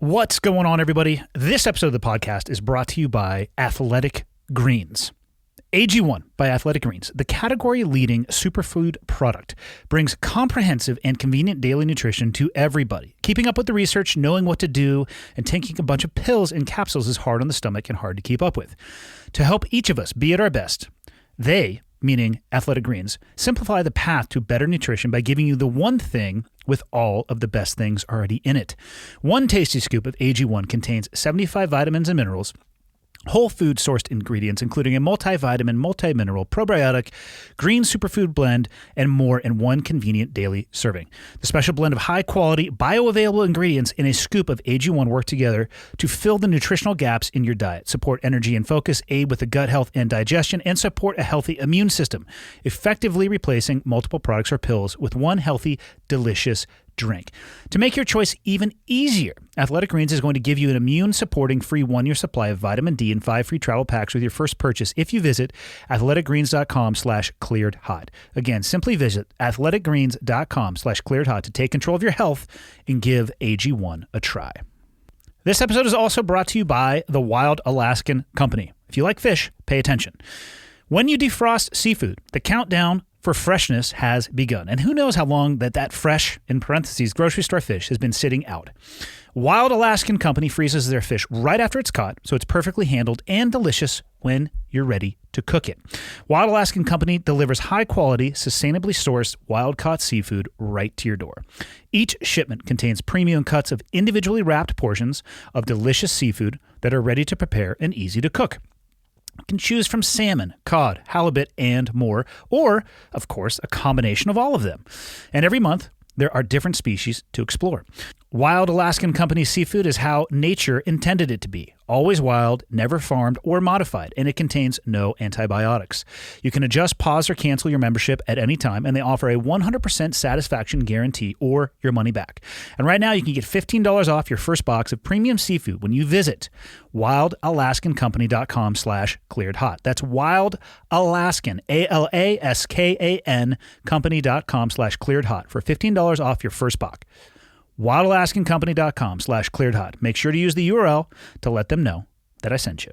What's going on, everybody? This episode of the podcast is brought to you by Athletic Greens. AG1 by Athletic Greens, the category-leading superfood product, brings comprehensive and convenient daily nutrition to everybody. Keeping up with the research, knowing what to do, and taking a bunch of pills and capsules is hard on the stomach and hard to keep up with. To help each of us be at our best, they, meaning Athletic Greens, simplify the path to better nutrition by giving you the one thing with all of the best things already in it. One tasty scoop of AG1 contains 75 vitamins and minerals, whole food sourced ingredients, including a multivitamin, multi-mineral, probiotic, green superfood blend, and more in one convenient daily serving. The special blend of high-quality, bioavailable ingredients in a scoop of AG1 work together to fill the nutritional gaps in your diet, support energy and focus, aid with the gut health and digestion, and support a healthy immune system, effectively replacing multiple products or pills with one healthy, delicious drink. To make your choice even easier, Athletic Greens is going to give you an immune-supporting free one-year supply of vitamin D and 5 free travel packs with your first purchase if you visit athleticgreens.com/clearedhot. Again, simply visit athleticgreens.com/clearedhot to take control of your health and give AG1 a try. This episode is also brought to you by the Wild Alaskan Company. If you like fish, pay attention. When you defrost seafood, the countdown for freshness has begun. And who knows how long that fresh, in parentheses, grocery store fish has been sitting out. Wild Alaskan Company freezes their fish right after it's caught, so it's perfectly handled and delicious when you're ready to cook it. Wild Alaskan Company delivers high-quality, sustainably sourced, wild-caught seafood right to your door. Each shipment contains premium cuts of individually wrapped portions of delicious seafood that are ready to prepare and easy to cook. You can choose from salmon, cod, halibut, and more, or, of course, a combination of all of them. And every month, there are different species to explore. Wild Alaskan Company seafood is how nature intended it to be. Always wild, never farmed or modified, and it contains no antibiotics. You can adjust, pause, or cancel your membership at any time, and they offer a 100% satisfaction guarantee or your money back. And right now, you can get $15 off your first box of premium seafood when you visit wildalaskancompany.com/clearedhot. That's Wild Alaskan, ALASKAN, company.com/clearedhot for $15 off your first box. wildalaskancompany.com/clearedhot. Make sure to use the URL to let them know that I sent you.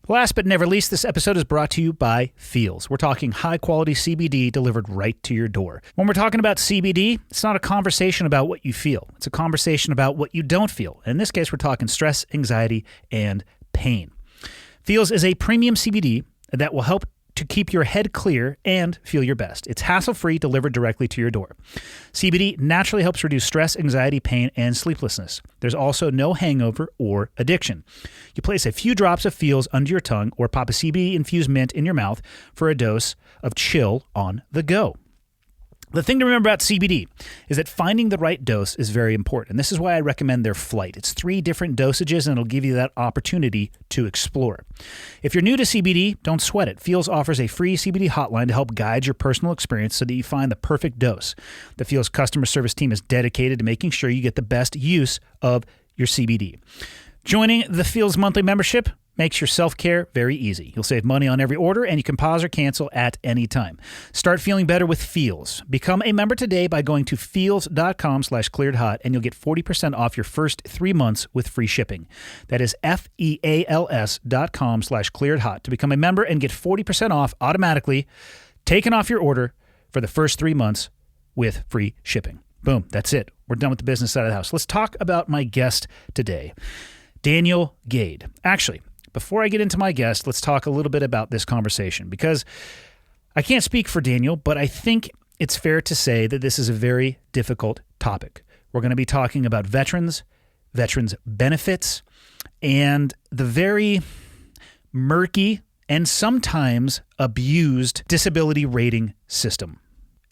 Last but never least, this episode is brought to you by Feels. We're talking high-quality CBD delivered right to your door. When we're talking about CBD, it's not a conversation about what you feel. It's a conversation about what you don't feel. In this case, we're talking stress, anxiety, and pain. Feels is a premium CBD that will help to keep your head clear and feel your best. It's hassle-free, delivered directly to your door. CBD naturally helps reduce stress, anxiety, pain, and sleeplessness. There's also no hangover or addiction. You place a few drops of Feels under your tongue or pop a CBD-infused mint in your mouth for a dose of chill on the go. The thing to remember about CBD is that finding the right dose is very important. This is why I recommend their Flight. It's 3 different dosages, and it'll give you that opportunity to explore. If you're new to CBD, don't sweat it. Feels offers a free CBD hotline to help guide your personal experience so that you find the perfect dose. The Feels customer service team is dedicated to making sure you get the best use of your CBD. Joining the Feels monthly membership makes your self-care very easy. You'll save money on every order, and you can pause or cancel at any time. Start feeling better with Feels. Become a member today by going to feels.com/clearedhot, and you'll get 40% off your first 3 months with free shipping. That is feals.com/clearedhot to become a member and get 40% off automatically, taken off your order for the first 3 months with free shipping. Boom, that's it. We're done with the business side of the house. Let's talk about my guest today, Daniel Gade. Actually, before I get into my guest, let's talk a little bit about this conversation, because I can't speak for Daniel, but I think it's fair to say that this is a very difficult topic. We're going to be talking about veterans benefits, and the very murky and sometimes abused disability rating system.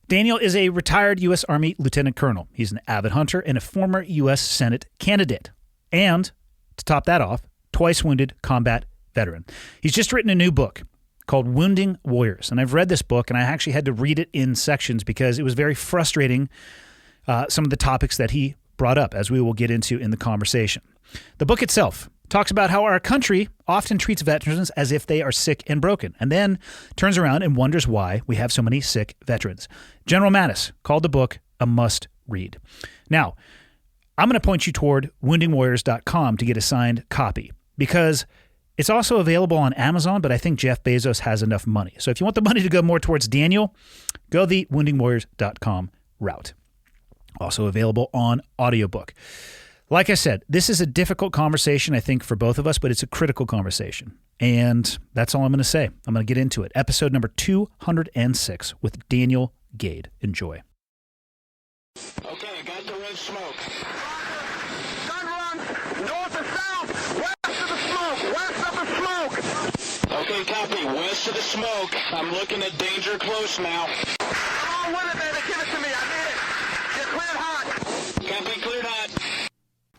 Daniel is a retired U.S. Army Lieutenant Colonel. He's an avid hunter and a former U.S. Senate candidate. And to top that off, twice wounded combat veteran. He's just written a new book called Wounding Warriors. And I've read this book, and I actually had to read it in sections because it was very frustrating, some of the topics that he brought up, as we will get into in the conversation. The book itself talks about how our country often treats veterans as if they are sick and broken, and then turns around and wonders why we have so many sick veterans. General Mattis called the book a must read. Now, I'm going to point you toward woundingwarriors.com to get a signed copy, because it's also available on Amazon, but I think Jeff Bezos has enough money. So if you want the money to go more towards Daniel, go the woundingwarriors.com route. Also available on audiobook. Like I said, this is a difficult conversation, I think, for both of us, but it's a critical conversation. And that's all I'm going to say. I'm going to get into it. Episode number 206 with Daniel Gade. Enjoy. Okay, I got the red smoke. Gun run, north and south, west of the smoke, west of the smoke. Okay, copy, west of the smoke. I'm looking at danger close now. Come on with it, baby, give it to me, I need it. You're cleared hot. Copy, cleared hot.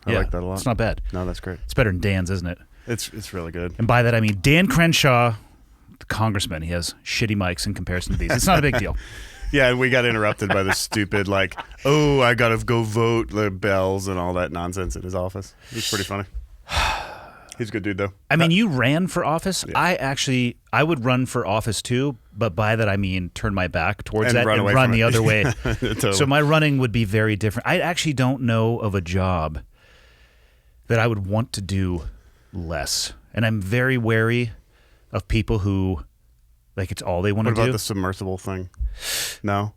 I like that a lot. It's not bad. No, that's great. It's better than Dan's, isn't it? It's really good. And by that, I mean Dan Crenshaw, the congressman. He has shitty mics in comparison to these. It's not a big deal. Yeah, and we got interrupted by the stupid, like, oh, I got to go vote, the bells and all that nonsense in his office. It was pretty funny. He's a good dude, though. I mean, you ran for office. Yeah. I would run for office too, but by that I mean turn my back towards And that run and away run from the it. other way. Totally. So my running would be very different. I actually don't know of a job that I would want to do less. And I'm very wary of people who, like, it's all they want to What do. about the submersible thing? No?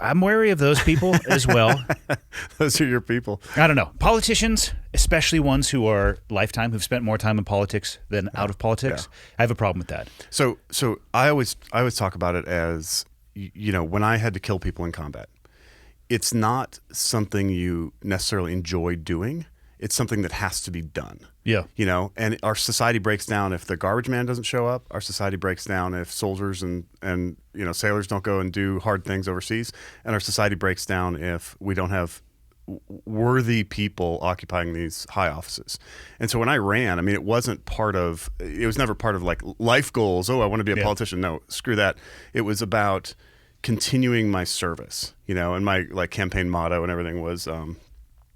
I'm wary of those people as well. Those are your people. I don't know. Politicians, especially ones who are lifetime, who've spent more time in politics than out of politics, I have a problem with that. So I always talk about it as, you know, when I had to kill people in combat, it's not something you necessarily enjoy doing. It's something that has to be done. Yeah. You know, and our society breaks down if the garbage man doesn't show up. Our society breaks down if soldiers and you know, sailors don't go and do hard things overseas. And our society breaks down if we don't have worthy people occupying these high offices. And so when I ran, I mean, it was never part of like life goals. Oh, I want to be a politician. No, screw that. It was about continuing my service, you know, and my like campaign motto and everything was,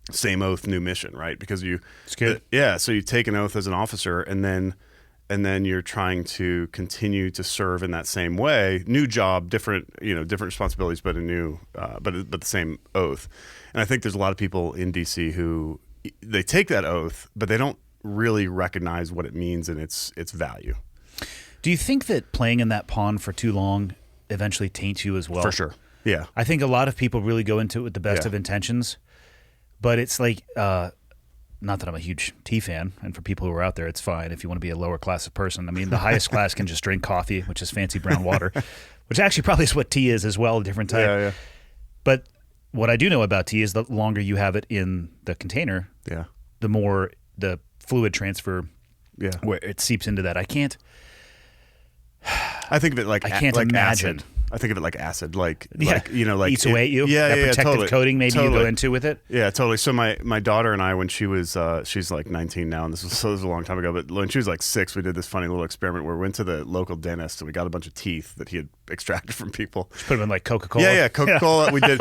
same oath, new mission, right? Because It's good. so you take an oath as an officer, and then you're trying to continue to serve in that same way. New job, different responsibilities, but a new, but the same oath. And I think there's a lot of people in DC who they take that oath, but they don't really recognize what it means and its value. Do you think that playing in that pond for too long eventually taints you as well? For sure. Yeah. I think a lot of people really go into it with the best of intentions. But it's like, not that I'm a huge tea fan, and for people who are out there, it's fine if you want to be a lower class of person. I mean, the highest class can just drink coffee, which is fancy brown water, which actually probably is what tea is as well, a different type. Yeah. But what I do know about tea is the longer you have it in the container, the more the fluid transfer where it seeps into that. I think of it like I can't like imagine. acid. I think of it like acid, like eats away at you. Yeah, that protective totally. coating maybe Totally. you go into with it. Yeah, totally. So my daughter and I, when she was she's like 19 now, and this was a long time ago, but when she was like 6, we did this funny little experiment where we went to the local dentist and we got a bunch of teeth that he had extracted from people. Just put them in like Coca-Cola. Yeah, Coca-Cola. We did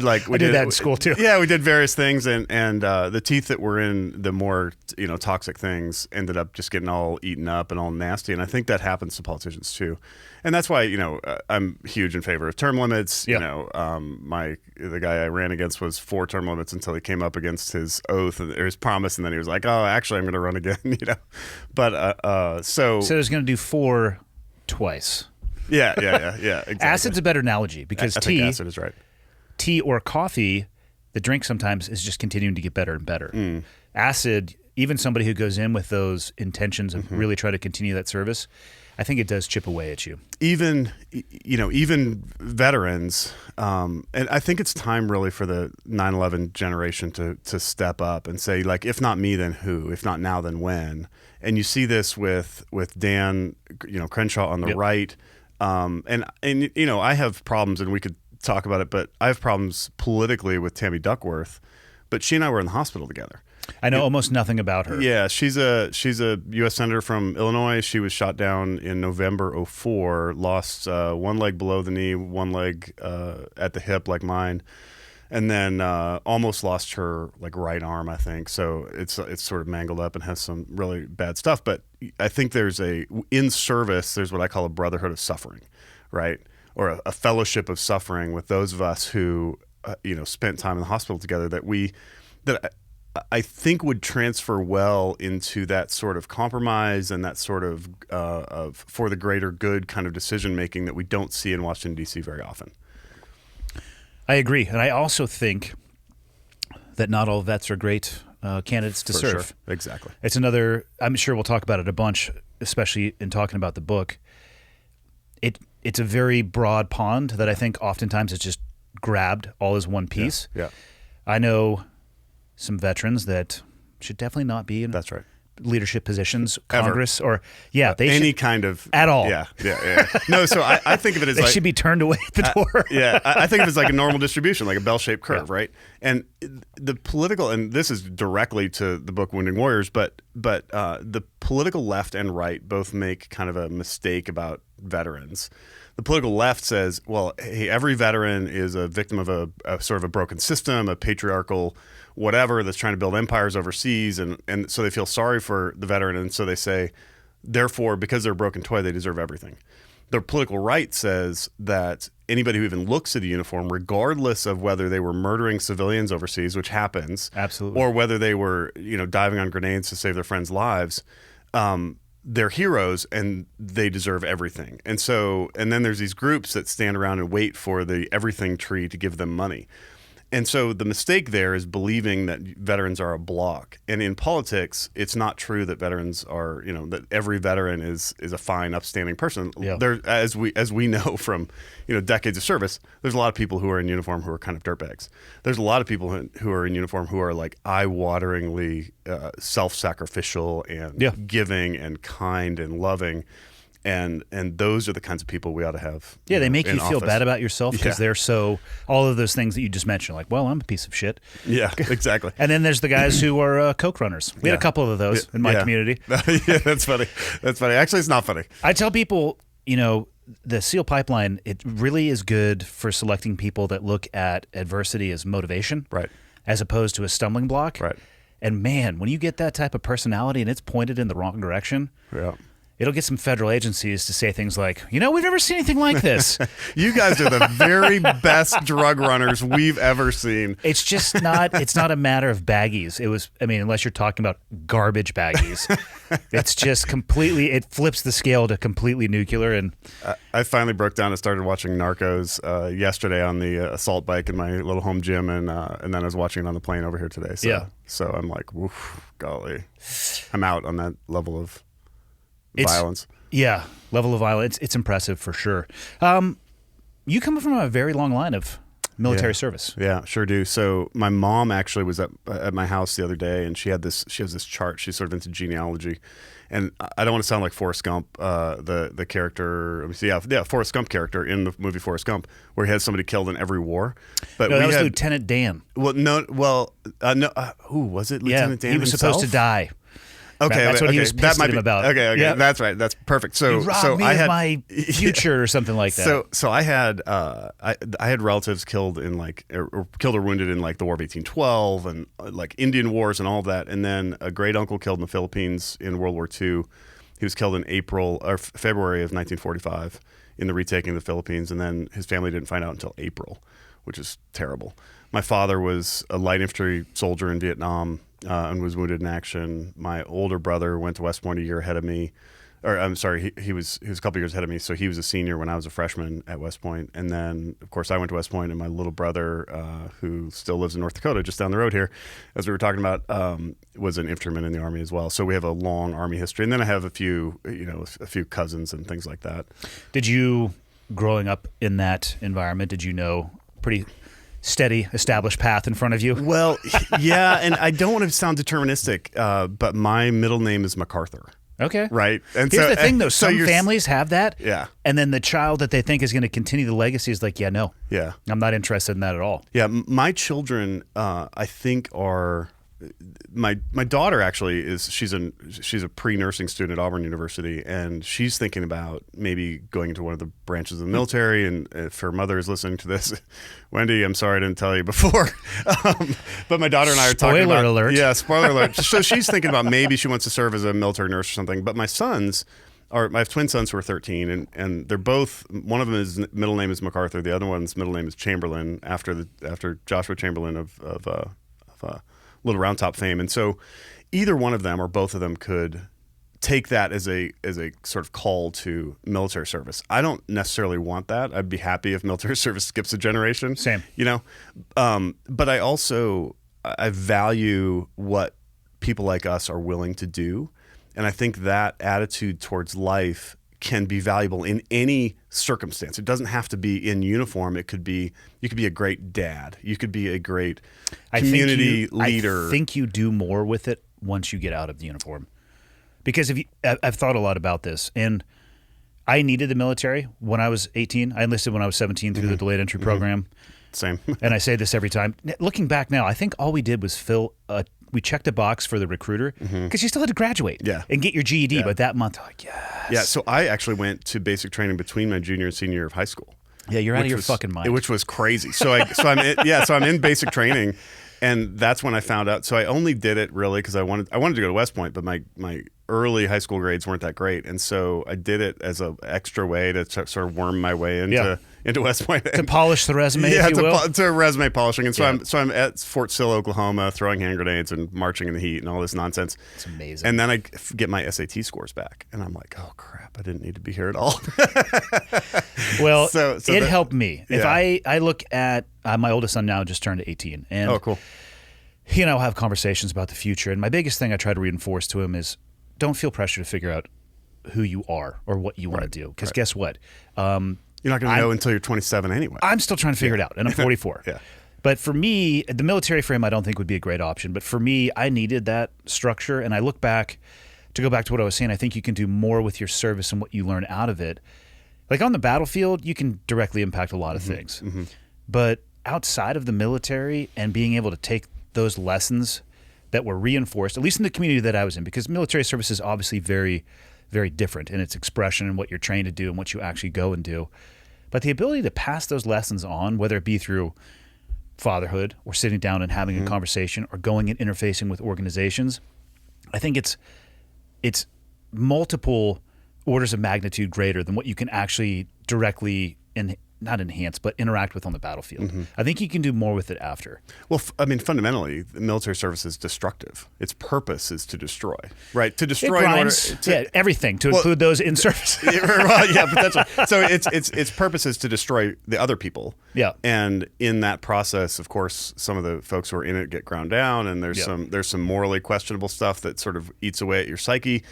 like I did that in school too. Yeah, we did various things, and the teeth that were in the more toxic things ended up just getting all eaten up and all nasty. And I think that happens to politicians too. And that's why, I'm huge in favor of term limits. Yeah. The guy I ran against was 4 term limits until he came up against his oath or his promise, and then he was like, "Oh, actually, I'm going to run again." But so he's going to do 4 twice. Yeah, exactly. Acid's a better analogy because I think acid is right. Tea or coffee, the drink sometimes is just continuing to get better and better. Acid, even somebody who goes in with those intentions of really try to continue that service, I think it does chip away at you. Even veterans, and I think it's time really for the 9/11 generation to step up and say, like, if not me, then who? If not now, then when? And you see this with Dan, Crenshaw on the right, and I have problems, and we could talk about it, but I have problems politically with Tammy Duckworth, but she and I were in the hospital together. I know almost nothing about her. Yeah, she's a U.S. Senator from Illinois. She was shot down in November 2004, lost one leg below the knee, one leg at the hip like mine, and then almost lost her like right arm, I think. So it's sort of mangled up and has some really bad stuff. But I think in service, there's what I call a brotherhood of suffering, right? Or a fellowship of suffering with those of us who spent time in the hospital together, that we that I think would transfer well into that sort of compromise and that sort of for the greater good kind of decision making that we don't see in Washington, D.C. very often. I agree. And I also think that not all vets are great candidates to For serve. sure. Exactly. It's another, I'm sure we'll talk about it a bunch, especially in talking about the book. It's a very broad pond that I think oftentimes it's just grabbed all as one piece. Yeah. I know some veterans that should definitely not be in That's right. leadership positions, Ever. Congress, or they Any should, kind of at all. Yeah. No, so I think of it as they like should be turned away at the door. I think of it as like a normal distribution, like a bell-shaped curve, right? And the political, and this is directly to the book Wounding Warriors, but the political left and right both make kind of a mistake about veterans. The political left says, well, hey, every veteran is a victim of a sort of a broken system, a patriarchal whatever that's trying to build empires overseas, and so they feel sorry for the veteran, and so they say, therefore, because they're a broken toy, they deserve everything. The political right says that anybody who even looks at a uniform, regardless of whether they were murdering civilians overseas, which happens, Absolutely, or whether they were diving on grenades to save their friends' lives, they're heroes and they deserve everything. And then there's these groups that stand around and wait for the everything tree to give them money. And so the mistake there is believing that veterans are a block. And in politics, it's not true that veterans are, that every veteran is a fine, upstanding person. Yeah. There, as we know from, decades of service, there's a lot of people who are in uniform who are kind of dirtbags. There's a lot of people who are in uniform who are like eye-wateringly self-sacrificial and giving and kind and loving. And those are the kinds of people we ought to have. Yeah, they make you feel office. bad about yourself because they're so, all of those things that you just mentioned, like, well, I'm a piece of shit. Yeah, exactly. And then there's the guys who are Coke runners. We had a couple of those in my community. Yeah, that's funny. That's funny. Actually, it's not funny. I tell people, the SEAL pipeline, it really is good for selecting people that look at adversity as motivation, Right, as opposed to a stumbling block. right. And man, when you get that type of personality and it's pointed in the wrong direction, Yeah. it'll get some federal agencies to say things like, we've never seen anything like this. You guys are the very best drug runners we've ever seen. It's just not, it's not a matter of baggies. Unless you're talking about garbage baggies. It's just completely, it flips the scale to completely nuclear. And I finally broke down and started watching Narcos yesterday on the assault bike in my little home gym, and then I was watching it on the plane over here today. So I'm like, woof, golly. I'm out on that level of violence. Yeah, level of violence. It's impressive for sure. You come from a very long line of military service. Yeah, sure do. So my mom actually was at my house the other day, and she has this chart. She's sort of into genealogy, and I don't want to sound like Forrest Gump, the character. Let me see. Yeah, Forrest Gump character in the movie Forrest Gump, where he has somebody killed in every war. But No, that was Lieutenant Dan. Well, no. Well, no. Who was it? Lieutenant Dan he was himself? supposed to die. Okay, That's what he was that pissed might at him be, about. Okay, Yeah. that's right. That's perfect. So, You robbed so me I of had my future or something like that. So I had I had relatives killed in or killed or wounded in like the War of 1812 and like Indian Wars and all of that, and then a great uncle killed in the Philippines in World War II. He was killed in February of 1945 in the retaking of the Philippines, and then his family didn't find out until April, which is terrible. My father was a light infantry soldier in Vietnam and was wounded in action. My older brother went to West Point a year ahead of me. Or I'm sorry, he was a couple years ahead of me, so he was a senior when I was a freshman at West Point. And then, of course, I went to West Point, and my little brother, who still lives in North Dakota, just down the road here, as we were talking about, was an infantryman in the Army as well. So we have a long Army history. And then I have a few cousins and things like that. Did you, growing up in that environment, did you know pretty steady, established path in front of you? Well, yeah, and I don't want to sound deterministic, but my middle name is MacArthur. Okay. Right. And Here's so, the thing, though. so Some families have that. Yeah. And then the child that they think is going to continue the legacy is like, no. Yeah. I'm not interested in that at all. Yeah. My children, I think, are my daughter actually she's a pre-nursing student at Auburn University, and she's thinking about maybe going into one of the branches of the military. And if her mother is listening to this, Wendy, I'm sorry I didn't tell you before, but my daughter and I are talking about. Spoiler alert. Yeah, spoiler alert. So she's thinking about maybe she wants to serve as a military nurse or something. But my sons I have twin sons who are 13, and they're both. One of them his middle name is MacArthur. The other one's middle name is Chamberlain, after Joshua Chamberlain of Little Round Top fame. And so either one of them or both of them could take that as a sort of call to military service. I don't necessarily want that. I'd be happy if military service skips a generation. Same. But I value what people like us are willing to do. And I think that attitude towards life can be valuable in any circumstance. It doesn't have to be in uniform. You could be a great dad. You could be a great community leader. I think you do more with it once you get out of the uniform. Because I've thought a lot about this, and I needed the military when I was 18. I enlisted when I was 17 through the delayed entry program. Same. And I say this every time. Looking back now, I think all we did was we checked a box for the recruiter because you still had to graduate and get your GED. But that month, I'm like, yes. Yeah, so I actually went to basic training between my junior and senior year of high school. Yeah, you're out of your fucking mind. Which was crazy. So I'm in basic training, and that's when I found out. So I only did it really because I wanted to go to West Point, but my early high school grades weren't that great, and so I did it as an extra way to sort of worm my way into West Point to polish the resume. If you will. To resume polishing. And so I'm at Fort Sill, Oklahoma, throwing hand grenades and marching in the heat and all this nonsense. It's amazing. And then I get my SAT scores back, and I'm like, oh crap, I didn't need to be here at all. Well, it helped me. Yeah. If I look at my oldest son now just turned 18, and oh cool. He and I'll have conversations about the future, and my biggest thing I try to reinforce to him is don't feel pressure to figure out who you are or what you want to do. Because guess what? You're not going to know until you're 27 anyway. I'm still trying to figure it out, and I'm 44. Yeah. But for me, the military for him I don't think would be a great option. But for me, I needed that structure, and I look back, to go back to what I was saying, I think you can do more with your service and what you learn out of it. Like on the battlefield, you can directly impact a lot of things. But outside of the military and being able to take those lessons that were reinforced, at least in the community that I was in, because military service is obviously very, very different in its expression and what you're trained to do and what you actually go and do. But the ability to pass those lessons on, whether it be through fatherhood or sitting down and having a conversation or going and interfacing with organizations, I think it's multiple orders of magnitude greater than what you can actually directly not enhance, but interact with on the battlefield. I think you can do more with it after. Well, fundamentally, the military service is destructive. Its purpose is to destroy, right? To destroy in order everything, to include those in service. Potentially. So its purpose is to destroy the other people. Yeah. And in that process, of course, some of the folks who are in it get ground down, and there's some morally questionable stuff that sort of eats away at your psyche.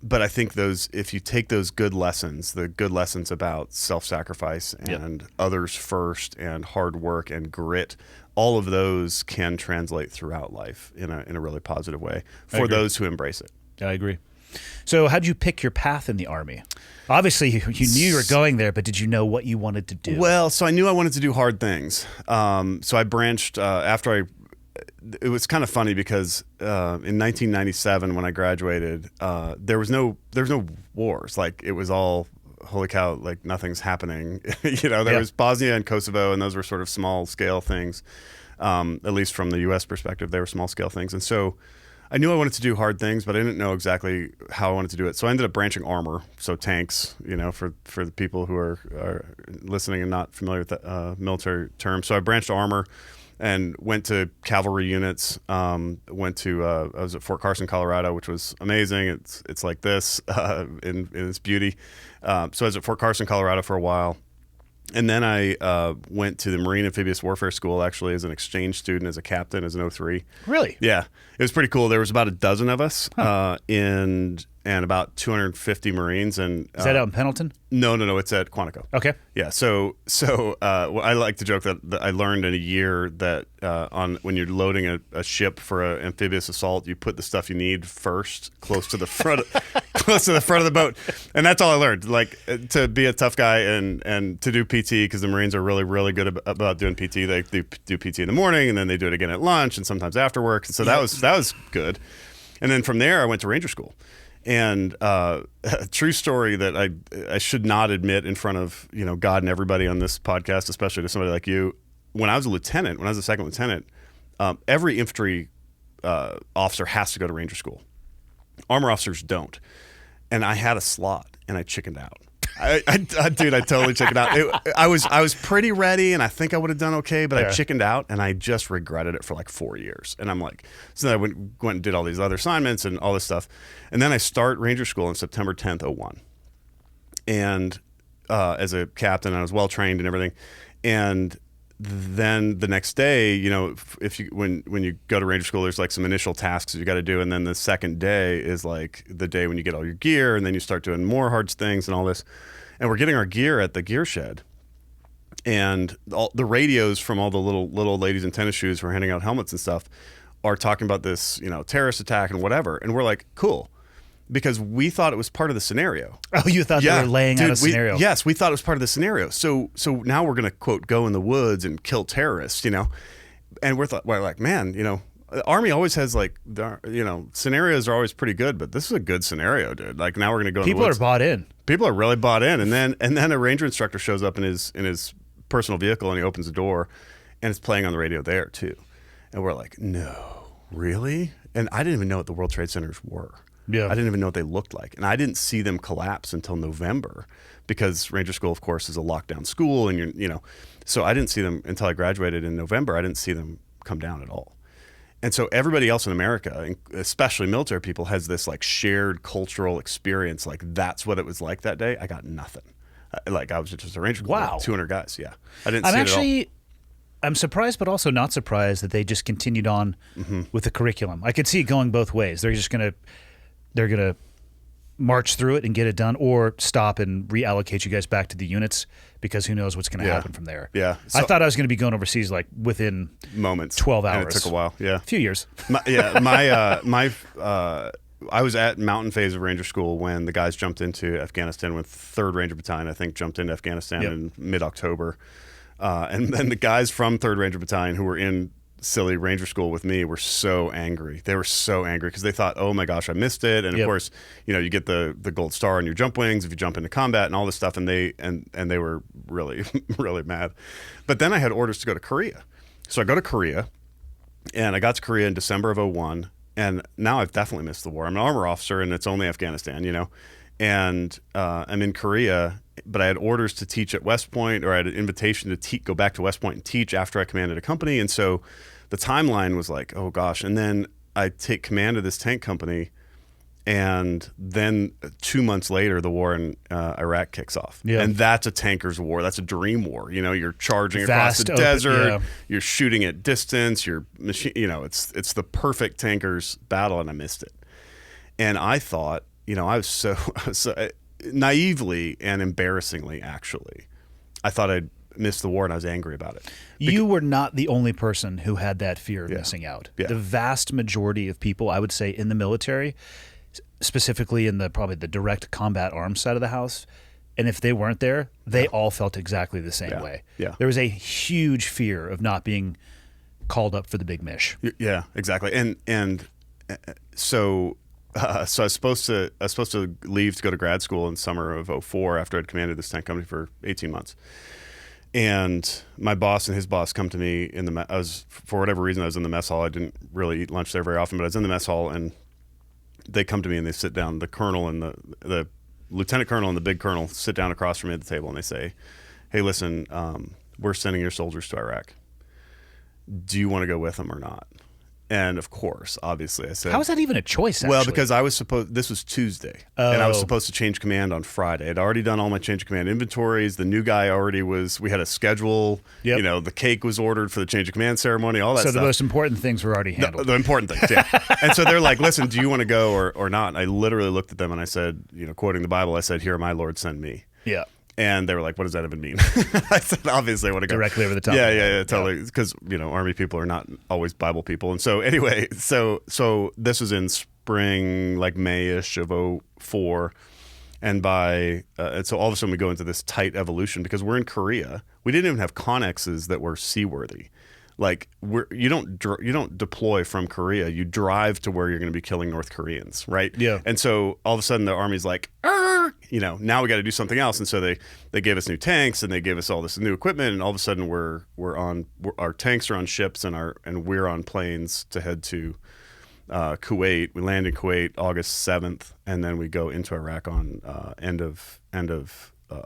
But I think if you take those good lessons, the good lessons about self-sacrifice and others first and hard work and grit, all of those can translate throughout life in a really positive way for those who embrace it. I agree. So how'd you pick your path in the Army? Obviously, you knew you were going there, but did you know what you wanted to do? Well, so I knew I wanted to do hard things. So I branched after it was kind of funny because in 1997 when I graduated, there was no wars. Like it was all, holy cow, like nothing's happening. There was Bosnia and Kosovo, and those were sort of small scale things. At least from the U.S. perspective, they were small scale things. And so I knew I wanted to do hard things, but I didn't know exactly how I wanted to do it. So I ended up branching armor, so tanks, for the people who are listening and not familiar with the military term. So I branched armor and went to cavalry units. I was at Fort Carson, Colorado, which was amazing. It's like this in its beauty. So I was at Fort Carson, Colorado for a while. And then I went to the Marine Amphibious Warfare School, actually, as an exchange student, as a captain, as an 03. Really? Yeah. It was pretty cool. There was about a dozen of us and about 250 Marines. And is that out in Pendleton? No. It's at Quantico. Okay. Yeah. So I like to joke that I learned in a year that when you're loading a ship for an amphibious assault, you put the stuff you need first, close to the front of the boat, and that's all I learned. Like to be a tough guy and to do PT, because the Marines are really, really good about doing PT. They do PT in the morning, and then they do it again at lunch, and sometimes after work. So that was good. And then from there, I went to Ranger School. And a true story that I should not admit in front of God and everybody on this podcast, especially to somebody like you. When I was a second lieutenant, every infantry officer has to go to Ranger School. Armor officers don't. And I had a slot, and I chickened out. Dude, I totally chickened out. I was pretty ready, and I think I would have done okay, but I chickened out, and I just regretted it for like 4 years. And I'm like, so then I went and did all these other assignments and all this stuff, and then I start Ranger School on September 10th, 01, and as a captain, I was well trained and everything, and then the next day, you know, if you when you go to Ranger School, there's like some initial tasks you got to do, and then the second day is like the day when you get all your gear, and then you start doing more hard things and all this. And we're getting our gear at the gear shed, and all the radios from all the little ladies in tennis shoes who are handing out helmets and stuff are talking about this, you know, terrorist attack and whatever. And we're like, cool, because we thought it was part of the scenario. Oh, you thought they were laying out a scenario? Yes, we thought it was part of the scenario. So now we're going to, quote, go in the woods and kill terrorists, you know? And we're like, man, you know, the Army always has like, you know, scenarios are always pretty good, but this is a good scenario, dude. Like now we're going to go in the woods. People are bought in. People are really bought in. And then a ranger instructor shows up in his personal vehicle, and he opens the door, and it's playing on the radio there too. And we're like, no, really? And I didn't even know what the World Trade Centers were. Yeah. I didn't even know what they looked like. And I didn't see them collapse until November, because Ranger School, of course, is a lockdown school, and you know, so I didn't see them until I graduated in November. I didn't see them come down at all. And so everybody else in America, especially military people, has this like shared cultural experience. Like that's what it was like that day. I got nothing. Like I was just a Ranger. Wow. Like 200 guys. Yeah. I didn't see it at all. I'm surprised, but also not surprised that they just continued on with the curriculum. I could see it going both ways. They're going to march through it and get it done, or stop and reallocate you guys back to the units, because who knows what's going to happen from there. Yeah. I thought I was going to be going overseas like within moments, 12 hours. And it took a while. Yeah. A few years. I was at mountain phase of Ranger School when the guys jumped into Afghanistan with 3rd Ranger Battalion, I think, jumped into Afghanistan in mid-October. And then the guys from 3rd Ranger Battalion who were in silly Ranger School with me were so angry. They were so angry because they thought, oh my gosh, I missed it. And of course, you know, you get the gold star on your jump wings if you jump into combat and all this stuff. And they were really, really mad. But then I had orders to go to Korea. So I go to Korea, and I got to Korea in December of 01. And now I've definitely missed the war. I'm an armor officer, and it's only Afghanistan, you know. And I'm in Korea, but I had orders to teach at West Point, or I had an invitation to go back to West Point and teach after I commanded a company. And so the timeline was like, oh gosh. And then I take command of this tank company, and then 2 months later, the war in Iraq kicks off. Yeah. And that's a tanker's war. That's a dream war. You know, you're charging across the desert, you're shooting at distance, you're machine. You know, it's the perfect tanker's battle, and I missed it. And I thought, you know, I was so naively and embarrassingly, actually, I thought I'd missed the war, and I was angry about it. You were not the only person who had that fear of missing out. Yeah. The vast majority of people, I would say, in the military, specifically in probably the direct combat arms side of the house, and if they weren't there, they all felt exactly the same way. Yeah. There was a huge fear of not being called up for the big mish. Yeah, exactly. And so I was supposed to leave to go to grad school in summer of 04 after I'd commanded this tank company for 18 months. And my boss and his boss come to me for whatever reason, I was in the mess hall. I didn't really eat lunch there very often, but I was in the mess hall, and they come to me and they sit down. The colonel and the lieutenant colonel and the big colonel sit down across from me at the table, and they say, hey, listen, we're sending your soldiers to Iraq. Do you want to go with them or not? And of course, obviously, I said, how is that even a choice, actually? Well, because this was Tuesday, and I was supposed to change command on Friday. I'd already done all my change of command inventories. The new guy we had a schedule. Yep. You know, the cake was ordered for the change of command ceremony, all that stuff. So the most important things were already handled. The important things, yeah. And so they're like, listen, do you want to go or not? And I literally looked at them and I said, you know, quoting the Bible, I said, here, my Lord, send me. Yeah. And they were like, what does that even mean? I said, obviously I want to go. Directly over the top. Yeah, totally. Because, you know, Army people are not always Bible people. And so anyway, so this was in spring, like May-ish of 04. And and so all of a sudden we go into this tight evolution because we're in Korea. We didn't even have connexes that were seaworthy. Like you don't deploy from Korea. You drive to where you're going to be killing North Koreans, right? Yeah. And so all of a sudden the Army's like, you know, now we got to do something else. And so they gave us new tanks and they gave us all this new equipment. And all of a sudden our tanks are on ships and we're on planes to head to Kuwait. We land in Kuwait August 7th, and then we go into Iraq on end of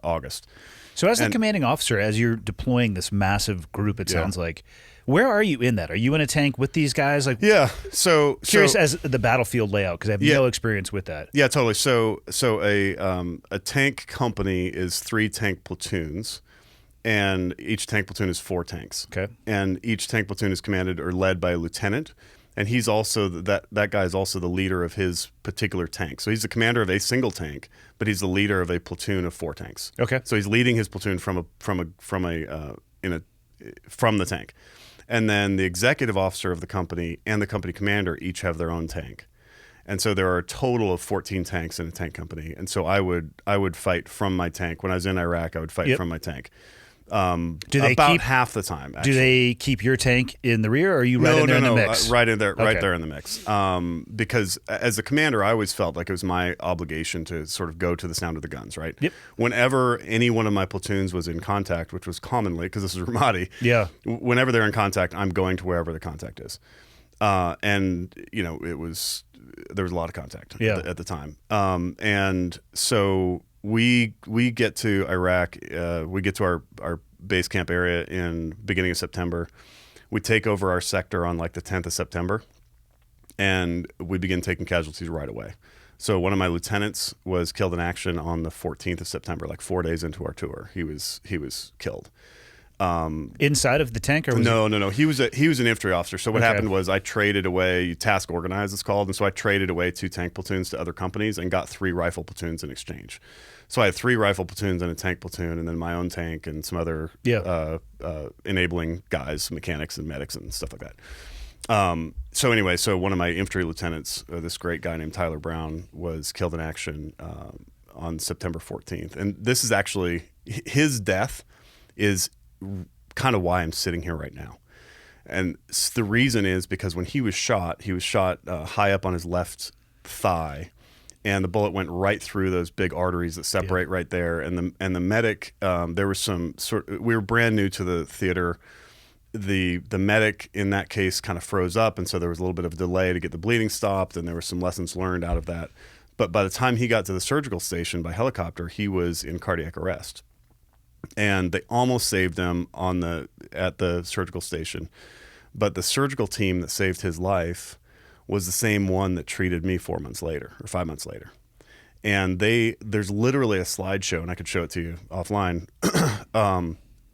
August. So as the commanding officer, as you're deploying this massive group, it sounds like, where are you in that? Are you in a tank with these guys? Like, curious as the battlefield layout, because I have no experience with that. Yeah, totally. So a tank company is 3 tank platoons, and each tank platoon is 4 tanks. Okay. And each tank platoon is commanded or led by a lieutenant, and he's also that guy is also the leader of his particular tank. So he's the commander of a single tank, but he's the leader of a platoon of 4 tanks. Okay. So he's leading his platoon from the tank. And then the executive officer of the company and the company commander each have their own tank. And so there are a total of 14 tanks in a tank company. And so I would fight from my tank. When I was in Iraq, I would fight from my tank. Do they about half the time, actually. Do they keep your tank in the rear, or are you right in there in the mix? Right in there, right there in the mix. Because as a commander, I always felt like it was my obligation to sort of go to the sound of the guns, right? Yep. Whenever any one of my platoons was in contact, which was commonly, because this is Ramadi, whenever they're in contact, I'm going to wherever the contact is. And, there was a lot of contact at the time. And so we get to Iraq, we get to our base camp area in beginning of September. We take over our sector on like the 10th of September, and we begin taking casualties right away. So one of my lieutenants was killed in action on the 14th of September, like 4 days into our tour. He was killed. Inside of the tank, or was No. He was an infantry officer. So what happened was I traded away, task organized it's called, and so I traded away 2 tank platoons to other companies and got 3 rifle platoons in exchange. So I had 3 rifle platoons and a tank platoon, and then my own tank and some other enabling guys, mechanics and medics and stuff like that. So one of my infantry lieutenants, this great guy named Tyler Brown, was killed in action on September 14th. And this is actually, his death is kind of why I'm sitting here right now. And the reason is because when he was shot high up on his left thigh, and the bullet went right through those big arteries that separate right there. And the medic, there was some we were brand new to the theater. The medic in that case kind of froze up, and so there was a little bit of a delay to get the bleeding stopped, and there were some lessons learned out of that. But by the time he got to the surgical station by helicopter, he was in cardiac arrest. And they almost saved him at the surgical station. But the surgical team that saved his life was the same one that treated me 4 months later or 5 months later. And there's literally a slideshow, and I could show it to you offline,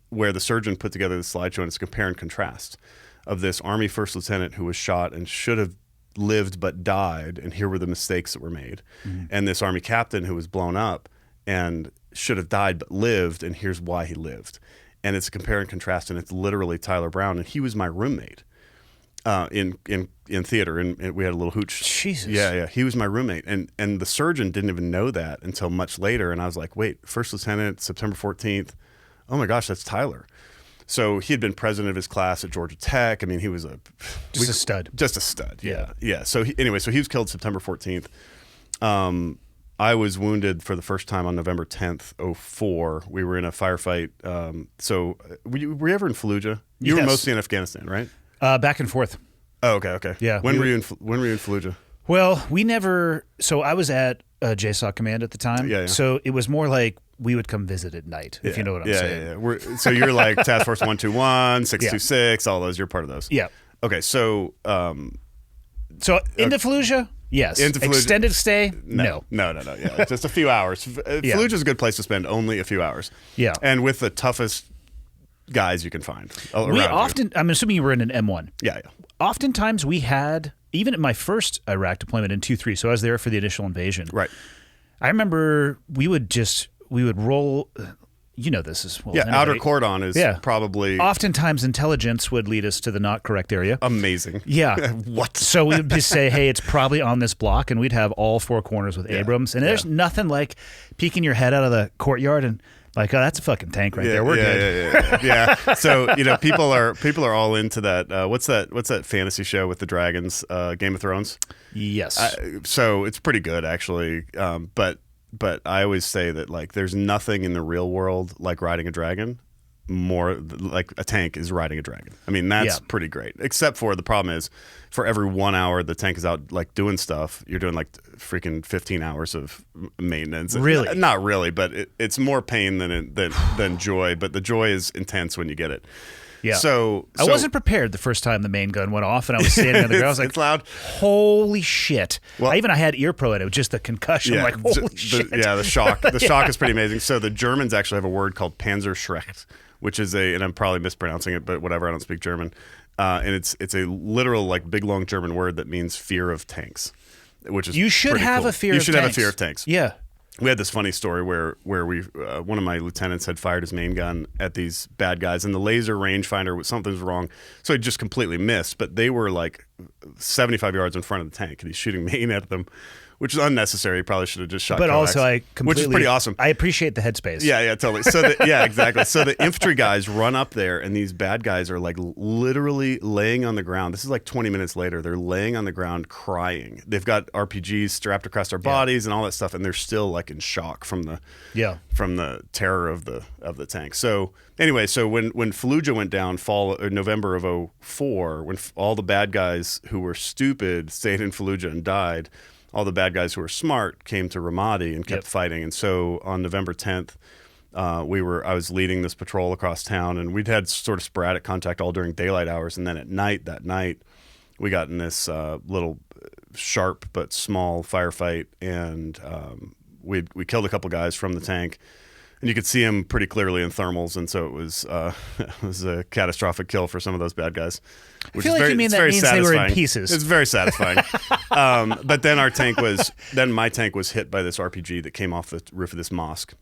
where the surgeon put together the slideshow, and it's a compare and contrast of this Army first lieutenant who was shot and should have lived but died, and here were the mistakes that were made. Mm-hmm. And this Army captain who was blown up and should have died but lived, and here's why he lived. And it's a compare and contrast, and it's literally Tyler Brown, and he was my roommate in theater, and we had a little hooch. Jesus. Yeah, he was my roommate, and the surgeon didn't even know that until much later, and I was like, wait, first lieutenant, September 14th, oh my gosh, that's Tyler. So he had been president of his class at Georgia Tech. I mean, he was a stud. Just a stud, yeah. So he was killed September 14th. I was wounded for the first time on November 10th, 2004. We were in a firefight. So were you ever in Fallujah? You were mostly in Afghanistan, right? Back and forth. Oh, okay. Yeah. When were you in Fallujah? Well, we never. So I was at JSOC Command at the time. Yeah. So it was more like we would come visit at night, if you know what I'm saying. Yeah. So you're like Task Force 121, 626, all those. You're part of those. Yeah. Okay. So. So into Fallujah. Yes. Into Fallujah. Extended stay? No. Yeah, just a few hours. Fallujah's a good place to spend only a few hours. Yeah. And with the toughest guys you can find around we often, I'm assuming you were in an M1. Yeah. Oftentimes we had, even at my first Iraq deployment in 2-3, so I was there for the initial invasion. Right. I remember we would roll, this as well. Yeah, outer cordon is probably. Oftentimes intelligence would lead us to the not correct area. Amazing. Yeah. What? So we would just say, hey, it's probably on this block, and we'd have all 4 corners with Abrams. And there's nothing like peeking your head out of the courtyard and like, oh, that's a fucking tank right there. We're good. Yeah. So people are all into that. What's that fantasy show with the dragons? Game of Thrones. Yes. So it's pretty good actually. But I always say that like there's nothing in the real world like riding a dragon. more like a tank is riding a dragon. I mean, that's pretty great. Except for the problem is, for every 1 hour the tank is out like doing stuff, you're doing like freaking 15 hours of maintenance. Really? Not really, but it's more pain than joy. But the joy is intense when you get it. Yeah. So I wasn't prepared the first time the main gun went off, and I was standing on the ground. I was like, it's loud. Holy shit. Well, I had ear pro in it, just the concussion. Yeah, I'm like, holy shit. The shock. The shock is pretty amazing. So the Germans actually have a word called Panzerschreck, which is and I'm probably mispronouncing it, but whatever, I don't speak German. And it's a literal like big long German word that means fear of tanks, which is You should pretty have cool. a fear of tanks. You should have a fear of tanks. Yeah. We had this funny story where we one of my lieutenants had fired his main gun at these bad guys, and the laser rangefinder, something was wrong, so he just completely missed. But they were like 75 yards in front of the tank, and he's shooting main at them, which is unnecessary. He probably should have just shot. But coax, also, which is pretty awesome. I appreciate the headspace. Yeah, totally. So, exactly. So the infantry guys run up there, and these bad guys are like literally laying on the ground. This is like 20 minutes later. They're laying on the ground crying. They've got RPGs strapped across their bodies and all that stuff, and they're still like in shock from the terror of the tank. So anyway, so when Fallujah went down, November of 2004, when all the bad guys who were stupid stayed in Fallujah and died, all the bad guys who were smart came to Ramadi and kept fighting. And so on November 10th, I was leading this patrol across town, and we'd had sort of sporadic contact all during daylight hours. And then at night, we got in this little sharp but small firefight, and we killed a couple guys from the tank. And you could see them pretty clearly in thermals, and so it was a catastrophic kill for some of those bad guys. I feel like you mean that means they were in pieces. It's very satisfying. But then my tank was hit by this RPG that came off the roof of this mosque.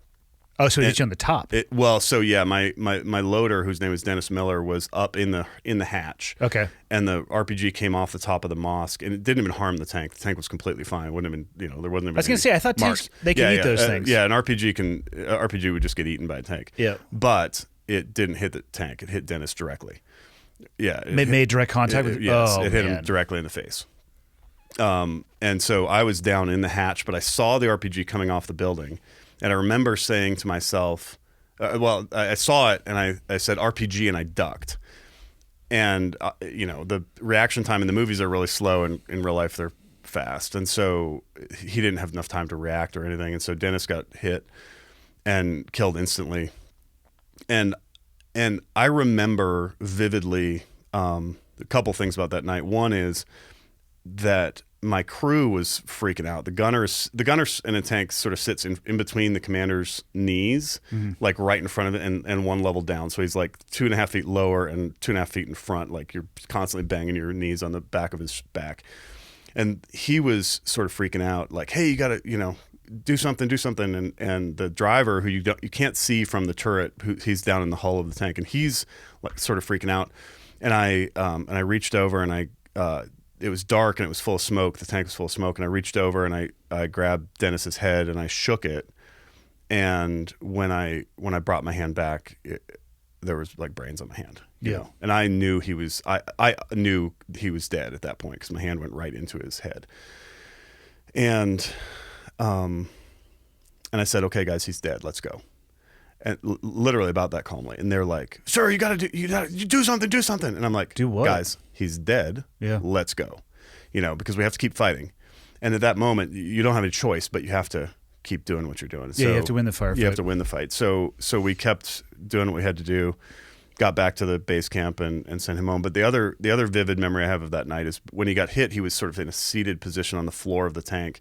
Oh, so it hit you on the top. My loader, whose name was Dennis Miller, was up in the hatch. Okay. And the RPG came off the top of the mosque, and it didn't even harm the tank. The tank was completely fine. It wouldn't have been, there wasn't even. I was going to say, I thought tanks, they can eat those things. Yeah, an RPG would just get eaten by a tank. Yeah. But it didn't hit the tank. It hit Dennis directly. Yeah. It made direct contact with. Yes, it hit him directly in the face. And so I was down in the hatch, but I saw the RPG coming off the building. And I remember saying to myself, I saw it, and I said RPG, and I ducked. And, the reaction time in the movies are really slow, and in real life they're fast. And so he didn't have enough time to react or anything. And so Dennis got hit and killed instantly. And I remember vividly a couple things about that night. One is that my crew was freaking out. The gunner in a tank sort of sits in between the commander's knees, like right in front of it, and one level down. So he's like 2.5 feet lower and 2.5 feet in front. Like you're constantly banging your knees on the back of his back. And he was sort of freaking out, like, "Hey, you got to, do something. And the driver, who you can't see from the turret, he's down in the hull of the tank, and he's like sort of freaking out. And I reached over, and it was dark and it was full of smoke. The tank was full of smoke, and I reached over and I grabbed Dennis's head and I shook it. And when I brought my hand back, there was like brains on my hand. And I knew he was dead at that point because my hand went right into his head. And I said, "Okay, guys, he's dead. Let's go." And literally about that calmly. And they're like, "Sir, you gotta do something. And I'm like, "Do what? Guys, he's dead. Yeah. Let's go." Because we have to keep fighting. And at that moment, you don't have any choice, but you have to keep doing what you're doing. Yeah, you have to win the firefight. You have to win the fight. So we kept doing what we had to do, got back to the base camp and sent him home. But the other vivid memory I have of that night is when he got hit, he was sort of in a seated position on the floor of the tank.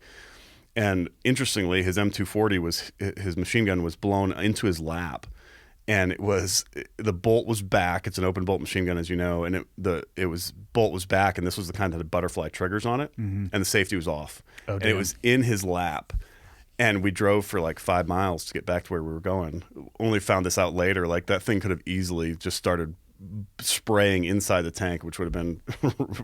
And interestingly, his M240 his machine gun was blown into his lap, and the bolt was back. It's an open bolt machine gun, as you know, and bolt was back, and this was the kind that had butterfly triggers on it, and the safety was off, and it was in his lap. And we drove for like 5 miles to get back to where we were going. Only found this out later. Like that thing could have easily just started spraying inside the tank, which would have been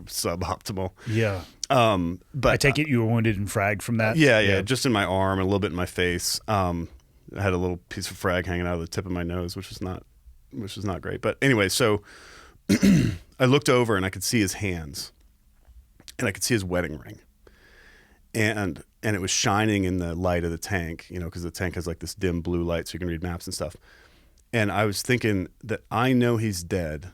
suboptimal. Yeah. But I take it you were wounded and fragged from that? Yeah, just in my arm and a little bit in my face. I had a little piece of frag hanging out of the tip of my nose, which was not great. But anyway, so I looked over and I could see his hands, and I could see his wedding ring, and it was shining in the light of the tank, because the tank has like this dim blue light, so you can read maps and stuff. And I was thinking that I know he's dead,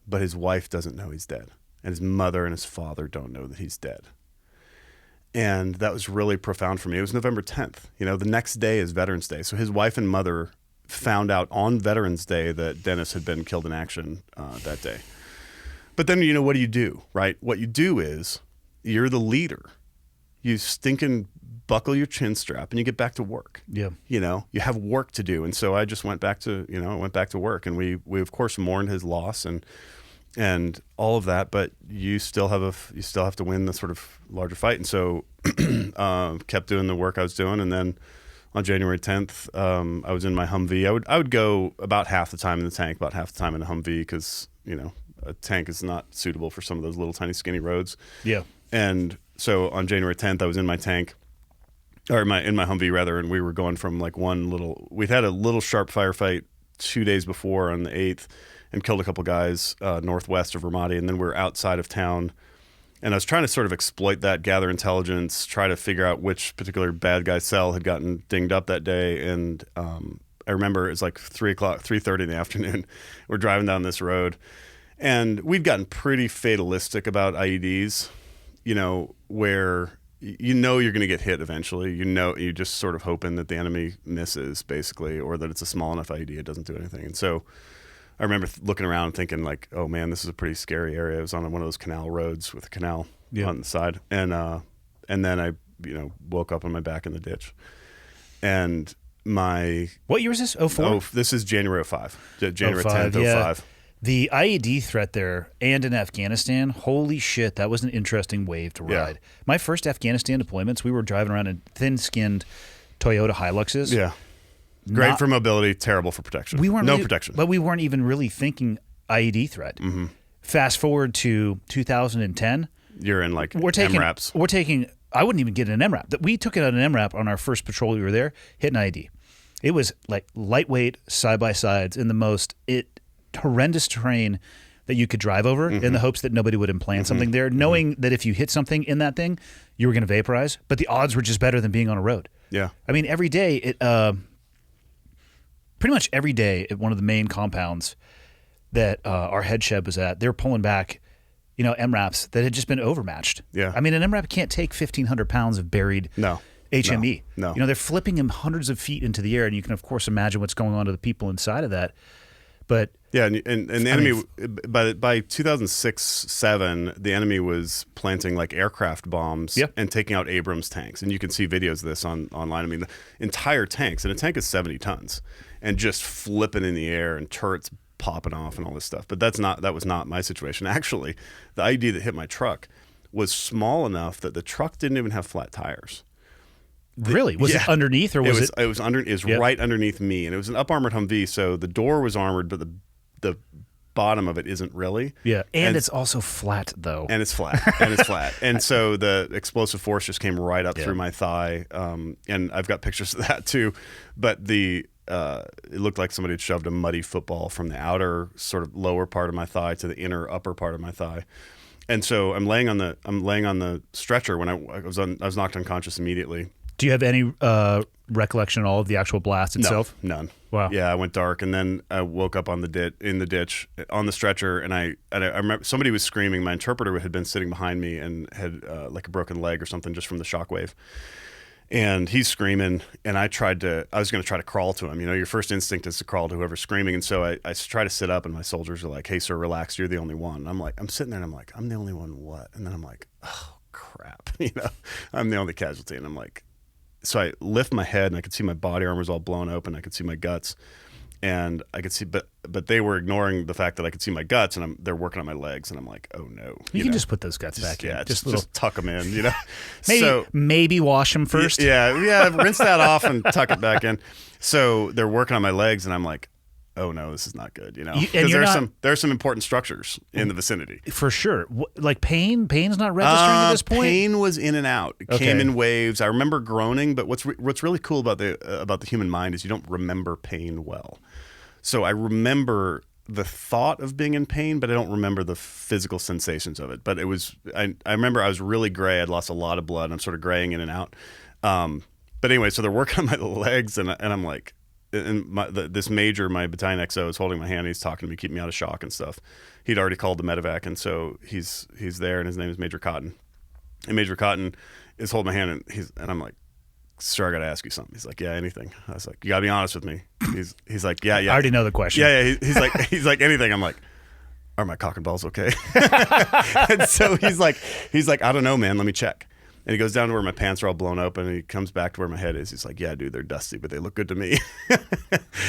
but his wife doesn't know he's dead. And his mother and his father don't know that he's dead. And that was really profound for me. It was November 10th. You know, the next day is Veterans Day. So his wife and mother found out on Veterans Day that Dennis had been killed in action that day. But then, you know, what do? Right? What you do is you're the leader. You stinking buckle your chin strap and you get back to work. Yeah. You know, you have work to do. And so I just went back to, work, and we of course mourned his loss and all of that, but you still have to win the sort of larger fight. And so kept doing the work I was doing. And then on January 10th, I was in my Humvee. I would go about half the time in the tank, about half the time in a Humvee, because, you know, a tank is not suitable for some of those little tiny skinny roads. Yeah. And so on January 10th, I was in my tank, or in my Humvee rather, and we were going from like we'd had a little sharp firefight 2 days before on the 8th and killed a couple guys northwest of Ramadi, and then we were outside of town. And I was trying to sort of exploit that, gather intelligence, try to figure out which particular bad guy cell had gotten dinged up that day. And I remember it's like 3:30 in the afternoon. We're driving down this road, and we'd gotten pretty fatalistic about IEDs, you know, where you know you're going to get hit eventually. You know, you're just sort of hoping that the enemy misses, basically, or that it's a small enough IED it doesn't do anything. And so I remember looking around and thinking, like, oh man, this is a pretty scary area. It was on one of those canal roads with a canal on the side. And then I, you know, woke up on my back in the ditch. And what year is this? 04? Oh, this is January 05. January 10th, 05. Yeah. The IED threat there and in Afghanistan, holy shit, that was an interesting wave to ride. Yeah. My first Afghanistan deployments, we were driving around in thin-skinned Toyota Hiluxes. Yeah. Great for mobility, terrible for protection. Protection. But we weren't even really thinking IED threat. Mm-hmm. Fast forward to 2010. You're in like MRAPs. I wouldn't even get an MRAP. We took it on an MRAP on our first patrol we were there, hit an IED. It was like lightweight side-by-sides in the most horrendous terrain that you could drive over in the hopes that nobody would implant something there, knowing that if you hit something in that thing, you were going to vaporize. But the odds were just better than being on a road. Yeah. I mean, every day, pretty much every day at one of the main compounds that our head shed was at, they were pulling back, you know, MRAPs that had just been overmatched. Yeah. I mean, an MRAP can't take 1,500 pounds of buried HME. No. You know, they're flipping him hundreds of feet into the air, and you can, of course, imagine what's going on to the people inside of that. But yeah, and the enemy, by 2006-07, the enemy was planting like aircraft bombs and taking out Abrams tanks. And you can see videos of this online. I mean, the entire tanks, and a tank is 70 tons, and just flipping in the air and turrets popping off and all this stuff. But that was not my situation. Actually, the IED that hit my truck was small enough that the truck didn't even have flat tires. Really? Was it underneath, or was it? It was right underneath me, and it was an up armored Humvee. So the door was armored, but the bottom of it isn't really. Yeah, and it's also flat though. And it's flat. And so the explosive force just came right up through my thigh. And I've got pictures of that too. But it looked like somebody had shoved a muddy football from the outer sort of lower part of my thigh to the inner upper part of my thigh. And so I'm laying on the stretcher when I was knocked unconscious immediately. Do you have any recollection at all of the actual blast itself? No, none. Wow. Yeah, I went dark, and then I woke up in the ditch on the stretcher, and I remember somebody was screaming. My interpreter had been sitting behind me and had like a broken leg or something just from the shockwave. And he's screaming, and I was going to try to crawl to him. You know, your first instinct is to crawl to whoever's screaming. And so I try to sit up, and my soldiers are like, "Hey, sir, relax. You're the only one." And I'm sitting there, and I'm like, "I'm the only one what?" And then I'm like, "Oh, crap." You know, I'm the only casualty. And I'm like, so I lift my head, and I could see my body armor's all blown open. I could see my guts, and I could see, but they were ignoring the fact that I could see my guts, and they're working on my legs, and I'm like, oh no. You can just put those guts back in. Yeah, just tuck them in, you know. Maybe wash them first. Yeah, rinse that off and tuck it back in. So they're working on my legs, and I'm like, oh no, this is not good, you know. Because there's some important structures in the vicinity. For sure. Like pain's not registering at this point? Pain was in and out. It came in waves. I remember groaning, but what's really cool about the human mind is you don't remember pain well. So I remember the thought of being in pain, but I don't remember the physical sensations of it. But I remember I was really gray. I'd lost a lot of blood. I'm sort of graying in and out. But anyway, so they're working on my legs, and I'm like, this major, my battalion XO, is holding my hand. He's talking to me, keeping me out of shock and stuff. He'd already called the medevac, and so he's there, and his name is Major Cotton. And Major Cotton is holding my hand, and I'm like, "Sir, I got to ask you something." He's like, "Yeah, anything." I was like, "You got to be honest with me." He's like, "Yeah." I already know the question. Yeah. He's like, "Anything." I'm like, "Are my cock and balls okay?" And so he's like, "I don't know, man. Let me check." And he goes down to where my pants are all blown open, and he comes back to where my head is. He's like, "Yeah, dude, they're dusty, but they look good to me."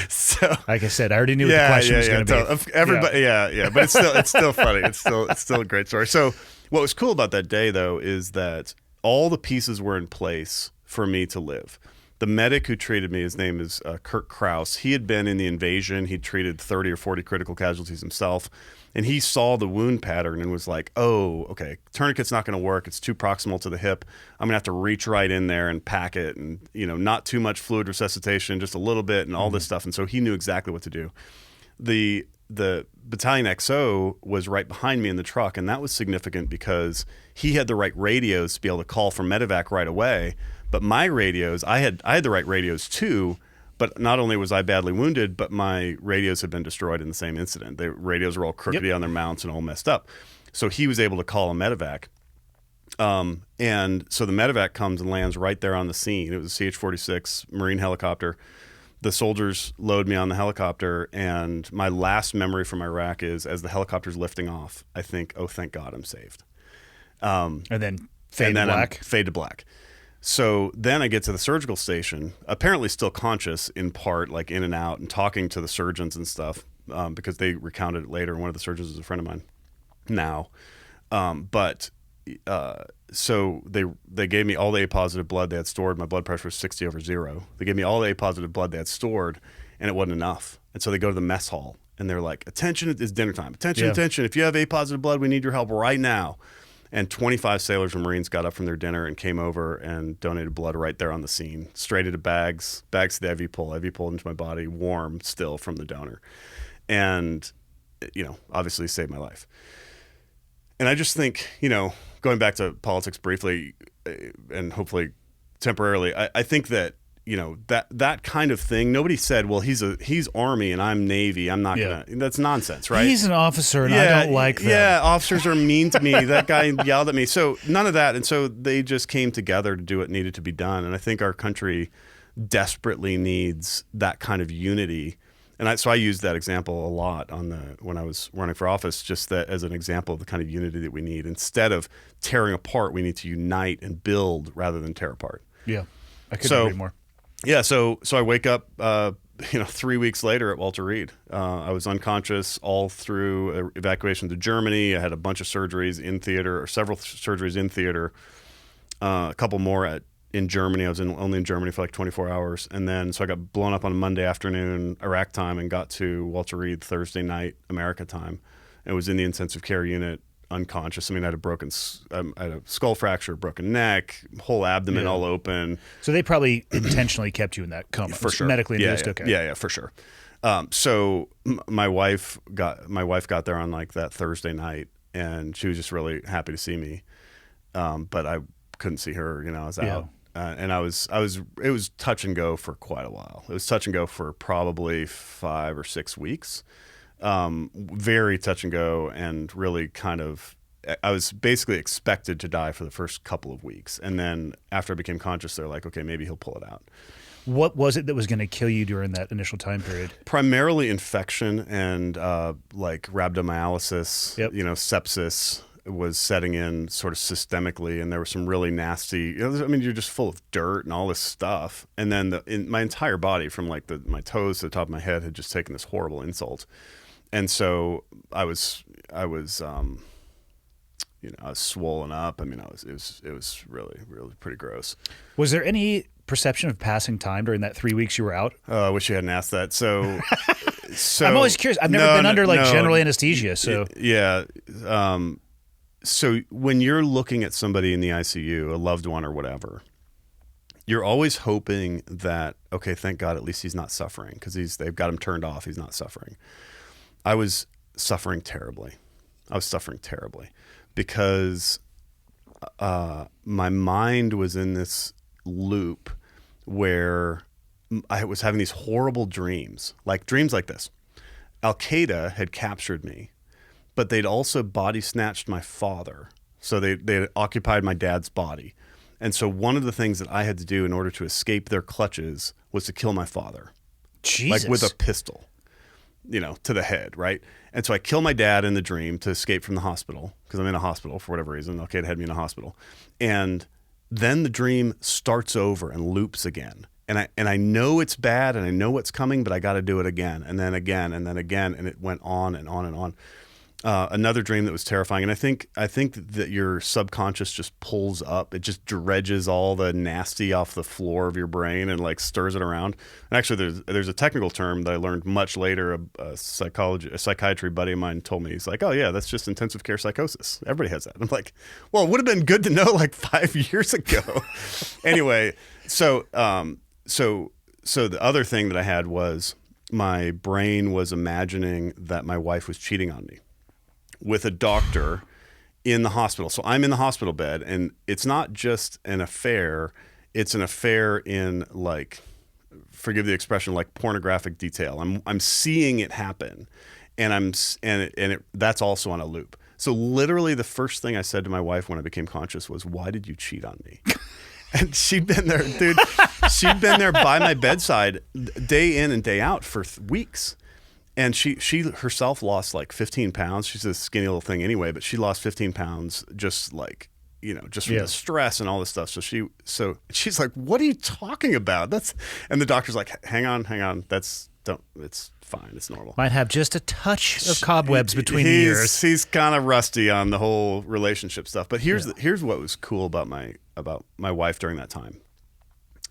So, like I said, I already knew what the question was going to be. Everybody, but it's still funny. It's still a great story. So, what was cool about that day, though, is that all the pieces were in place for me to live. The medic who treated me, his name is Kurt Kraus. He had been in the invasion. He'd treated 30 or 40 critical casualties himself. And he saw the wound pattern and was like, "Oh, okay, tourniquet's not going to work. It's too proximal to the hip. I'm going to have to reach right in there and pack it, and not too much fluid resuscitation, just a little bit, and all this stuff." And so he knew exactly what to do. The battalion XO was right behind me in the truck, and that was significant because he had the right radios to be able to call for medevac right away. But my radios, I had the right radios too. But not only was I badly wounded, but my radios had been destroyed in the same incident. The radios were all crookedy on their mounts and all messed up. So he was able to call a medevac. And so the medevac comes and lands right there on the scene. It was a CH-46 Marine helicopter. The soldiers load me on the helicopter, and my last memory from Iraq is as the helicopter's lifting off, I think, "Oh, thank God I'm saved." And then fade to black. So then I get to the surgical station, apparently still conscious in part, like in and out, and talking to the surgeons and stuff, because they recounted it later. One of the surgeons is a friend of mine now. So they gave me all the A positive blood they had stored. My blood pressure was 60/0. They gave me all the A positive blood they had stored, and it wasn't enough. And so they go to the mess hall, and they're like, "Attention, it's dinner time. Attention. If you have A positive blood, we need your help right now." And 25 sailors and Marines got up from their dinner and came over and donated blood right there on the scene, straight into bags to the IV pull into my body, warm still from the donor. And, obviously saved my life. And I just think, going back to politics briefly and hopefully temporarily, I think that, that kind of thing, nobody said, "Well, he's Army and I'm Navy. I'm not going to," that's nonsense, right? He's an officer and I don't like them. Yeah, officers are mean to me. That guy yelled at me. So none of that. And so they just came together to do what needed to be done. And I think our country desperately needs that kind of unity. And so I used that example a lot when I was running for office, just that as an example of the kind of unity that we need. Instead of tearing apart, we need to unite and build rather than tear apart. Yeah, I couldn't agree more. Yeah, so I wake up, 3 weeks later at Walter Reed. I was unconscious all through evacuation to Germany. I had a bunch of surgeries in theater, or several surgeries in theater, a couple more in Germany. I was only in Germany for like 24 hours. And then, so I got blown up on a Monday afternoon, Iraq time, and got to Walter Reed Thursday night, America time. It was in the intensive care unit, unconscious. I mean, I had a skull fracture, broken neck, whole abdomen all open. So they probably intentionally kept you in that coma. For sure. Medically induced. Yeah, okay. Yeah, for sure. So my wife got there on like that Thursday night, and she was just really happy to see me. But I couldn't see her. I was out. And it was touch and go for quite a while. It was touch and go for probably 5 or 6 weeks. Very touch and go, and really kind of, I was basically expected to die for the first couple of weeks. And then after I became conscious, they're like, "Okay, maybe he'll pull it out." What was it that was going to kill you during that initial time period? Primarily infection and like rhabdomyolysis, Yep. Sepsis was setting in sort of systemically, and there was some really nasty, you're just full of dirt and all this stuff. And then my entire body, from like my toes to the top of my head, had just taken this horrible insult. And so I was swollen up. It was really, really pretty gross. Was there any perception of passing time during that 3 weeks you were out? I wish you hadn't asked that. So I'm always curious. I've never been under general anesthesia. So yeah. So when you're looking at somebody in the ICU, a loved one or whatever, you're always hoping that, okay, thank God, at least he's not suffering, because they've got him turned off. He's not suffering. I was suffering terribly. Because my mind was in this loop where I was having these horrible dreams like this. Al Qaeda had captured me, but they'd also body snatched my father. So they had occupied my dad's body. And so one of the things that I had to do in order to escape their clutches was to kill my father. Jesus. Like with a pistol, to the head, right? And so I kill my dad in the dream to escape from the hospital because I'm in a hospital for whatever reason. Al Qaeda had me in a hospital. And then the dream starts over and loops again. And I know it's bad and I know what's coming, but I got to do it again and then again and then again. And it went on and on and on. Another dream that was terrifying. And I think that your subconscious just pulls up. It just dredges all the nasty off the floor of your brain and like stirs it around. And actually there's a technical term that I learned much later. A psychiatry buddy of mine told me, he's like, oh yeah, that's just intensive care psychosis. Everybody has that. I'm like, well, it would have been good to know like 5 years ago. Anyway, so the other thing that I had was my brain was imagining that my wife was cheating on me with a doctor in the hospital. So I'm in the hospital bed, and it's not just an affair, it's an affair in, like, forgive the expression, like pornographic detail. I'm seeing it happen, and that's also on a loop. So literally the first thing I said to my wife when I became conscious was, "Why did you cheat on me?" And she'd been there, dude. She'd been there by my bedside day in and day out for weeks. And she herself lost like 15 pounds. She's a skinny little thing anyway, but she lost 15 pounds just like, just from the stress and all this stuff. So she's like, "What are you talking about?" And the doctor's like, hang on. It's fine. It's normal. Might have just a touch of cobwebs between the ears. He's kind of rusty on the whole relationship stuff. But here's what was cool about my wife during that time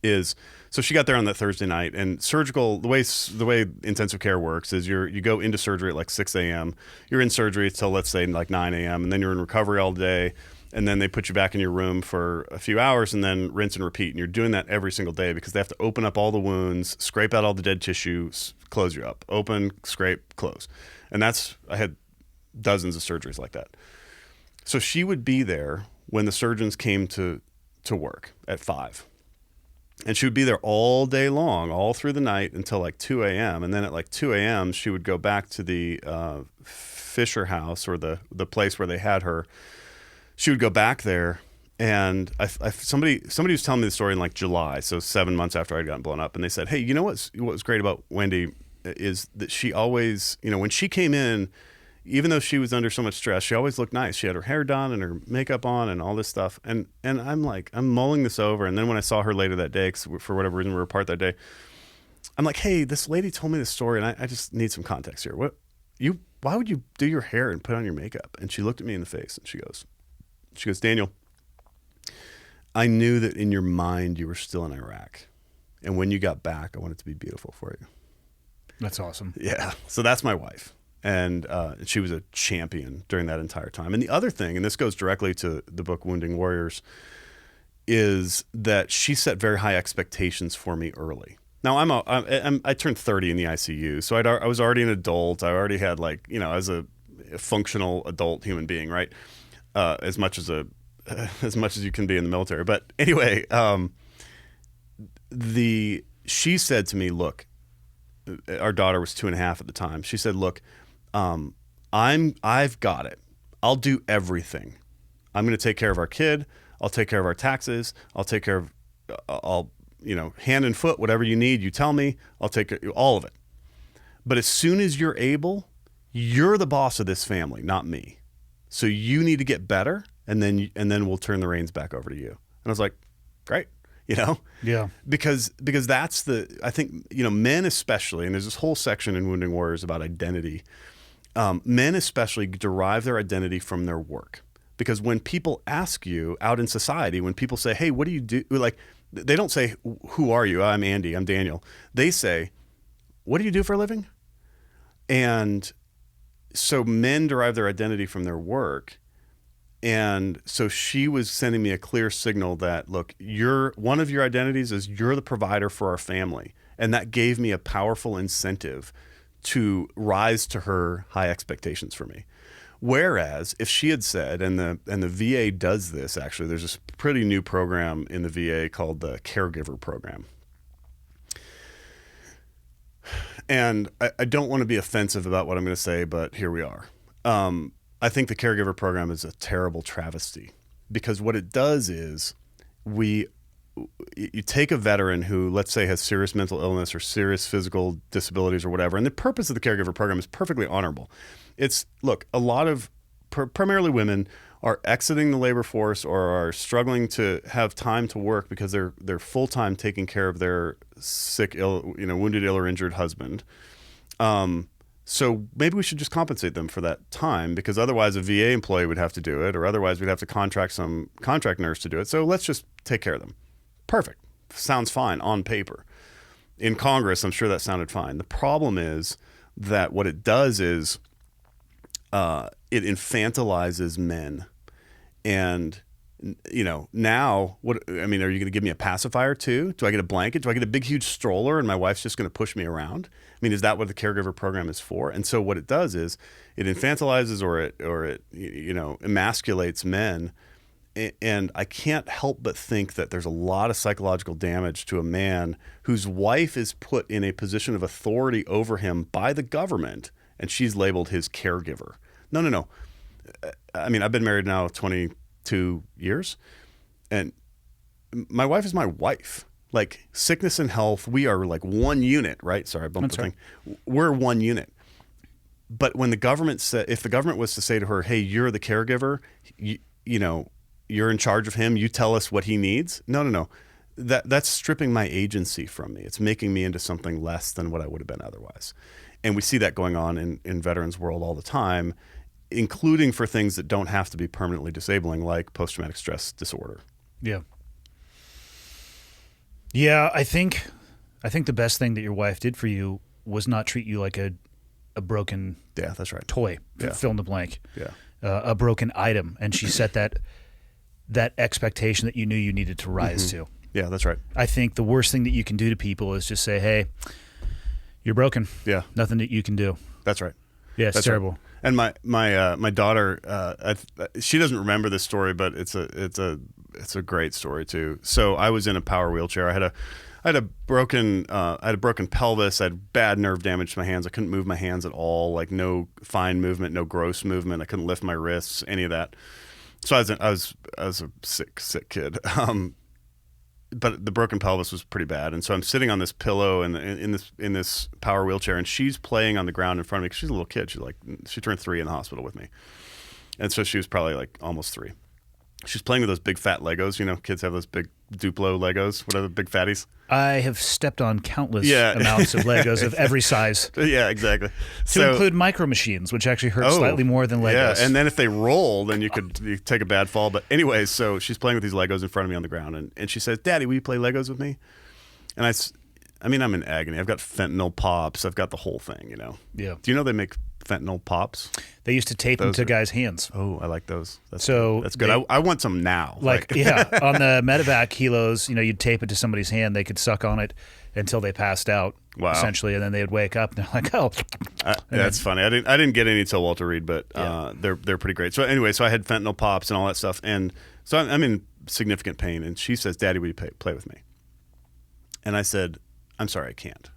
is, so she got there on that Thursday night, and surgical, the way intensive care works is you go into surgery at like 6 a.m. You're in surgery till, let's say, like 9 a.m. and then you're in recovery all day, and then they put you back in your room for a few hours and then rinse and repeat. And you're doing that every single day because they have to open up all the wounds, scrape out all the dead tissue, close you up, open, scrape, close. And I had dozens of surgeries like that. So she would be there when the surgeons came to work at 5. And she would be there all day long, all through the night until like 2 a.m. And then at like 2 a.m., she would go back to the Fisher house, or the place where they had her. She would go back there, and somebody was telling me the story in like July, so 7 months after I'd gotten blown up. And they said, "Hey, what was great about Wendy is that she always, when she came in, even though she was under so much stress, she always looked nice. She had her hair done and her makeup on and all this stuff." And I'm like, I'm mulling this over. And then when I saw her later that day, 'cause for whatever reason we were apart that day, I'm like, "Hey, this lady told me this story, and I just need some context here. Why would you do your hair and put on your makeup?" And she looked at me in the face and she goes, "Daniel, I knew that in your mind you were still in Iraq. And when you got back, I wanted it to be beautiful for you." That's awesome. Yeah. So that's my wife. And she was a champion during that entire time. And the other thing, and this goes directly to the book Wounding Warriors, is that she set very high expectations for me early. Now I turned 30 in the ICU, so I was already an adult. I already had as a functional adult human being, right? As much as you can be in the military. But anyway, she said to me, "Look," our daughter was 2.5 at the time. She said, "Look, I've got it. I'll do everything. I'm going to take care of our kid. I'll take care of our taxes. I'll take care of, hand and foot, whatever you need, you tell me. I'll take care of all of it. But as soon as you're able, you're the boss of this family, not me. So you need to get better, and then we'll turn the reins back over to you." And I was like, "Great." Yeah. Because that's I think, men especially, and there's this whole section in Wounding Warriors about identity. Men especially derive their identity from their work. Because when people ask you out in society, when people say, "Hey, what do you do?" Like, they don't say, "Who are you?" "I'm Andy. I'm Daniel." They say, "What do you do for a living?" And so men derive their identity from their work. And so she was sending me a clear signal that, look, one of your identities is you're the provider for our family. And that gave me a powerful incentive to rise to her high expectations for me. Whereas if she had said, and the VA does this actually, there's this pretty new program in the VA called the Caregiver Program. And I don't want to be offensive about what I'm going to say, but here we are. I think the caregiver program is a terrible travesty because what it does is you take a veteran who, let's say, has serious mental illness or serious physical disabilities or whatever, and the purpose of the caregiver program is perfectly honorable. Look, a lot of primarily women are exiting the labor force or are struggling to have time to work because they're full-time taking care of their sick, ill, wounded, ill, or injured husband. So maybe we should just compensate them for that time because otherwise a VA employee would have to do it or otherwise we'd have to contract some contract nurse to do it. So let's just take care of them. Perfect. Sounds fine on paper. In Congress, I'm sure that sounded fine. The problem is that what it does is it infantilizes men. And, now, are you going to give me a pacifier too? Do I get a blanket? Do I get a big, huge stroller and my wife's just going to push me around? Is that what the caregiver program is for? And so what it does is it infantilizes or it emasculates men. And I can't help but think that there's a lot of psychological damage to a man whose wife is put in a position of authority over him by the government, and she's labeled his caregiver. No. I've been married now 22 years, and my wife is my wife. Like sickness and health, we are like one unit, right? Sorry, I bumped the thing. We're one unit. But when if the government was to say to her, "Hey, you're the caregiver," you're in charge of him. You tell us what he needs. No. That's stripping my agency from me. It's making me into something less than what I would have been otherwise. And we see that going on in veterans world all the time, including for things that don't have to be permanently disabling, like post-traumatic stress disorder. Yeah. Yeah, I think the best thing that your wife did for you was not treat you like a broken that's right. toy, Yeah. fill in the blank, Yeah. A broken item. And she set that expectation that you knew you needed to rise to. Yeah, that's right. I think the worst thing that you can do to people is just say, hey, you're broken. Yeah. Nothing that you can do. That's right. Yeah, it's That's terrible. Right. And my daughter, she doesn't remember this story, but it's a great story too. So I was in a power wheelchair. I had a broken pelvis. I had bad nerve damage to my hands. I couldn't move my hands at all. Like no fine movement, no gross movement. I couldn't lift my wrists, any of that. So I was a sick kid. But the broken pelvis was pretty bad, and so I'm sitting on this pillow in this power wheelchair, and she's playing on the ground in front of me. 'Cause she's a little kid. She turned 3 in the hospital with me, and so she was probably like almost 3. She's playing with those big fat Legos. Kids have those big Duplo Legos, whatever, big fatties. I have stepped on countless amounts of Legos of every size. Yeah, exactly. To include micro machines, which actually hurt slightly more than Legos. Yeah, and then if they roll, then you take a bad fall. But anyways, so she's playing with these Legos in front of me on the ground, and she says, "Daddy, will you play Legos with me?" And I'm in agony. I've got fentanyl pops. I've got the whole thing, Yeah. Do you know they make fentanyl pops? They used to tape them to guys' hands. Oh, I like those. That's I good. I want some now. On the medevac helos, you'd tape it to somebody's hand. They could suck on it until they passed out, essentially, and then they would wake up and they're like, "Oh." That's funny. I didn't get any till Walter Reed, but they're pretty great. So anyway, so I had fentanyl pops and all that stuff, and so I'm in significant pain. And she says, "Daddy, will you play with me?" And I said, "I'm sorry, I can't."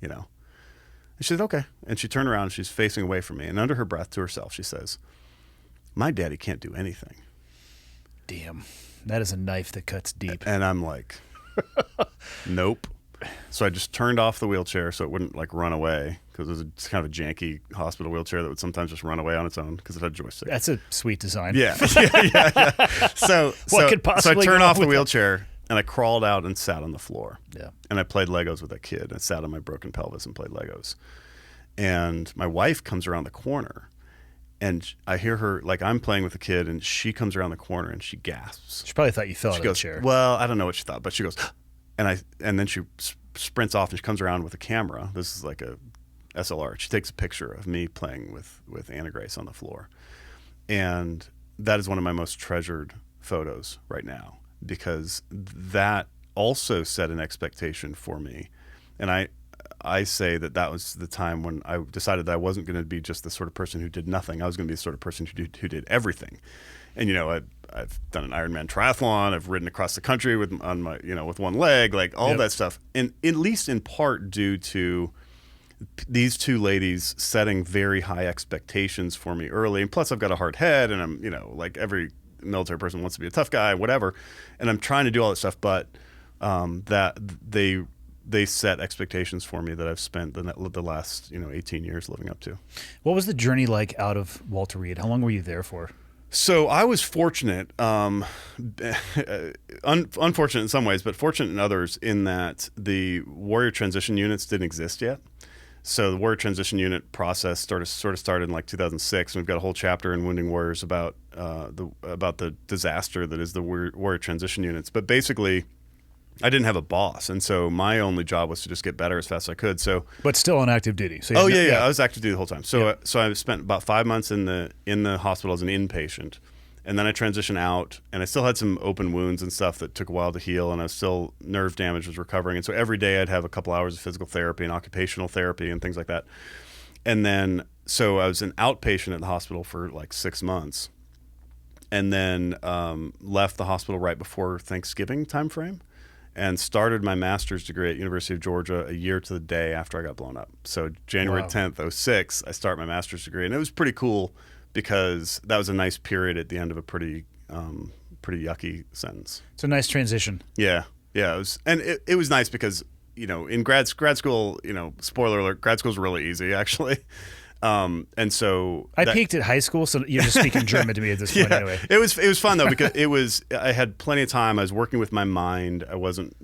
And she said, "Okay." And she turned around and she's facing away from me. And under her breath to herself, she says, "My daddy can't do anything." Damn. That is a knife that cuts deep. And I'm like, nope. So I just turned off the wheelchair so it wouldn't run away, because it was kind of a janky hospital wheelchair that would sometimes just run away on its own because it had a joystick. That's a sweet design. Yeah. So I turned off the wheelchair and I crawled out and sat on the floor. Yeah. And I played Legos with that kid. I sat on my broken pelvis and played Legos. And my wife comes around the corner, and I hear her, I'm playing with the kid, and she comes around the corner and she gasps. She probably thought you fell out She of goes, the chair. "Well, I don't know what she thought," but she goes, and then she sprints off and she comes around with a camera. This is like a SLR. She takes a picture of me playing with Anna Grace on the floor. And that is one of my most treasured photos right now, because that also set an expectation for me. And I say that was the time when I decided that I wasn't going to be just the sort of person who did nothing. I was going to be the sort of person who did everything. And I've done an Ironman triathlon. I've ridden across the country with one leg, all that stuff. And at least in part due to these two ladies setting very high expectations for me early. And plus I've got a hard head and I'm, like every military person wants to be a tough guy, whatever. And I'm trying to do all that stuff, but that they set expectations for me that I've spent the last 18 years living up to. What was the journey like out of Walter Reed? How long were you there for? So I was fortunate, unfortunate in some ways, but fortunate in others, in that the warrior transition units didn't exist yet. So the warrior transition unit process sort of started in like 2006, and we've got a whole chapter in Wounding Warriors about the disaster that is the warrior transition units. But basically, I didn't have a boss, and so my only job was to just get better as fast as I could. So, but still on active duty. So I was active duty the whole time. So, so I spent about 5 months in the hospital as an inpatient, and then I transitioned out, and I still had some open wounds and stuff that took a while to heal, and I was still nerve damage was recovering, and so every day I'd have a couple hours of physical therapy and occupational therapy and things like that, and then so I was an outpatient at the hospital for like 6 months, and then left the hospital right before Thanksgiving timeframe. And started my master's degree at University of Georgia a year to the day after I got blown up. So January 10th, 06, I start my master's degree. And it was pretty cool because that was a nice period at the end of a pretty yucky sentence. It's a nice transition. Yeah. It was, and it was nice because, in grad school, spoiler alert, grad school's really easy, actually. And so I peaked at high school, so you're just speaking German to me at this point anyway. It was fun though, because I had plenty of time. I was working with my mind. I wasn't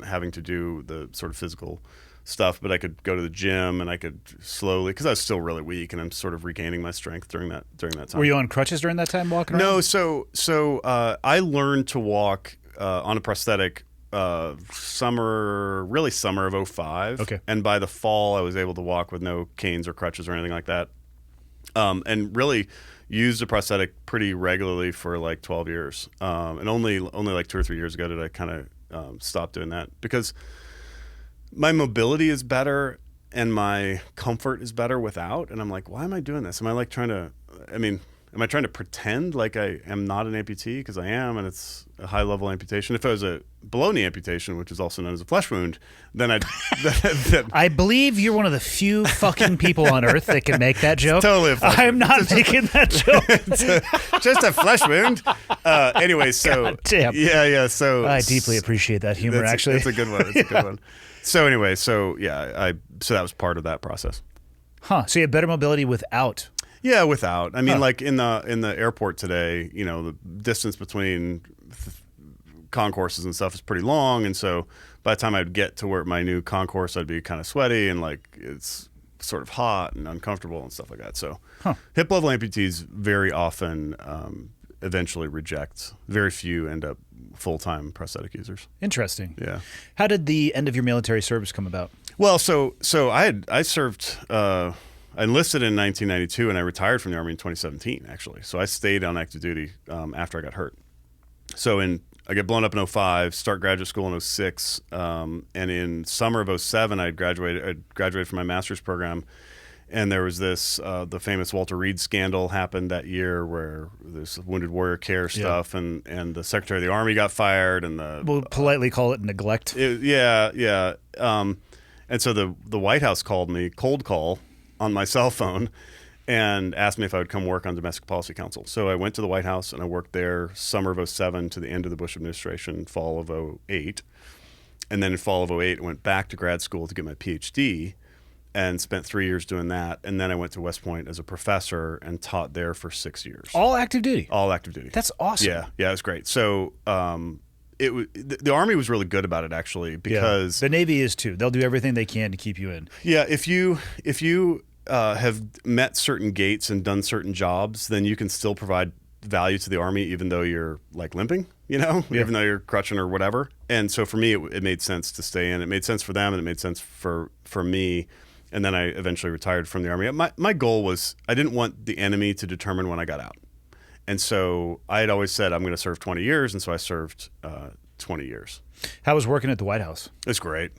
having to do the sort of physical stuff, but I could go to the gym and I could slowly, because I was still really weak and I'm sort of regaining my strength during that time. Were you on crutches during that time walking around? No, so I learned to walk on a prosthetic summer of 05. Okay. And by the fall, I was able to walk with no canes or crutches or anything like that. And really used a prosthetic pretty regularly for like 12 years. And only like 2 or 3 years ago did I kind of stop doing that, because my mobility is better and my comfort is better without. And I'm like, why am I doing this? Am I trying to pretend like I am not an amputee? Because I am, and it's a high-level amputation. If I was a below-knee amputation, which is also known as a flesh wound, then I'd... I believe you're one of the few fucking people on Earth that can make that joke. Totally a flesh I'm not making that joke. Just a flesh wound. Anyway, so... God damn. Yeah, so... I deeply appreciate that humor, actually. It's a good one. It's a good one. So anyway, so that was part of that process. Huh. So you have better mobility without... Yeah, without. I mean, like in the airport today, the distance between concourses and stuff is pretty long, and so by the time I'd get to where my new concourse, I'd be kind of sweaty and like it's sort of hot and uncomfortable and stuff like that. So hip level amputees very often eventually reject. Very few end up full-time prosthetic users. Interesting. Yeah. How did the end of your military service come about? Well, so I served. I enlisted in 1992 and I retired from the Army in 2017, actually. So I stayed on active duty after I got hurt. So I get blown up in 05, start graduate school in 06, and in summer of 07, I graduated from my master's program. And there was this, the famous Walter Reed scandal happened that year, where there's wounded warrior care stuff, and the Secretary of the Army got fired, and we'll politely call it neglect. Yeah. And so the White House called me, cold call, on my cell phone, and asked me if I would come work on Domestic Policy Council. So I went to the White House and I worked there summer of 07 to the end of the Bush administration, fall of 08. And then in fall of 08, I went back to grad school to get my PhD and spent 3 years doing that. And then I went to West Point as a professor and taught there for 6 years. All active duty? All active duty. That's awesome. Yeah, it was great. So the Army was really good about it, actually, because the Navy is too. They'll do everything they can to keep you in. Yeah, if you have met certain gates and done certain jobs, then you can still provide value to the Army, even though you're like limping, even though you're crutching or whatever. And so for me, it made sense to stay in. It made sense for them, and it made sense for me. And then I eventually retired from the Army. My goal was, I didn't want the enemy to determine when I got out. And so I had always said, I'm going to serve 20 years. And so I served 20 years. How was working at the White House? It's great.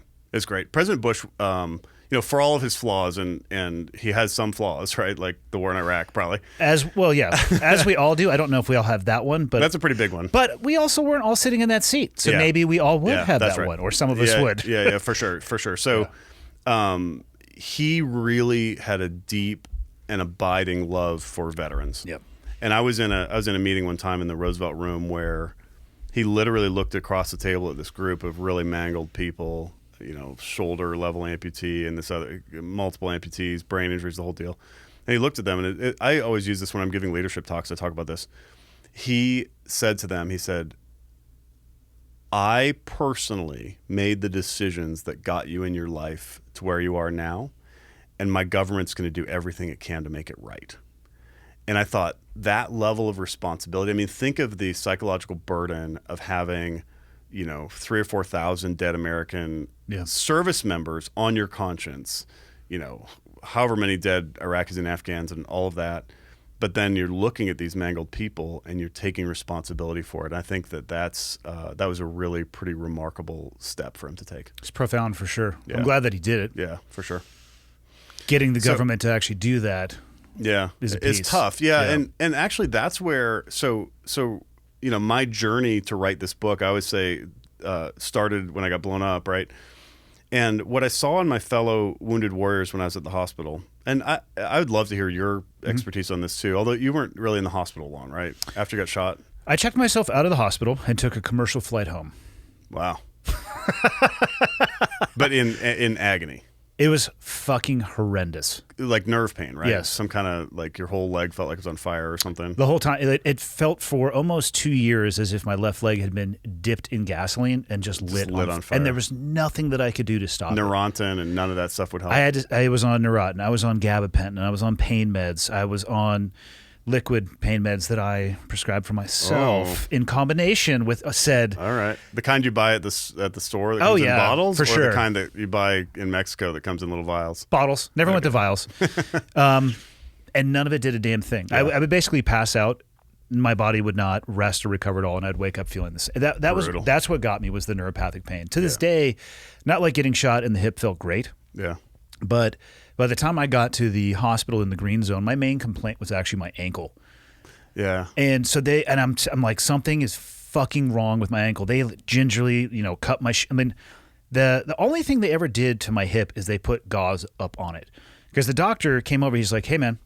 President Bush, for all of his flaws, and he has some flaws, right? Like the war in Iraq, probably. As we all do. I don't know if we all have that one, but that's a pretty big one. But we also weren't all sitting in that seat. So maybe we all would have that one, or some of us would. Yeah, for sure. So, he really had a deep and abiding love for veterans. Yep. And I was in a meeting one time in the Roosevelt Room where he literally looked across the table at this group of really mangled people, shoulder level amputee and this other multiple amputees, brain injuries, the whole deal. And he looked at them, and I always use this when I'm giving leadership talks. I talk about this. He said to them, he said, I personally made the decisions that got you in your life to where you are now, and my government's going to do everything it can to make it right. And I thought that level of responsibility, I mean, think of the psychological burden of having, 3,000 or 4,000 dead American service members on your conscience, however many dead Iraqis and Afghans and all of that. But then you're looking at these mangled people and you're taking responsibility for it. And I think that was a really pretty remarkable step for him to take. It's profound for sure. Yeah. I'm glad that he did it. Yeah, for sure. Getting the government to actually do that. Yeah, it's tough. Yeah, and actually that's where my journey to write this book, I always say, started when I got blown up, right? And what I saw in my fellow wounded warriors when I was at the hospital, and I would love to hear your expertise on this too, although you weren't really in the hospital long, right? After you got shot? I checked myself out of the hospital and took a commercial flight home. Wow. But in agony. It was fucking horrendous. Like nerve pain, right? Yes. Some kind of like your whole leg felt like it was on fire or something. The whole time. It felt for almost 2 years as if my left leg had been dipped in gasoline and just lit on fire. And there was nothing that I could do to stop it. Neurontin and none of that stuff would help. I was on Neurontin. I was on gabapentin. I was on pain meds. I was on liquid pain meds that I prescribed for myself in combination with said. All right, the kind you buy at the store that comes in bottles, for sure. The kind that you buy in Mexico that comes in little vials. Bottles. Never went to vials, and none of it did a damn thing. Yeah. I would basically pass out. My body would not rest or recover at all, and I'd wake up feeling this. That's what got me was the neuropathic pain. To this day, not like getting shot in the hip felt great. Yeah, but by the time I got to the hospital in the green zone, my main complaint was actually my ankle. Yeah. And so I'm like, something is fucking wrong with my ankle. They gingerly, cut my the only thing they ever did to my hip is they put gauze up on it. Because the doctor came over, he's like, "Hey man,"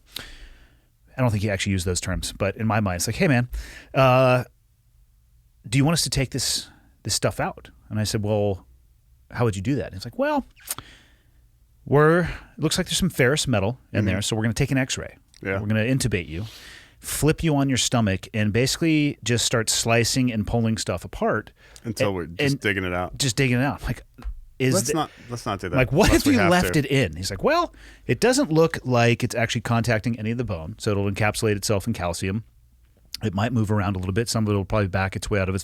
I don't think he actually used those terms, but in my mind, it's like, "Hey man, do you want us to take this stuff out?" And I said, "Well, how would you do that?" And he's like, "Well, it looks like there's some ferrous metal in there, so we're going to take an x-ray. Yeah. We're going to intubate you, flip you on your stomach, and basically just start slicing and pulling stuff apart until we're just digging it out." Just digging it out. I'm like, let's not do that. Like, what if you left it in? He's like, "Well, it doesn't look like it's actually contacting any of the bone, so it'll encapsulate itself in calcium. It might move around a little bit. Some of it will probably back its way out of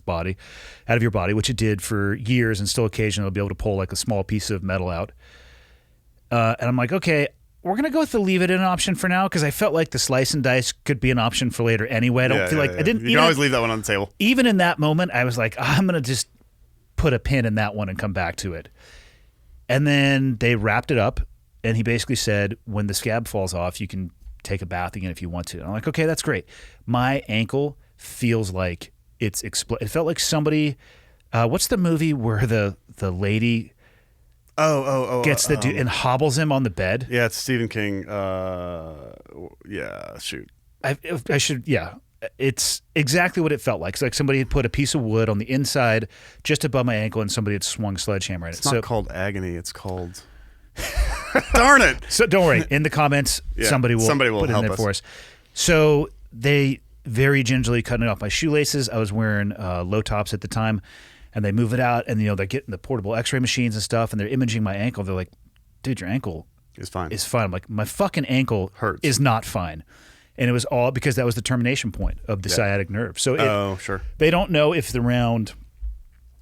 your body, which it did for years, and still occasionally it'll be able to pull like a small piece of metal out." And I'm like, okay, we're going to go with the leave it in option for now, because I felt like the slice and dice could be an option for later anyway. I don't feel like I didn't. You can always leave that one on the table. Even in that moment, I was like, I'm going to just put a pin in that one and come back to it. And then they wrapped it up, and he basically said, when the scab falls off, you can take a bath again if you want to. And I'm like, okay, that's great. My ankle feels like it's it felt like somebody. What's the movie where the lady gets the dude and hobbles him on the bed? Yeah, it's Stephen King. Shoot. I should. It's exactly what it felt like. It's like somebody had put a piece of wood on the inside just above my ankle, and somebody had swung a sledgehammer at it. It's not called agony. It's called. Darn it! So don't worry. In the comments, somebody will put it in there for us. So they very gingerly cutting off my shoelaces. I was wearing low tops at the time. And they move it out, and they're getting the portable X-ray machines and stuff, and they're imaging my ankle. They're like, "Dude, your ankle is fine." I'm like, my fucking ankle hurts. Is not fine, and it was all because that was the termination point of the sciatic nerve. So sure. They don't know if the round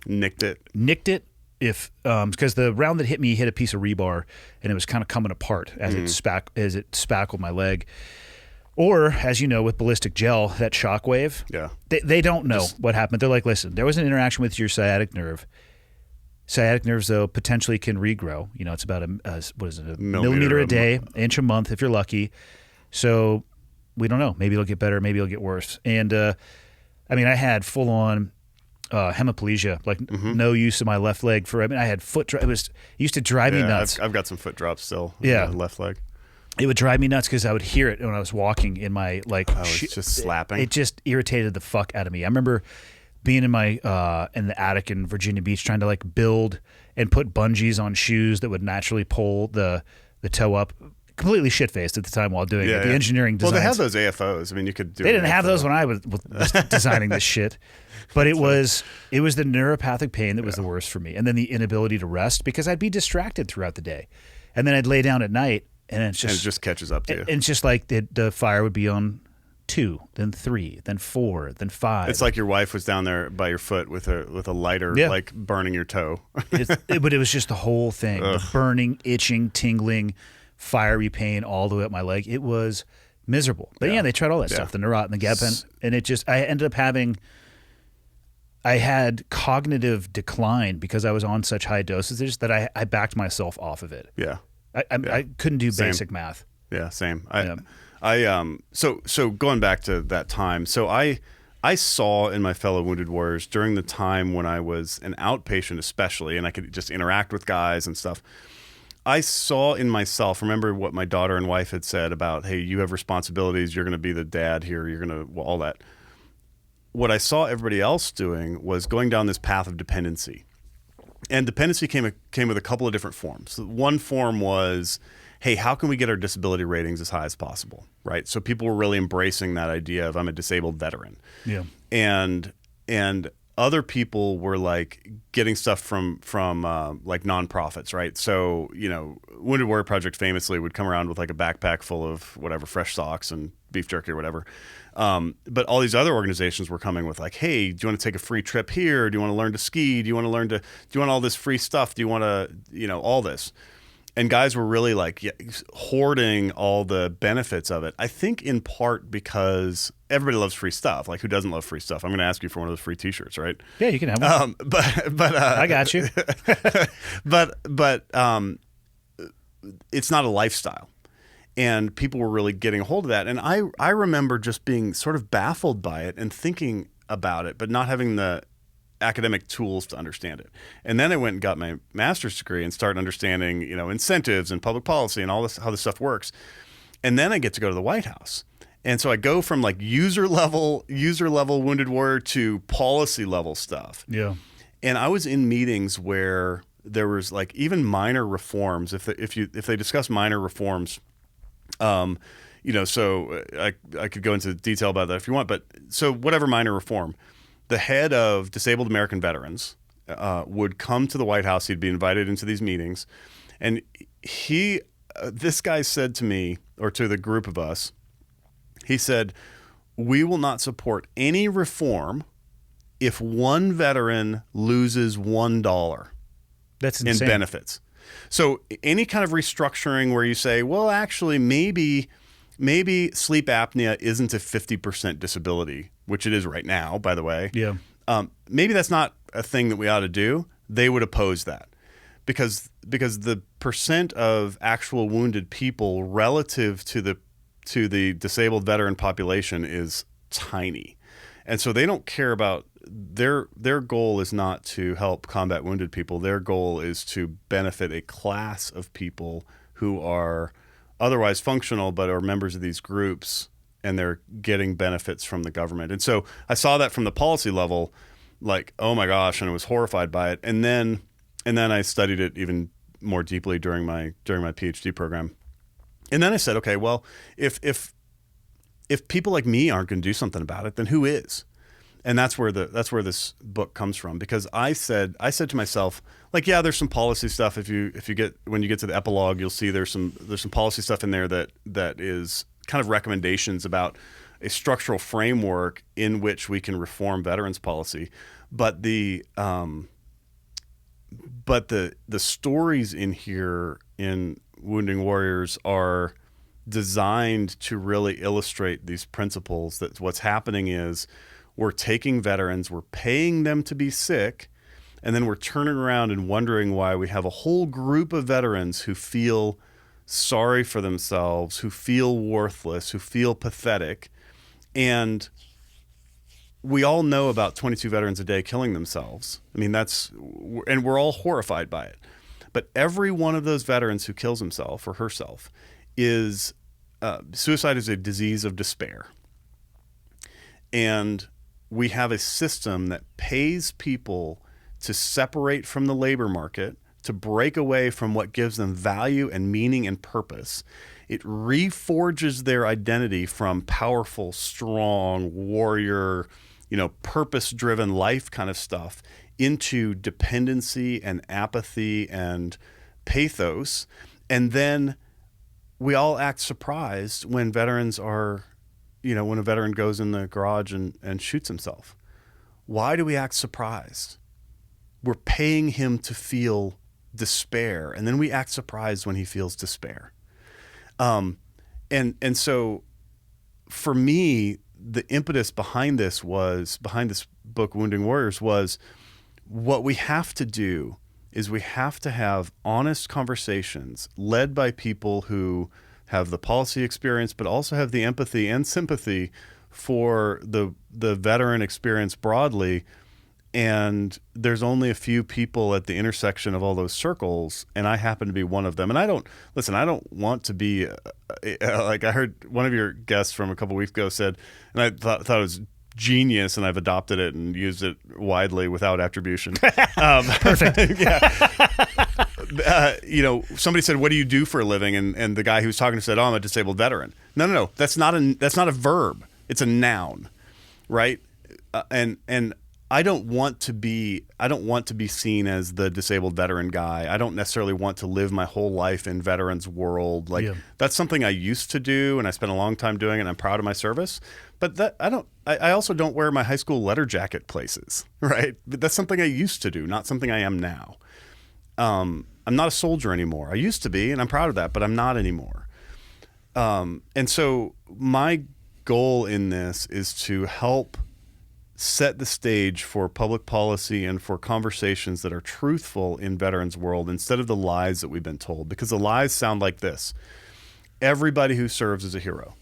nicked it. If because the round that hit me hit a piece of rebar, and it was kind of coming apart as it spackled my leg. Or, as you know, with ballistic gel, that shock wave, they don't know what happened. They're like, listen, there was an interaction with your sciatic nerve. Sciatic nerves, though, potentially can regrow. It's about a millimeter a day, inch a month if you're lucky. So we don't know. Maybe it'll get better. Maybe it'll get worse. And, I had full-on hemiplegia, like no use of my left leg for. I mean, I had it used to drive me nuts. I've got some foot drops still. Yeah, left leg. It would drive me nuts because I would hear it when I was walking in my it's just slapping. It just irritated the fuck out of me. I remember being in my in the attic in Virginia Beach trying to like build and put bungees on shoes that would naturally pull the toe up. Completely shit-faced at the time while doing it. The engineering design. Well, they have those AFOs. I mean, you could do. They didn't have those when I was designing this shit. But it was the neuropathic pain that was the worst for me, and then the inability to rest because I'd be distracted throughout the day, and then I'd lay down at night, and it just catches up to you. And it's just like the fire would be on 2, then 3, then 4, then 5. It's like your wife was down there by your foot with a lighter, like burning your toe. But it was just the whole thing: the burning, itching, tingling, fiery pain all the way up my leg. It was miserable. But they tried all that stuff, the Neurontin, the gabapentin, and I ended up I had cognitive decline because I was on such high dosages that I backed myself off of it. Yeah. I couldn't do basic math. Yeah, same. So going back to that time, so I saw in my fellow wounded warriors during the time when I was an outpatient especially, and I could just interact with guys and stuff, I saw in myself, remember what my daughter and wife had said about, hey, you have responsibilities, you're going to be the dad here, you're going to, all that. What I saw everybody else doing was going down this path of dependency. And dependency came with a couple of different forms. One form was, hey, how can we get our disability ratings as high as possible, right? So people were really embracing that idea of I'm a disabled veteran. Yeah. And other people were like getting stuff from like nonprofits, right? So, Wounded Warrior Project famously would come around with like a backpack full of whatever, fresh socks and beef jerky or whatever. But all these other organizations were coming with like, hey, do you want to take a free trip here? Do you want to learn to ski? Do you want all this free stuff? Do you want to, all this? And guys were really like hoarding all the benefits of it. I think in part because everybody loves free stuff. Like, who doesn't love free stuff? I'm going to ask you for one of those free T-shirts, right? Yeah, you can have one. But I got you. but it's not a lifestyle, and people were really getting a hold of that. And I remember just being sort of baffled by it and thinking about it, but not having the academic tools to understand it. And then I went and got my master's degree and started understanding, incentives and public policy and all this, how this stuff works. And then I get to go to the White House. And so I go from like user level Wounded Warrior to policy level stuff. Yeah. And I was in meetings where there was like even minor reforms. If they discuss minor reforms, so I could go into detail about that if you want. But so whatever minor reform, the head of Disabled American Veterans would come to the White House. He'd be invited into these meetings. And this guy said to me, or to the group of us, he said, we will not support any reform if one veteran loses $1 That's in insane. benefits. So any kind of restructuring where you say, well, actually, maybe sleep apnea isn't a 50% disability, which it is right now, by the way. Yeah. Maybe that's not a thing that we ought to do. They would oppose that because the percent of actual wounded people relative to the disabled veteran population is tiny. And so they don't care about their goal is not to help combat wounded people. Their goal is to benefit a class of people who are otherwise functional but are members of these groups, and they're getting benefits from the government. And so I saw that from the policy level, like, oh my gosh, and I was horrified by it. And then I studied it even more deeply during my PhD program. And then I said, okay, well, if people like me aren't going to do something about it, then who is? And that's where this book comes from, because I said to myself, like, yeah, there's some policy stuff. When you get to the epilogue, you'll see there's some policy stuff in there that is kind of recommendations about a structural framework in which we can reform veterans policy. But the stories in here in Wounding Warriors are designed to really illustrate these principles, that what's happening is we're taking veterans, we're paying them to be sick, and then we're turning around and wondering why we have a whole group of veterans who feel sorry for themselves, who feel worthless, who feel pathetic. And we all know about 22 veterans a day killing themselves. I mean, and we're all horrified by it. But every one of those veterans who kills himself or herself suicide is a disease of despair. And we have a system that pays people to separate from the labor market, to break away from what gives them value and meaning and purpose. It reforges their identity from powerful, strong, warrior, purpose-driven life kind of stuff into dependency and apathy and pathos. And then we all act surprised when veterans are, when a veteran goes in the garage and shoots himself. Why do we act surprised? We're paying him to feel despair, and then we act surprised when he feels despair. And so for me, the impetus behind this book, Wounding Warriors, was what we have to do is we have to have honest conversations led by people who have the policy experience, but also have the empathy and sympathy for the veteran experience broadly. And there's only a few people at the intersection of all those circles, and I happen to be one of them. And I don't want to be like I heard one of your guests from a couple weeks ago said, and I thought it was genius, and I've adopted it and used it widely without attribution. Perfect. Somebody said, "What do you do for a living?" And the guy who was talking said, "Oh, I'm a disabled veteran." No. That's not a verb. It's a noun, right? And I don't want to be seen as the disabled veteran guy. I don't necessarily want to live my whole life in veterans world. That's something I used to do, and I spent a long time doing it, and I'm proud of my service. But I also don't wear my high school letter jacket places, right? But that's something I used to do, not something I am now. I'm not a soldier anymore. I used to be, and I'm proud of that, but I'm not anymore. And so my goal in this is to help set the stage for public policy and for conversations that are truthful in veterans world instead of the lies that we've been told. Because the lies sound like this: everybody who serves is a hero.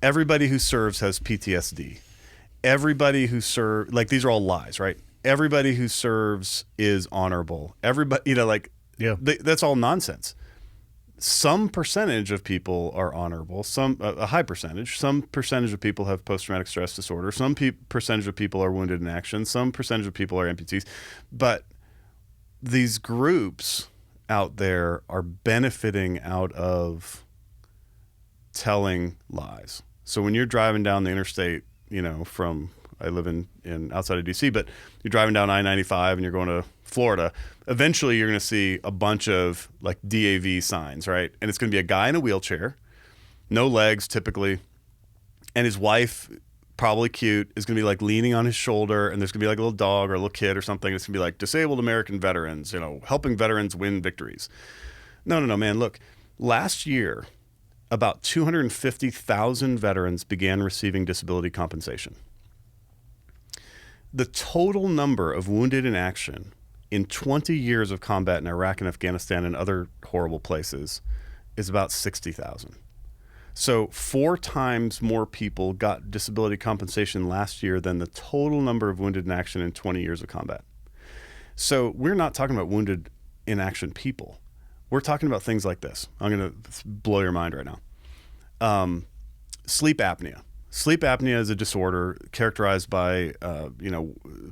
Everybody who serves has PTSD. Everybody who serves, these are all lies, right? Everybody who serves is honorable. Everybody, that's all nonsense. Some percentage of people are honorable, a high percentage. Some percentage of people have post-traumatic stress disorder. Some percentage of people are wounded in action. Some percentage of people are amputees. But these groups out there are benefiting out of telling lies. So when you're driving down the interstate, I live in outside of DC, but you're driving down I-95 and you're going to Florida, eventually you're going to see a bunch of DAV signs, right? And it's going to be a guy in a wheelchair, no legs typically, and his wife, probably cute, is going to be leaning on his shoulder, and there's going to be a little dog or a little kid or something. It's going to be disabled American veterans, helping veterans win victories. No, man, look, last year, about 250,000 veterans began receiving disability compensation. The total number of wounded in action in 20 years of combat in Iraq and Afghanistan and other horrible places is about 60,000. So 4 times more people got disability compensation last year than the total number of wounded in action in 20 years of combat. So we're not talking about wounded in action people. We're talking about things like this. I'm going to blow your mind right now. Sleep apnea. Sleep apnea is a disorder characterized by,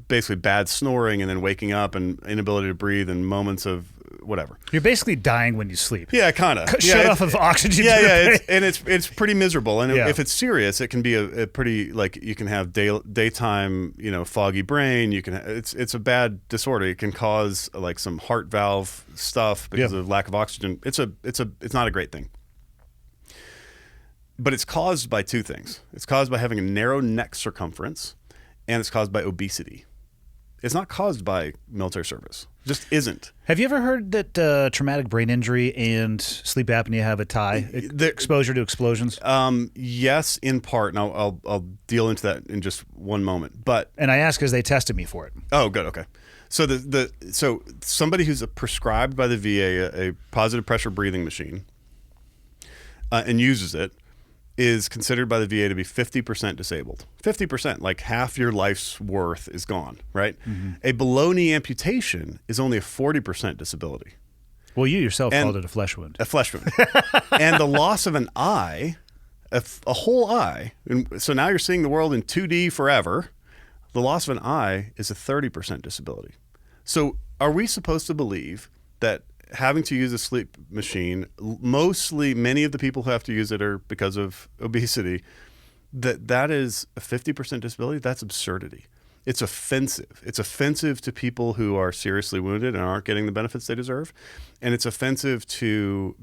basically bad snoring and then waking up and inability to breathe and moments of whatever. You're basically dying when you sleep. Yeah, kind of. Shut off of oxygen. It's pretty miserable. And if it's serious, it can be a pretty you can have daytime, foggy brain. It's a bad disorder. It can cause some heart valve stuff because of lack of oxygen. It's not a great thing. But it's caused by 2 things. It's caused by having a narrow neck circumference, and it's caused by obesity. It's not caused by military service. It just isn't. Have you ever heard that traumatic brain injury and sleep apnea have a tie? Exposure to explosions? Yes, in part. And I'll deal into that in just one moment. And I ask because they tested me for it. Oh, good. Okay. So so somebody who's prescribed by the VA a positive pressure breathing machine and uses it, is considered by the VA to be 50% disabled. 50%, like half your life's worth is gone, right? A below-knee amputation is only a 40% disability. Well, you yourself called it a flesh wound. A flesh wound. And the loss of an eye, a whole eye, and so now you're seeing the world in 2D forever. The loss of an eye is a 30% disability. So are we supposed to believe that having to use a sleep machine, many of the people who have to use it are because of obesity, that is a 50% disability? That's absurdity. It's offensive. It's offensive to people who are seriously wounded and aren't getting the benefits they deserve. And it's offensive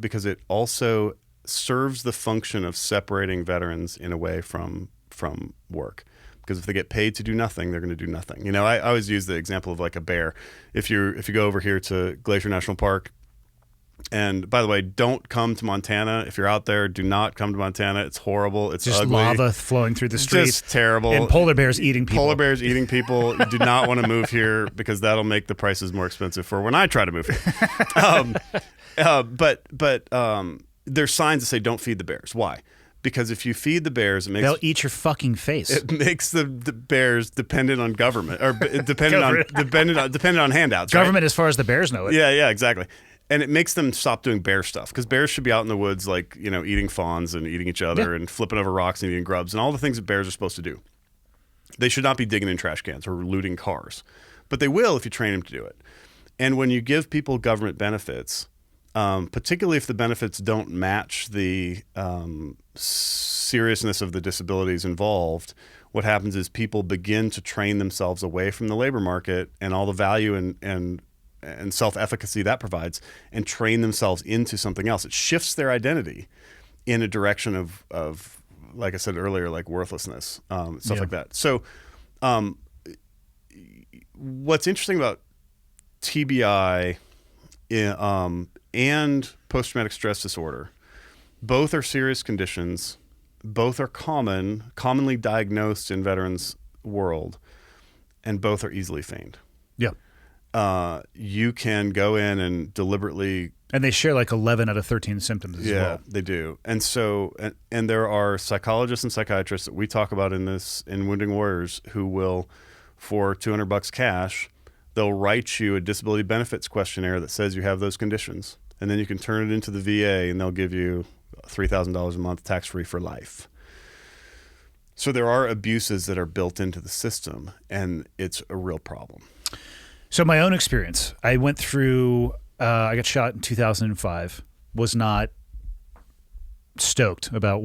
because it also serves the function of separating veterans in a way from work. Because if they get paid to do nothing, they're going to do nothing. You know, I always use the example of like a bear. If you go over here to Glacier National Park, and by the way, don't come to Montana. If you're out there, do not come to Montana. It's horrible. It's just ugly. Lava flowing through the streets. Just terrible. And polar bears eating people. Polar bears eating people. You do not want to move here because that'll make the prices more expensive for when I try to move here. But there's signs that say don't feed the bears. Why? Because if you feed the bears, they'll eat your fucking face. It makes the bears dependent on government or dependent on handouts. Government, right? as far as the bears know it. Yeah, exactly. And it makes them stop doing bear stuff because bears should be out in the woods, like, you know, eating fawns and eating each other and flipping over rocks and eating grubs and all the things that bears are supposed to do. They should not be digging in trash cans or looting cars, but they will if you train them to do it. And when you give people government benefits, particularly if the benefits don't match the seriousness of the disabilities involved, what happens is people begin to train themselves away from the labor market and all the value and self-efficacy that provides, and train themselves into something else. It shifts their identity in a direction of like I said earlier, like worthlessness, stuff like that. So what's interesting about TBI and post-traumatic stress disorder, both are serious conditions, both are commonly diagnosed in veterans world, and both are easily feigned. Yeah. You can go in and deliberately, and they share like 11 out of 13 symptoms as well. Yeah, they do. And so, and there are psychologists and psychiatrists that we talk about in Wounding Warriors who will, for $200 cash, they'll write you a disability benefits questionnaire that says you have those conditions, and then you can turn it into the VA and they'll give you $3,000 a month tax-free for life. So there are abuses that are built into the system, and it's a real problem. So my own experience, I went through, I got shot in 2005, was not stoked about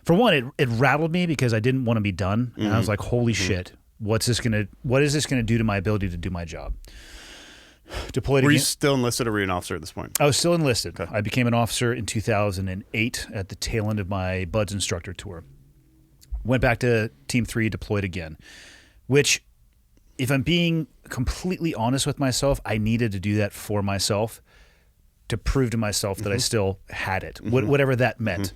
for one, it rattled me because I didn't want to be done. And I was like, holy shit, what is this going to do to my ability to do my job? Deployed Were you again. still enlisted or were you an officer at this point? I was still enlisted. Okay. I became an officer in 2008 at the tail end of my BUDS instructor tour. Went back to Team 3, deployed again, which, if I'm being completely honest with myself, I needed to do that for myself to prove to myself that I still had it, whatever that meant.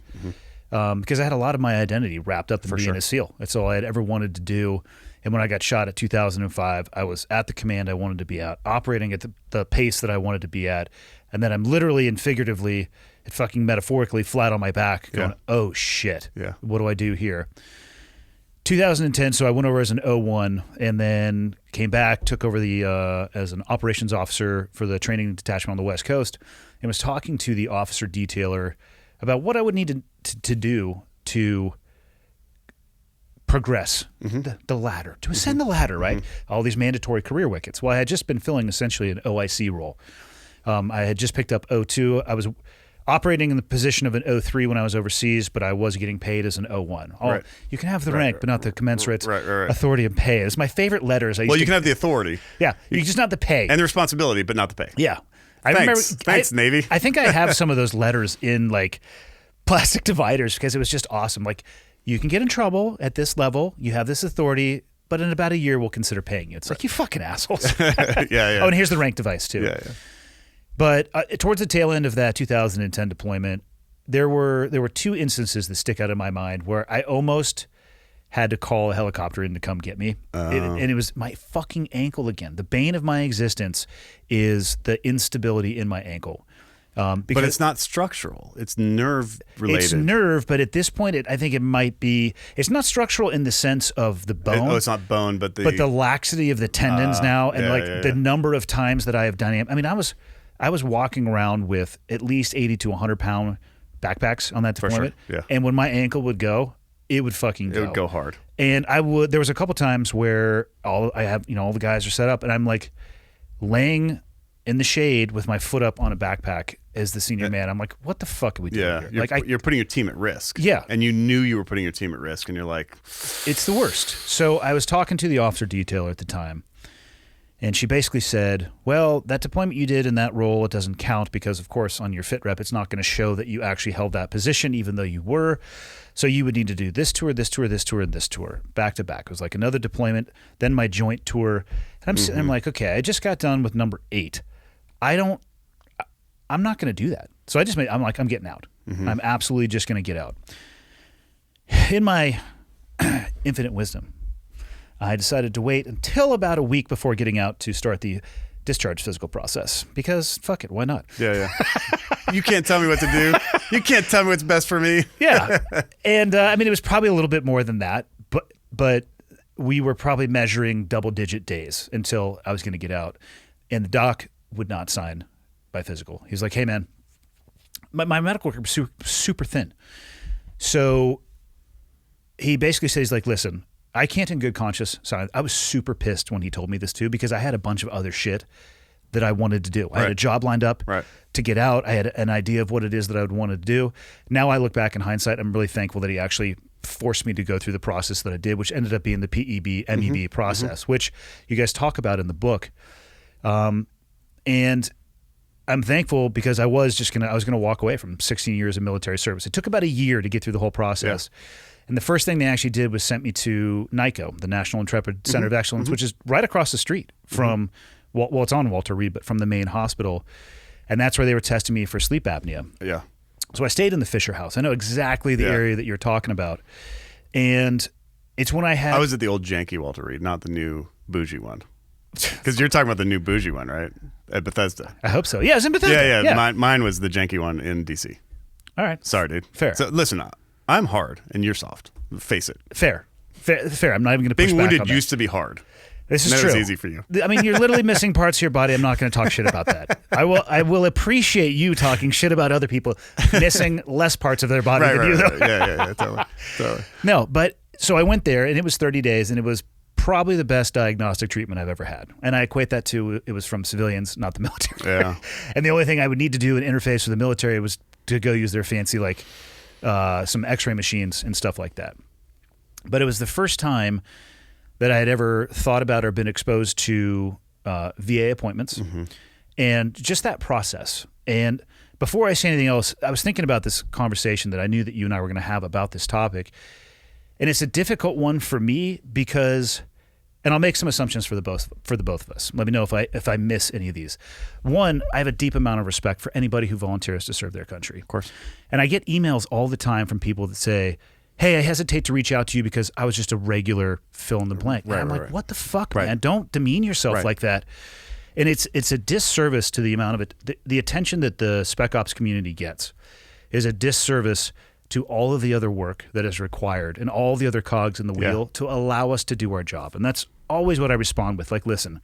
Because I had a lot of my identity wrapped up in being a SEAL. That's all I had ever wanted to do. And when I got shot at 2005, I was at the command I wanted to be at, operating at the pace that I wanted to be at. And then I'm literally and figuratively, and fucking metaphorically, flat on my back going, oh shit, what do I do here? 2010, so I went over as an 01 and then came back, took over as an operations officer for the training detachment on the West Coast, and was talking to the officer detailer about what I would need to do to progress the ladder, to ascend the ladder, right? All these mandatory career wickets. Well, I had just been filling essentially an OIC role. I had just picked up 02. I was operating in the position of an 03 when I was overseas, but I was getting paid as an 01. You can have the rank, but not the commensurate authority and pay. It's my favorite letters. Well, you can have the authority. Yeah, you just not the pay. And the responsibility, but not the pay. Yeah. Thanks, Navy. I think I have some of those letters in like plastic dividers because it was just awesome. Like, you can get in trouble at this level, you have this authority, but in about a year we'll consider paying you. It's like, you fucking assholes. Yeah. Oh, and here's the rank device too. Yeah. But towards the tail end of that 2010 deployment, there were two instances that stick out in my mind where I almost had to call a helicopter in to come get me. And it was my fucking ankle again. The bane of my existence is the instability in my ankle. Because but it's not structural. It's nerve related. It's nerve, but at this point, I think it might be. It's not structural in the sense of the bone. It's not bone, but the laxity of the tendons now, and the number of times that I have done. I mean, I was walking around with at least 80 to 100 pound backpacks on that deployment, For sure. Yeah. And when my ankle would go, it would fucking go. It would go hard. And there was a couple times where all the guys are set up, and I'm like laying in the shade with my foot up on a backpack as the senior man. I'm like, what the fuck are we doing here? You're putting your team at risk. Yeah. And you knew you were putting your team at risk, and you're like... It's the worst. So I was talking to the officer detailer at the time, and she basically said, well, that deployment you did in that role, it doesn't count because, of course, on your fit rep, it's not going to show that you actually held that position, even though you were. So you would need to do this tour, this tour, this tour, and this tour, back to back. It was like another deployment, then my joint tour. And I'm like, okay, I just got done with number 8. I'm not going to do that. So I'm getting out. I'm absolutely just going to get out. In my infinite wisdom, I decided to wait until about a week before getting out to start the discharge physical process because fuck it, why not? Yeah. You can't tell me what to do. You can't tell me what's best for me. Yeah. And I mean, it was probably a little bit more than that, but we were probably measuring double-digit days until I was going to get out. And the doc would not sign my physical. He's like, hey, man, my medical record was super thin. So he basically says, like, listen, I can't in good conscience sign. I was super pissed when he told me this, too, because I had a bunch of other shit that I wanted to do. I had a job lined up to get out. I had an idea of what it is that I would want to do. Now I look back in hindsight, I'm really thankful that he actually forced me to go through the process that I did, which ended up being the PEB, MEB process, which you guys talk about in the book. And I'm thankful because I was gonna walk away from 16 years of military service. It took about a year to get through the whole process. Yeah. And the first thing they actually did was sent me to NICO, the National Intrepid Center of Excellence, which is right across the street from, well, it's on Walter Reed, but from the main hospital. And that's where they were testing me for sleep apnea. Yeah. So I stayed in the Fisher House. I know exactly the area that you're talking about. And it's when I was at the old janky Walter Reed, not the new bougie one. Because you're talking about the new bougie one, right? At Bethesda. I hope so. Yeah, it's in Bethesda. Yeah. Mine was the janky one in DC. All right. Sorry, dude. Fair. So listen, I'm hard and you're soft. Face it. Fair. I'm not even going to push back on that. Being wounded used to be hard. This is true. It's easy for you. I mean, you're literally missing parts of your body. I'm not going to talk shit about that. I will appreciate you talking shit about other people missing less parts of their body than you, though. Yeah, totally. No, but so I went there, and it was 30 days, and it was probably the best diagnostic treatment I've ever had. And I equate that to it was from civilians, not the military. Yeah. And the only thing I would need to do in interface with the military was to go use their fancy, like, some x-ray machines and stuff like that. But it was the first time that I had ever thought about or been exposed to VA appointments and just that process. And before I say anything else, I was thinking about this conversation that I knew that you and I were going to have about this topic. And it's a difficult one for me because, and I'll make some assumptions for the both of us. Let me know if I miss any of these. One, I have a deep amount of respect for anybody who volunteers to serve their country. Of course. And I get emails all the time from people that say, hey, I hesitate to reach out to you because I was just a regular fill in the blank. And I'm like, what the fuck, man? Don't demean yourself like that. And it's a disservice to the amount of it. The attention that the Spec Ops community gets is a disservice to all of the other work that is required and all the other cogs in the wheel to allow us to do our job. And that's always what I respond with. Like, listen,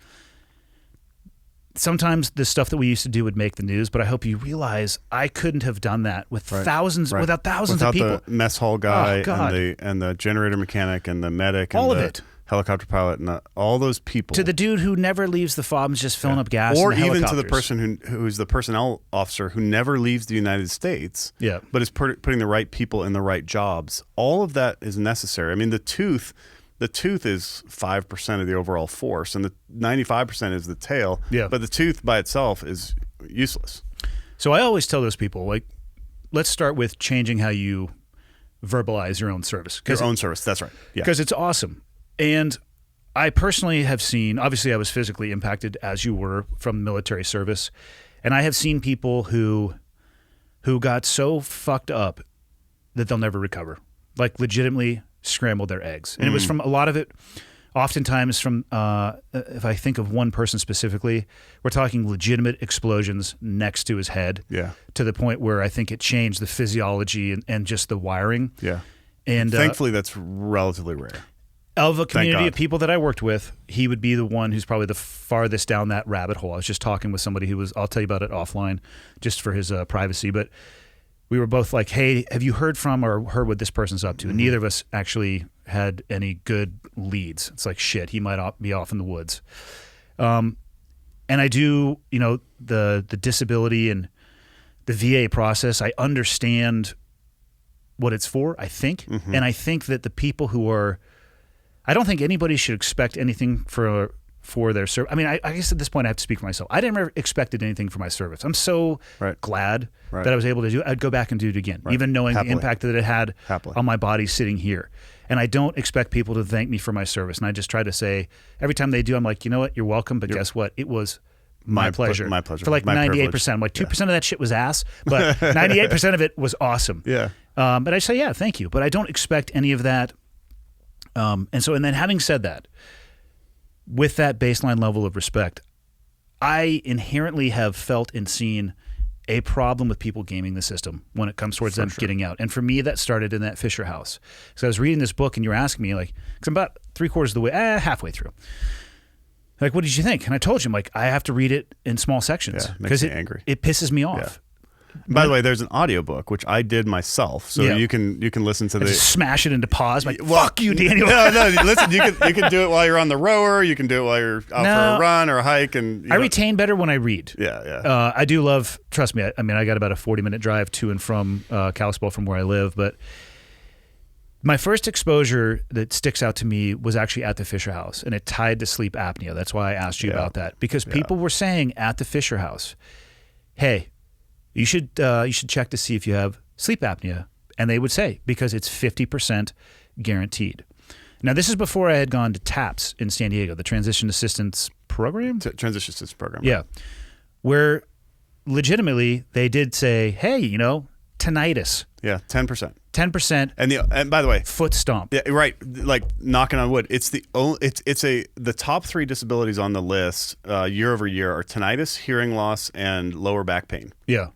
sometimes the stuff that we used to do would make the news, but I hope you realize I couldn't have done that with thousands of people. The mess hall guy and the generator mechanic and the medic and all of the it. Helicopter pilot and all those people. To the dude who never leaves the FOBs just filling up gas. Or in the even to the person who's the personnel officer who never leaves the United States, but is putting the right people in the right jobs. All of that is necessary. I mean, the tooth is 5% of the overall force, and the 95% is the tail. Yeah. But the tooth by itself is useless. So I always tell those people, like, let's start with changing how you verbalize your own service. Your own service, that's right. Yeah. Because it's awesome. And I personally have seen, obviously I was physically impacted as you were from military service, and I have seen people who got so fucked up that they'll never recover, like legitimately scrambled their eggs. And it was from a lot of it Oftentimes from, if I think of one person specifically, we're talking legitimate explosions next to his head. Yeah. To the point where I think it changed the physiology and just the wiring. Yeah. And thankfully, that's relatively rare. Of a community of people that I worked with, he would be the one who's probably the farthest down that rabbit hole. I was just talking with somebody who was, I'll tell you about it offline just for his privacy, but we were both like, hey, have you heard from or heard what this person's up to? And neither of us actually had any good leads. It's like, shit, he might be off in the woods. And I do, the disability and the VA process, I understand what it's for, I think. And I think that the people who are, I don't think anybody should expect anything for their service. I mean, I guess at this point I have to speak for myself. I never expected anything for my service. I'm so glad that I was able to do it. I'd go back and do it again, even knowing the impact that it had on my body sitting here. And I don't expect people to thank me for my service. And I just try to say, every time they do, I'm like, you know what, you're welcome, but guess what? It was my pleasure. My pleasure. For like my 98%. privilege. I'm like, 2% of that shit was ass, but 98% of it was awesome. Yeah. But I say, yeah, thank you. But I don't expect any of that. And then having said that, with that baseline level of respect, I inherently have felt and seen a problem with people gaming the system when it comes towards them getting out. And for me, that started in that Fisher house. So I was reading this book and you were asking me, like, because I'm about 3/4 of the way, halfway through. Like, what did you think? And I told you, like, I have to read it in small sections because angry. It pisses me off. By the way, there's an audiobook which I did myself, so you can listen to just smash it into pause. Like, fuck you, Daniel. No, listen, you can do it while you're on the rower. You can do it while you're out for a run or a hike. And I retain better when I read. Yeah. I do love. Trust me. I mean, I got about a 40-minute drive to and from Kalispell from where I live, but my first exposure that sticks out to me was actually at the Fisher house, and it tied to sleep apnea. That's why I asked you about that, because people were saying at the Fisher house, "Hey, you should check to see if you have sleep apnea," and they would say, because it's 50% guaranteed. Now, this is before I had gone to TAPS in San Diego, the Transition Assistance Program. Transition Assistance Program. Yeah, where legitimately they did say, "Hey, tinnitus." Yeah, 10%. 10%. And by the way, foot stomp. Yeah, right. Like knocking on wood. It's the top 3 disabilities on the list year over year are tinnitus, hearing loss, and lower back pain. Yeah.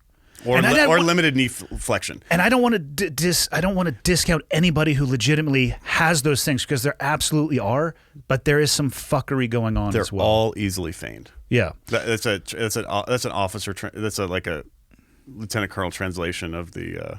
Or limited knee flexion. And I don't want to discount anybody who legitimately has those things, because there absolutely are, but there is some fuckery going on as well. They're all easily feigned. Yeah. That's an officer. That's like a lieutenant colonel translation of the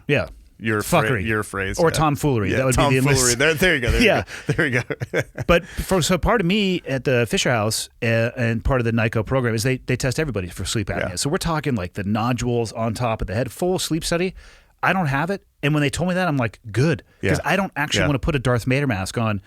your fuckery, your phrase, or tomfoolery. That would be the enlist. There you go. There you go. But so part of me at the Fisher House and part of the NICO program is they test everybody for sleep apnea. Yeah. So we're talking like the nodules on top of the head, full sleep study. I don't have it, and when they told me that, I'm like, good, because I don't actually want to put a Darth Vader mask on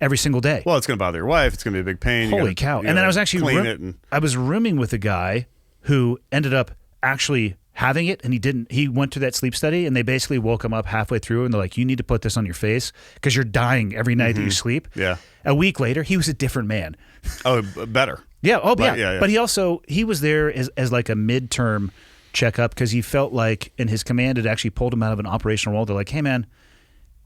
every single day. Well, it's going to bother your wife. It's going to be a big pain. Holy cow! And then I was actually I was rooming with a guy who ended up actually having it, and he went to that sleep study, and they basically woke him up halfway through, and they're like, you need to put this on your face because you're dying every night that you sleep. Yeah. A week later, he was a different man. Oh, better. Yeah. Oh, yeah. But he was there as like a midterm checkup, because he felt like, and his command had actually pulled him out of an operational role. They're like, hey man,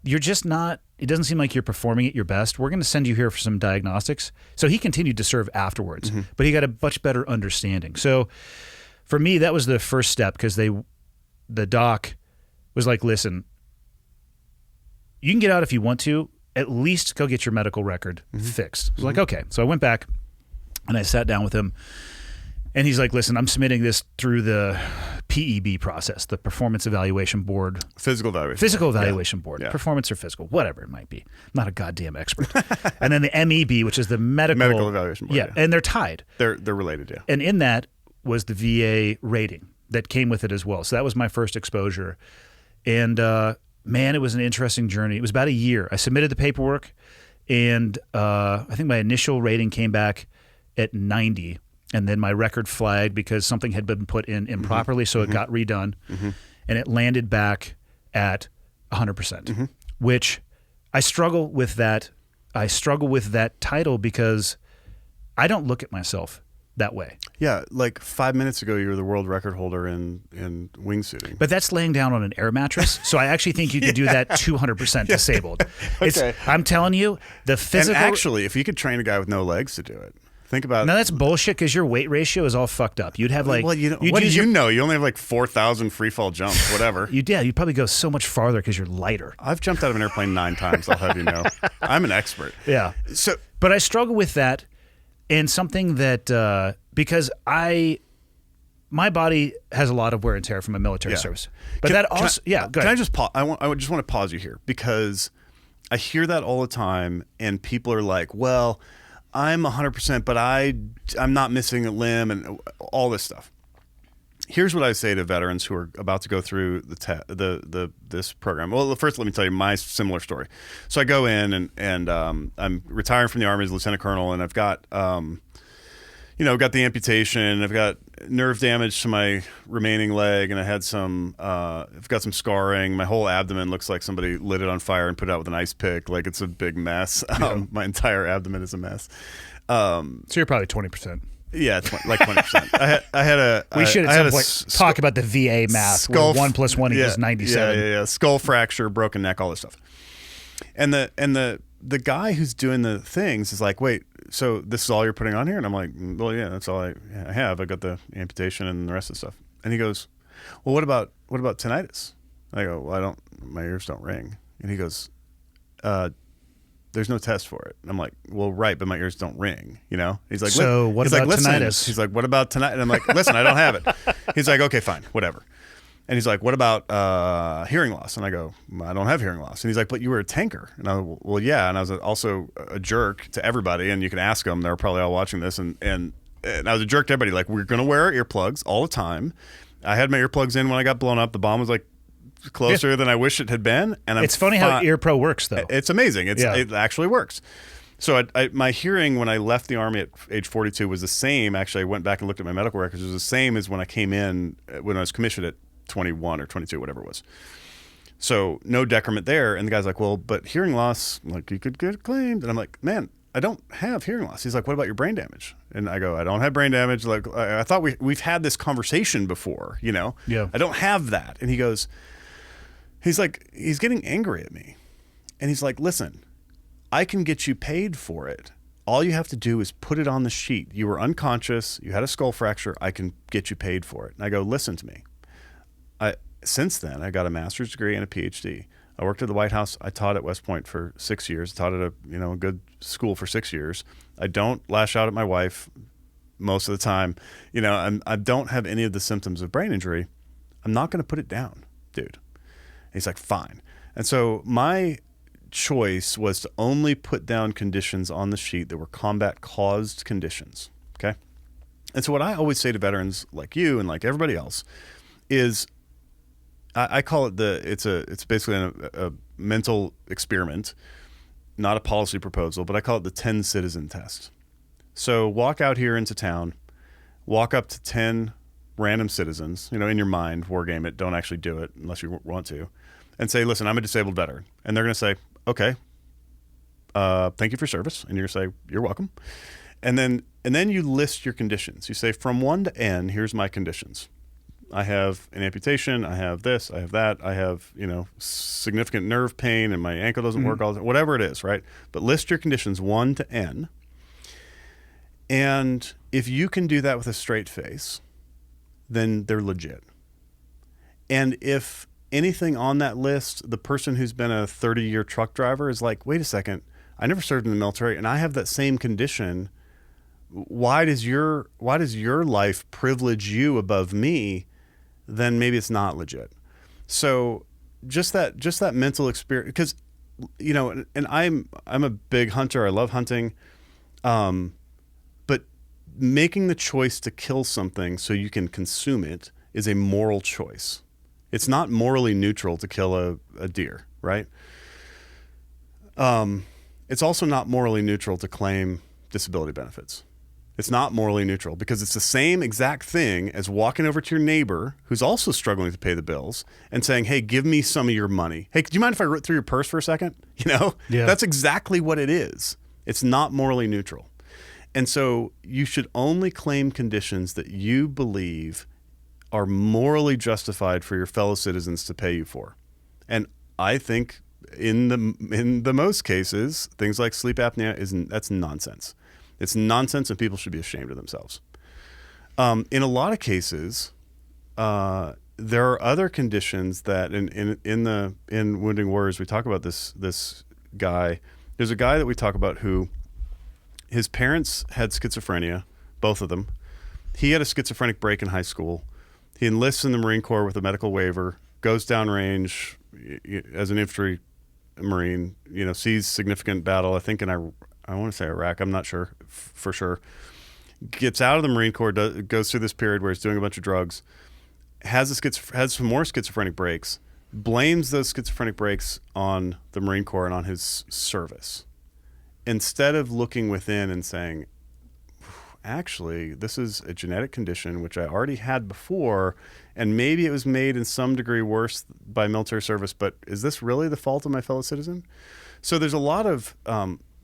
you're just not, it doesn't seem like you're performing at your best. We're going to send you here for some diagnostics. So he continued to serve afterwards, but he got a much better understanding. So for me, that was the first step, because the doc was like, listen, you can get out if you want to, at least go get your medical record fixed. I was like, okay. So I went back and I sat down with him, and he's like, listen, I'm submitting this through the PEB process, the Performance Evaluation Board. Physical Evaluation Board. Yeah. Performance or physical, whatever it might be. I'm not a goddamn expert. And then the MEB, which is the Medical Evaluation Board. Yeah, and they're tied. They're related, yeah. And in that was the VA rating that came with it as well. So that was my first exposure. And man, it was an interesting journey. It was about a year. I submitted the paperwork, and I think my initial rating came back at 90. And then my record flagged because something had been put in improperly, so it got redone, and it landed back at 100%, which I struggle with that. I struggle with that title because I don't look at myself that way. Yeah, like 5 minutes ago, you were the world record holder in wingsuiting. But that's laying down on an air mattress. So I actually think you could do that 200% disabled. Okay. I'm telling you, the physical. And actually, if you could train a guy with no legs to do it, think about. No, that's bullshit because your weight ratio is all fucked up. You'd have like. Well, what do you know? You only have like 4,000 free fall jumps, whatever. You'd probably go so much farther because you're lighter. I've jumped out of an airplane 9 times. I'll have you know. I'm an expert. Yeah. So, but I struggle with that, and something that because my body has a lot of wear and tear from a military service. But go ahead. Can I just pause? I just want to pause you here because I hear that all the time, and people are like, "Well, I'm 100%, but I'm not missing a limb," and all this stuff. Here's what I say to veterans who are about to go through this program. Well, first, let me tell you my similar story. So I go in and I'm retiring from the Army as a lieutenant colonel, and I've got got the amputation. I've got nerve damage to my remaining leg, and I had I've got some scarring. My whole abdomen looks like somebody lit it on fire and put it out with an ice pick. Like it's a big mess. My entire abdomen is a mess. So you're probably 20%. Yeah, like 20%. I had a. We should at some point talk about the VA math. Where 1 + 1 equals 97. Yeah. Skull fracture, broken neck, all this stuff. And the guy who's doing the things is like, wait, so this is all you're putting on here? And I'm like, well, yeah, that's all I have. I got the amputation and the rest of the stuff. And he goes, well, what about tinnitus? I go, well, my ears don't ring. And he goes, there's no test for it. And I'm like, well, right, but my ears don't ring, He's like, so what about tinnitus? He's like, what about tinnitus? And I'm like, listen, I don't have it. He's like, okay, fine, whatever. And he's like, what about hearing loss? And I go, I don't have hearing loss. And he's like, but you were a tanker. And I go, well, yeah. And I was also a jerk to everybody. And you can ask them. They're probably all watching this. And I was a jerk to everybody. Like, we're going to wear our earplugs all the time. I had my earplugs in when I got blown up. The bomb was like closer than I wish it had been. And it's funny how EarPro works, though. It's amazing. It actually works. So my hearing when I left the Army at age 42 was the same. Actually, I went back and looked at my medical records. It was the same as when I came in, when I was commissioned at 21 or 22, whatever it was. So no decrement there. And the guy's like, well, but hearing loss, like you could get claimed. And I'm like, man, I don't have hearing loss. He's like, what about your brain damage? And I go, I don't have brain damage. Like I thought we've had this conversation before, Yeah. I don't have that. And he's like, he's getting angry at me. And he's like, listen, I can get you paid for it. All you have to do is put it on the sheet. You were unconscious. You had a skull fracture. I can get you paid for it. And I go, listen to me. Since then, I got a master's degree and a PhD. I worked at the White House. I taught at West Point for 6 years. Taught at a good school for 6 years. I don't lash out at my wife most of the time. I don't have any of the symptoms of brain injury. I'm not going to put it down, dude. And he's like, fine. And so my choice was to only put down conditions on the sheet that were combat-caused conditions. Okay. And so what I always say to veterans like you and like everybody else is, I call it it's basically a mental experiment, not a policy proposal, but I call it the 10 citizen test. So walk out here into town, walk up to 10 random citizens, in your mind, war game it, don't actually do it unless you want to, and say, listen, I'm a disabled veteran. And they're going to say, okay, thank you for your service. And you're going to say, you're welcome. And then you list your conditions. You say, from 1 to N, here's my conditions. I have an amputation. I have this. I have that. I have, significant nerve pain and my ankle doesn't work all the time, whatever it is, right? But list your conditions 1 to N. And if you can do that with a straight face, then they're legit. And if anything on that list, the person who's been a 30-year truck driver is like, wait a second, I never served in the military and I have that same condition. Why does your life privilege you above me? Then maybe it's not legit. So just that mental experience, because and I'm a big hunter. I love hunting, but making the choice to kill something so you can consume it is a moral choice. It's not morally neutral to kill a deer, right? It's also not morally neutral to claim disability benefits. It's not morally neutral because it's the same exact thing as walking over to your neighbor who's also struggling to pay the bills and saying, hey, give me some of your money. Hey, do you mind if I root through your purse for a second? Yeah. That's exactly what it is. It's not morally neutral. And so you should only claim conditions that you believe are morally justified for your fellow citizens to pay you for. And I think in the most cases, things like sleep apnea that's nonsense. It's nonsense, and people should be ashamed of themselves. In a lot of cases, there are other conditions that in Wounding Warriors we talk about this guy. There's a guy that we talk about who his parents had schizophrenia, both of them. He had a schizophrenic break in high school. He enlists in the Marine Corps with a medical waiver, goes downrange as an infantry Marine, sees significant battle, I think I want to say Iraq, I'm not sure for sure. Gets out of the Marine Corps, goes through this period where he's doing a bunch of drugs, has some more schizophrenic breaks, blames those schizophrenic breaks on the Marine Corps and on his service. Instead of looking within and saying, actually, this is a genetic condition which I already had before, and maybe it was made in some degree worse by military service, but is this really the fault of my fellow citizen? So there's a lot of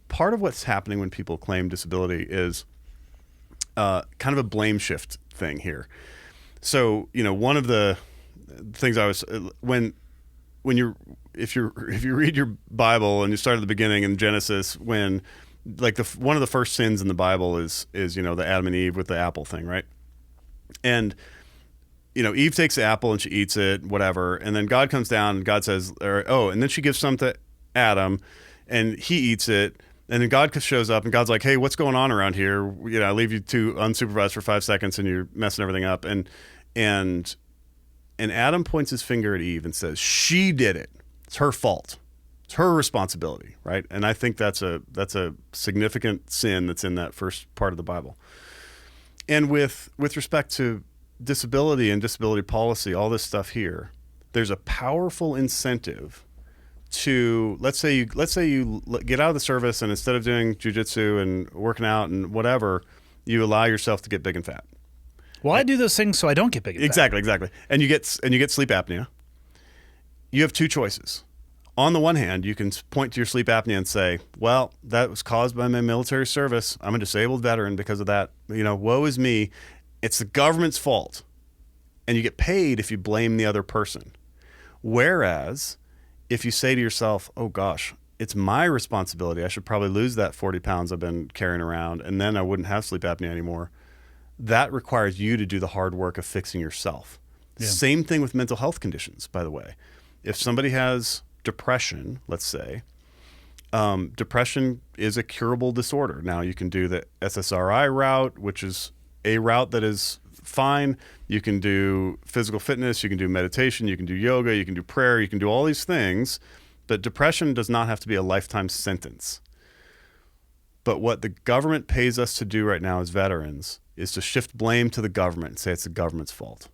part of what's happening when people claim disability is kind of a blame shift thing here. So, one of the things I was if you read your Bible and you start at the beginning in Genesis, when like one of the first sins in the Bible is the Adam and Eve with the apple thing, right? And Eve takes the apple and she eats it, whatever, and then God comes down and God says, and then she gives some to Adam, and he eats it, and then God shows up and God's like, hey, what's going on around here? I leave you two unsupervised for 5 seconds and you're messing everything up, and Adam points his finger at Eve and says, she did it. It's her fault. It's her responsibility, right? And I think that's a significant sin that's in that first part of the Bible. And with respect to disability and disability policy, all this stuff here, there's a powerful incentive to let's say you get out of the service, and instead of doing jiu-jitsu and working out and whatever, you allow yourself to get big and fat. Well, I do those things so I don't get big and fat. Exactly. And you get sleep apnea. You have two choices. On the one hand, you can point to your sleep apnea and say, well, that was caused by my military service. I'm a disabled veteran because of that. Woe is me. It's the government's fault. And you get paid if you blame the other person. Whereas if you say to yourself, oh gosh, it's my responsibility. I should probably lose that 40 pounds I've been carrying around, and then I wouldn't have sleep apnea anymore. That requires you to do the hard work of fixing yourself. Yeah. Same thing with mental health conditions, by the way. If somebody has depression, let's say, depression is a curable disorder. Now, you can do the SSRI route, which is a route that is fine. You can do physical fitness, you can do meditation, you can do yoga, you can do prayer, you can do all these things. But depression does not have to be a lifetime sentence. But what the government pays us to do right now as veterans is to shift blame to the government and say it's the government's fault.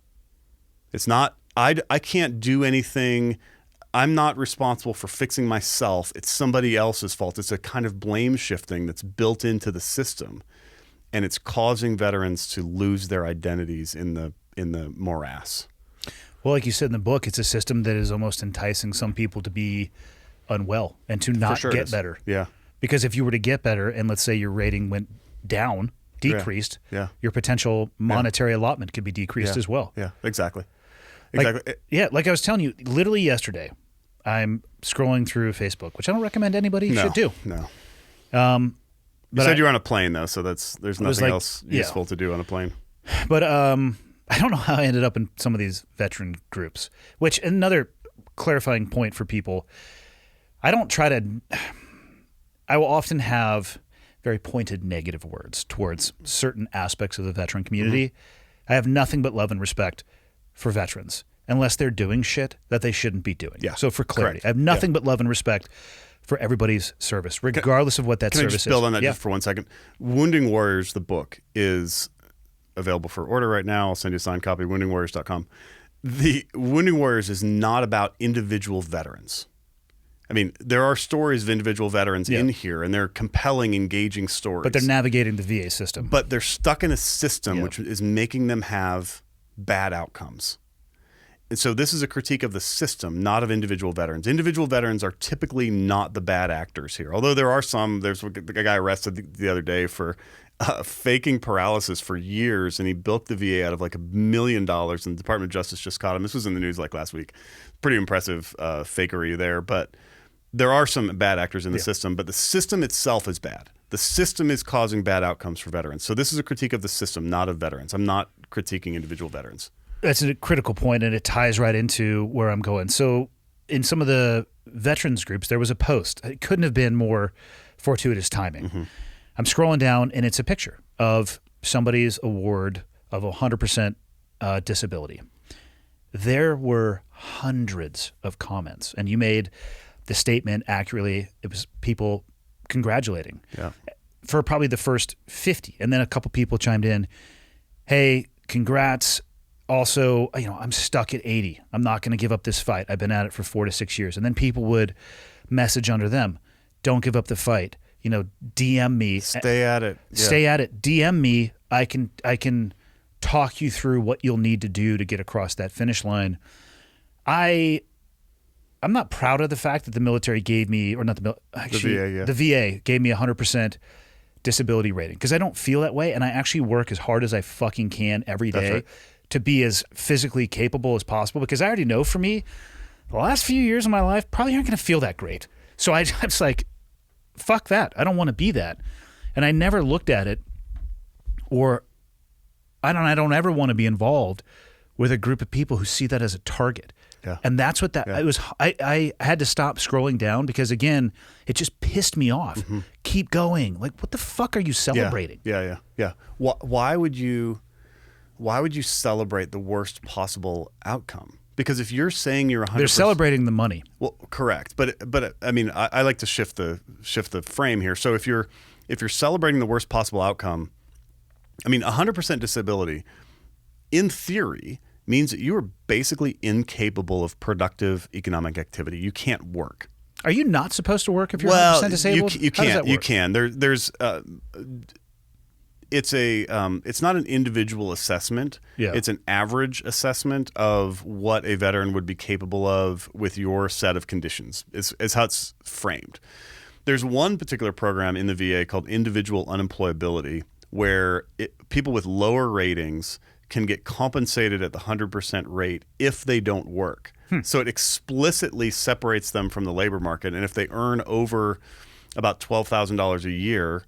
It's not, I can't do anything. I'm not responsible for fixing myself. It's somebody else's fault. It's a kind of blame shifting that's built into the system, and it's causing veterans to lose their identities in the morass. Well, like you said in the book, it's a system that is almost enticing some people to be unwell and to not get better. Yeah. Because if you were to get better, and let's say your rating went down, decreased, your potential monetary allotment could be decreased as well. Yeah, exactly. Like I was telling you, literally yesterday, I'm scrolling through Facebook, which I don't recommend anybody should do. No. You said you were on a plane, though, so there's nothing else useful to do on a plane. But I don't know how I ended up in some of these veteran groups, which another clarifying point for people, I will often have very pointed negative words towards certain aspects of the veteran community. Mm-hmm. I have nothing but love and respect for veterans, unless they're doing shit that they shouldn't be doing. Yeah. So for clarity, correct. I have nothing but love and respect for everybody's service, regardless of what that service is. Can I just build on that just for 1 second? Wounding Warriors, the book, is available for order right now. I'll send you a signed copy, woundingwarriors.com. The Wounding Warriors is not about individual veterans. I mean, there are stories of individual veterans in here, and they're compelling, engaging stories. But they're navigating the VA system. But they're stuck in a system which is making them have bad outcomes. And so this is a critique of the system, not of individual veterans. Individual veterans are typically not the bad actors here. Although there are some, there's a guy arrested the other day for faking paralysis for years, and he bilked the VA out of like $1 million, and the Department of Justice just caught him. This was in the news like last week. Pretty impressive fakery there, but there are some bad actors in the system, but the system itself is bad. The system is causing bad outcomes for veterans. So this is a critique of the system, not of veterans. I'm not critiquing individual veterans. That's a critical point, and it ties right into where I'm going. So in some of the veterans groups, there was a post. It couldn't have been more fortuitous timing. Mm-hmm. I'm scrolling down, and it's a picture of somebody's award of 100% disability. There were hundreds of comments, and you made the statement accurately. It was people congratulating for probably the first 50. And then a couple people chimed in, hey, congrats. Also, I'm stuck at 80. I'm not going to give up this fight. I've been at it for 4 to 6 years. And then people would message under them, don't give up the fight. DM me. Stay at it. Yeah. Stay at it. DM me. I can talk you through what you'll need to do to get across that finish line. I'm not proud of the fact that the military gave me, or not the VA, the VA gave me 100% disability rating, because I don't feel that way, and I actually work as hard as I fucking can every day to be as physically capable as possible, because I already know for me, the last few years of my life probably aren't going to feel that great. So I'm just like, fuck that. I don't want to be that. And I never looked at it, or I don't ever want to be involved with a group of people who see that as a target. Yeah. And that's what it was. I had to stop scrolling down, because again, it just pissed me off. Mm-hmm. Keep going. Like, what the fuck are you celebrating? Yeah. Why would you celebrate the worst possible outcome? Because if you're saying you're 100%, they're celebrating the money. Well, correct. But I mean, I like to shift the frame here. So if you're celebrating the worst possible outcome, I mean, 100% disability, in theory, means that you are basically incapable of productive economic activity. You can't work. Are you not supposed to work if you're 100% disabled? You can't. You can. It's not an individual assessment. Yeah. It's an average assessment of what a veteran would be capable of with your set of conditions, is how it's framed. There's one particular program in the VA called individual unemployability, where people with lower ratings can get compensated at the 100% rate if they don't work. So it explicitly separates them from the labor market. And if they earn over about $12,000 a year,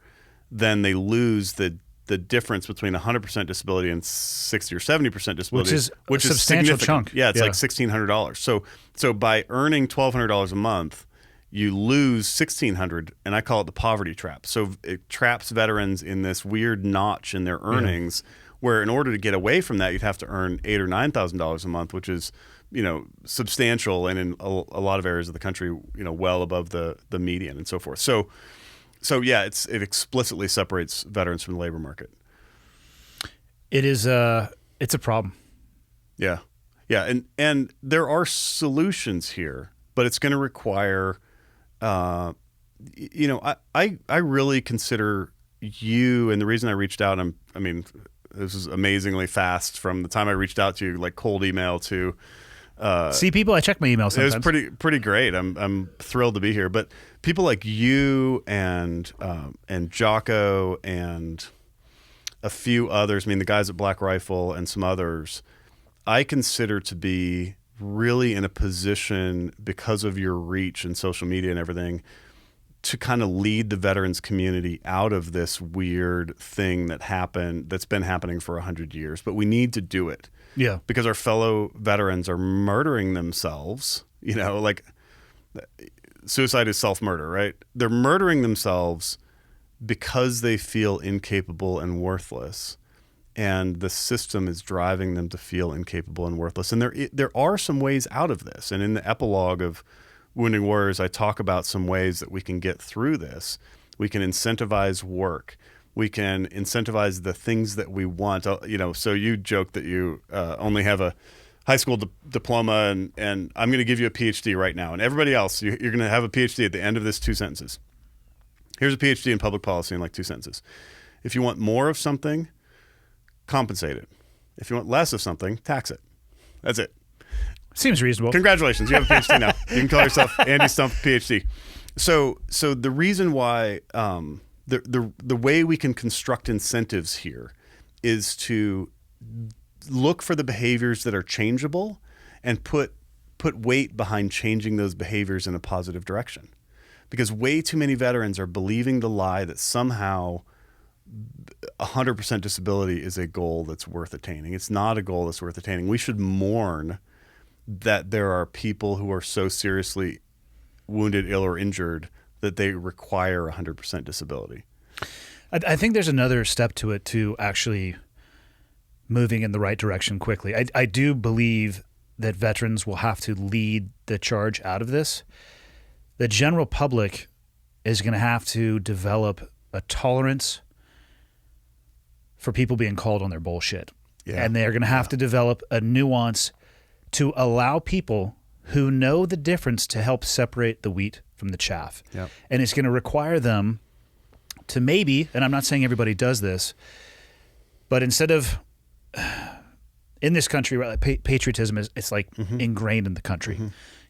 then they lose the difference between 100% disability and 60 or 70% disability, which is a substantial chunk. Yeah, it's like $1,600. So by earning $1,200 a month, you lose $1,600, and I call it the poverty trap. So it traps veterans in this weird notch in their earnings, where in order to get away from that, you'd have to earn $8,000 or $9,000 a month, which is substantial, and in a lot of areas of the country, well above the median and so forth. So yeah, it explicitly separates veterans from the labor market. It's a problem. Yeah, and there are solutions here, but it's going to require, I really consider you, and the reason I reached out, this is amazingly fast from the time I reached out to you, like cold email to. See, people, I check my email sometimes. It was pretty great. I'm thrilled to be here. But people like you and Jocko and a few others, the guys at Black Rifle and some others, I consider to be really in a position, because of your reach and social media and everything, to kind of lead the veterans community out of this weird thing that's been happening for 100 years. But we need to do it. Yeah. Because our fellow veterans are murdering themselves, like suicide is self-murder, right? They're murdering themselves because they feel incapable and worthless. And the system is driving them to feel incapable and worthless. And there are some ways out of this. And in the epilogue of Wounding Warriors, I talk about some ways that we can get through this. We can incentivize work. We can incentivize the things that we want. So you joke that you only have a high school diploma, and I'm going to give you a PhD right now. And everybody else, you're going to have a PhD at the end of this 2 sentences. Here's a PhD in public policy in like 2 sentences. If you want more of something, compensate it. If you want less of something, tax it. That's it. Seems reasonable. Congratulations, you have a PhD now. You can call yourself Andy Stump PhD. So the reason why the way we can construct incentives here is to look for the behaviors that are changeable and put weight behind changing those behaviors in a positive direction. Because way too many veterans are believing the lie that somehow 100% disability is a goal that's worth attaining. It's not a goal that's worth attaining. We should mourn that there are people who are so seriously wounded, ill, or injured that they require 100% disability. I think there's another step to it, to actually moving in the right direction quickly. I do believe that veterans will have to lead the charge out of this. The general public is going to have to develop a tolerance for people being called on their bullshit. Yeah. And they're going to have to develop a nuance to allow people who know the difference to help separate the wheat from the chaff. Yep. And it's going to require them to maybe, and I'm not saying everybody does this, but instead of, in this country, patriotism it's like ingrained in the country.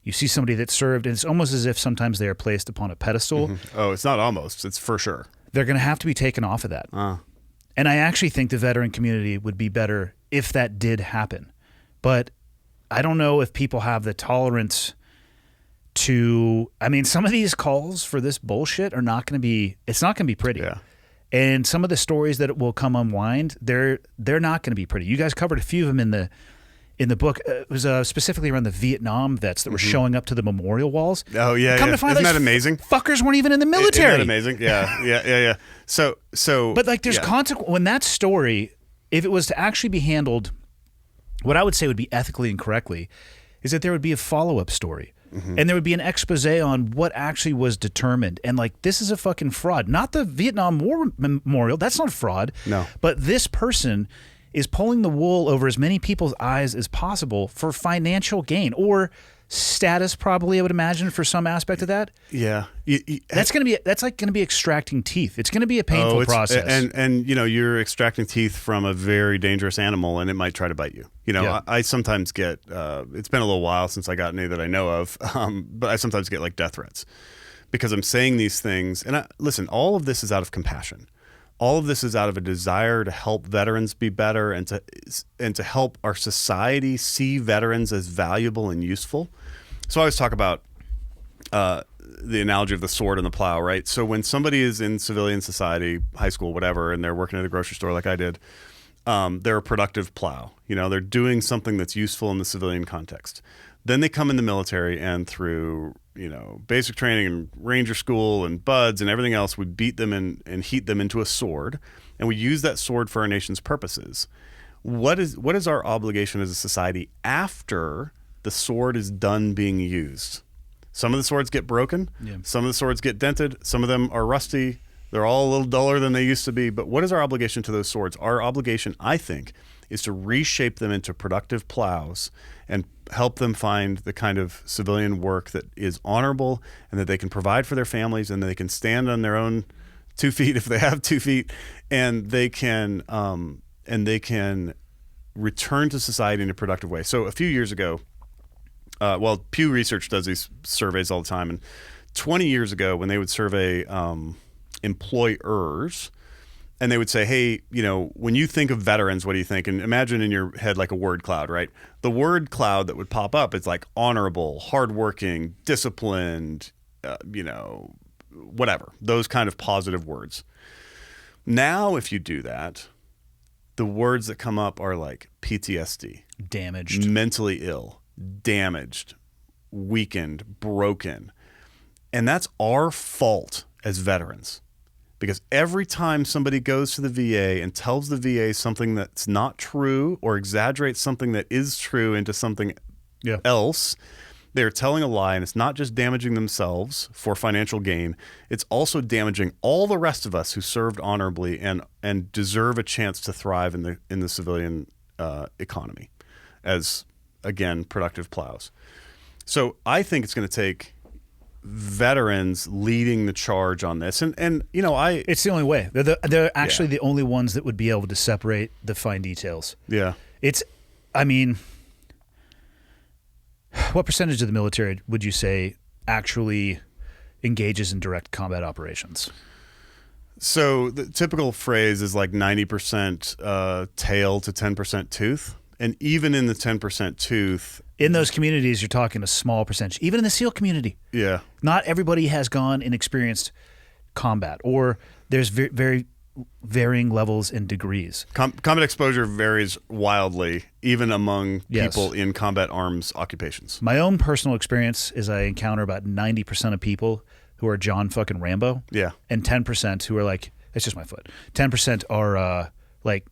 You see somebody that served, and it's almost as if sometimes they are placed upon a pedestal. Oh, it's not almost. It's for sure. They're going to have to be taken off of that. And I actually think the veteran community would be better if that did happen. But I don't know if people have the tolerance to, I mean, some of these calls for this bullshit are not going to be, it's not going to be pretty. Yeah. And some of the stories that will come unwind, they're not going to be pretty. You guys covered a few of them in the book. It was specifically around the Vietnam vets that were showing up to the memorial walls. Oh, yeah. Come to find Isn't that amazing? Fuckers weren't even in the military. Isn't that amazing? Yeah. So. But like, there's consequence when that story, if it was to actually be handled, what I would say would be ethically and correctly, is that there would be a follow-up story. And there would be an expose on what actually was determined. And like, this is a fucking fraud. Not the Vietnam War Memorial. That's not fraud. No. But this person is pulling the wool over as many people's eyes as possible for financial gain or status, probably, I would imagine, for some aspect of that. Yeah. That's like going to be extracting teeth. It's going to be a painful process. And you know, you're extracting teeth from a very dangerous animal, and it might try to bite you. You know, Yeah. I sometimes get, it's been a little while since I got any that I know of, but I sometimes get like death threats because I'm saying these things. And listen, all of this is out of compassion. All of this is out of a desire to help veterans be better and to help our society see veterans as valuable and useful. So I always talk about the analogy of the sword and the plow, right? So when somebody is in civilian society, high school, whatever, and they're working at a grocery store like I did, they're a productive plow. You know, they're doing something that's useful in the civilian context. Then they come in the military, and through, you know, basic training and ranger school and buds and everything else, we beat them and heat them into a sword, and we use that sword for our nation's purposes. What is our obligation as a society after the sword is done being used? Some of the swords get broken. Yeah. Some of the swords get dented. Some of them are rusty. They're all a little duller than they used to be. But what is our obligation to those swords? Our obligation, I think, is to reshape them into productive plows and help them find the kind of civilian work that is honorable and that they can provide for their families, and they can stand on their own 2 feet if they have 2 feet, and they can return to society in a productive way. So a few years ago, Pew Research does these surveys all the time, and 20 years ago, when they would survey employers, and they would say, hey, you know, when you think of veterans, what do you think? And imagine in your head like a word cloud, right? The word cloud that would pop up is like honorable, hardworking, disciplined, you know, whatever, those kind of positive words. Now, if you do that, the words that come up are like PTSD, damaged, mentally ill, damaged, weakened, broken. And that's our fault as veterans. Because every time somebody goes to the VA and tells the VA something that's not true or exaggerates something that is true into something else, they're telling a lie, and it's not just damaging themselves for financial gain, it's also damaging all the rest of us who served honorably and deserve a chance to thrive in the civilian economy as, again, productive plows. So I think it's going to take veterans leading the charge on this, and you know, it's the only way. They're actually the only ones that would be able to separate the fine details. Yeah, I mean, what percentage of the military would you say actually engages in direct combat operations? So the typical phrase is like 90% tail to 10% tooth. And even in the 10% tooth, In those communities, you're talking a small percentage. Even in the SEAL community, yeah, not everybody has gone and experienced combat, or there's very varying levels and degrees. combat exposure varies wildly, even among Yes. people in combat arms occupations. My own personal experience is I encounter about 90% of people who are John fucking Rambo. Yeah. And 10% who are like, it's just my foot. 10% are like,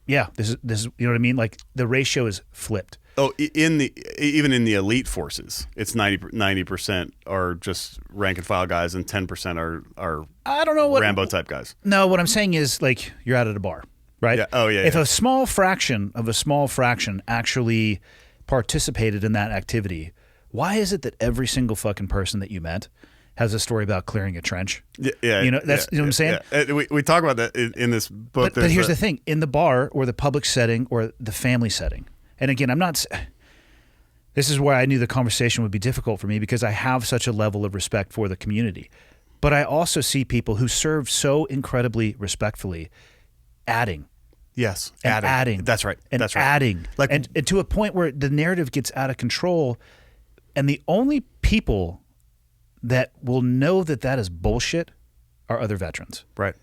yeah, this is, you know what I mean? Like the ratio is flipped. Oh, even in the elite forces, it's 90% are just rank and file guys, and 10% are I don't know what Rambo type guys. No, what I'm saying is like you're out at a bar, right? Yeah. Oh, yeah, If yeah. a small fraction of a small fraction actually participated in that activity, why is it that every single fucking person that you met has a story about clearing a trench? Yeah, You know, that's you know what I'm saying? Yeah. We talk about that in this book. But here's the thing: in the bar or the public setting or the family setting, and again, I'm not. This is where I knew the conversation would be difficult for me because I have such a level of respect for the community. But I also see people who serve so incredibly respectfully adding. Yes, And adding. That's right. And That's right. adding. Like- and to a point where the narrative gets out of control. And the only people that will know that that is bullshit are other veterans. Right.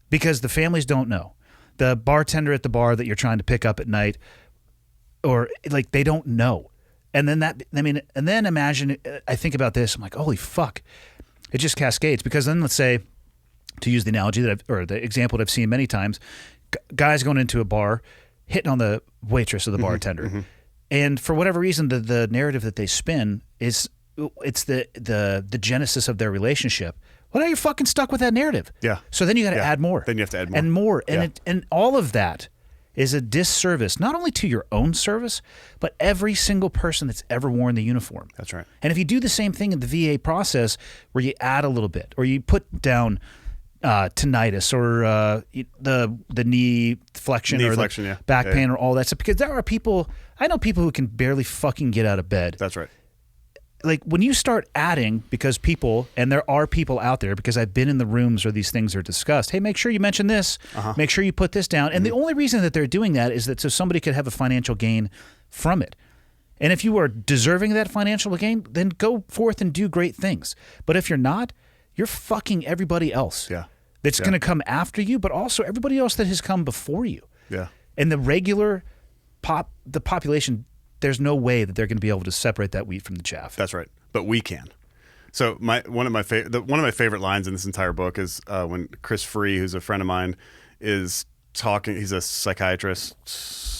Because the families don't know. The bartender at the bar that you're trying to pick up at night, or like they don't know. And then and then imagine, I think about this, I'm like, holy fuck. It just cascades. Because then let's say, to use the analogy or the example that I've seen many times, guys going into a bar, hitting on the waitress or the bartender. And for whatever reason, the narrative that they spin is, it's the genesis of their relationship. Well, now you're fucking stuck with that narrative. Yeah. So then you got to Yeah. add more. Then you have to add more. And more. And Yeah. and all of that is a disservice, not only to your own service, but every single person that's ever worn the uniform. That's right. And if you do the same thing in the VA process where you add a little bit, or you put down tinnitus or the knee flexion Knee or flexion, the yeah. back Yeah, pain or all that stuff, because there are people, I know people who can barely fucking get out of bed. That's right. Like when you start adding, because people, and there are people out there, because I've been in the rooms where these things are discussed. Hey, make sure you mention this. Make sure you put this down. And the only reason that they're doing that is that so somebody could have a financial gain from it. And if you are deserving of that financial gain, then go forth and do great things. But if you're not, you're fucking everybody else. Yeah. That's Yeah. going to come after you, but also everybody else that has come before you. Yeah. And the regular the population, there's no way that they're going to be able to separate that wheat from the chaff. That's right. But we can. So one of my favorite lines in this entire book is when Chris Free, who's a friend of mine, is talking. He's a psychiatrist,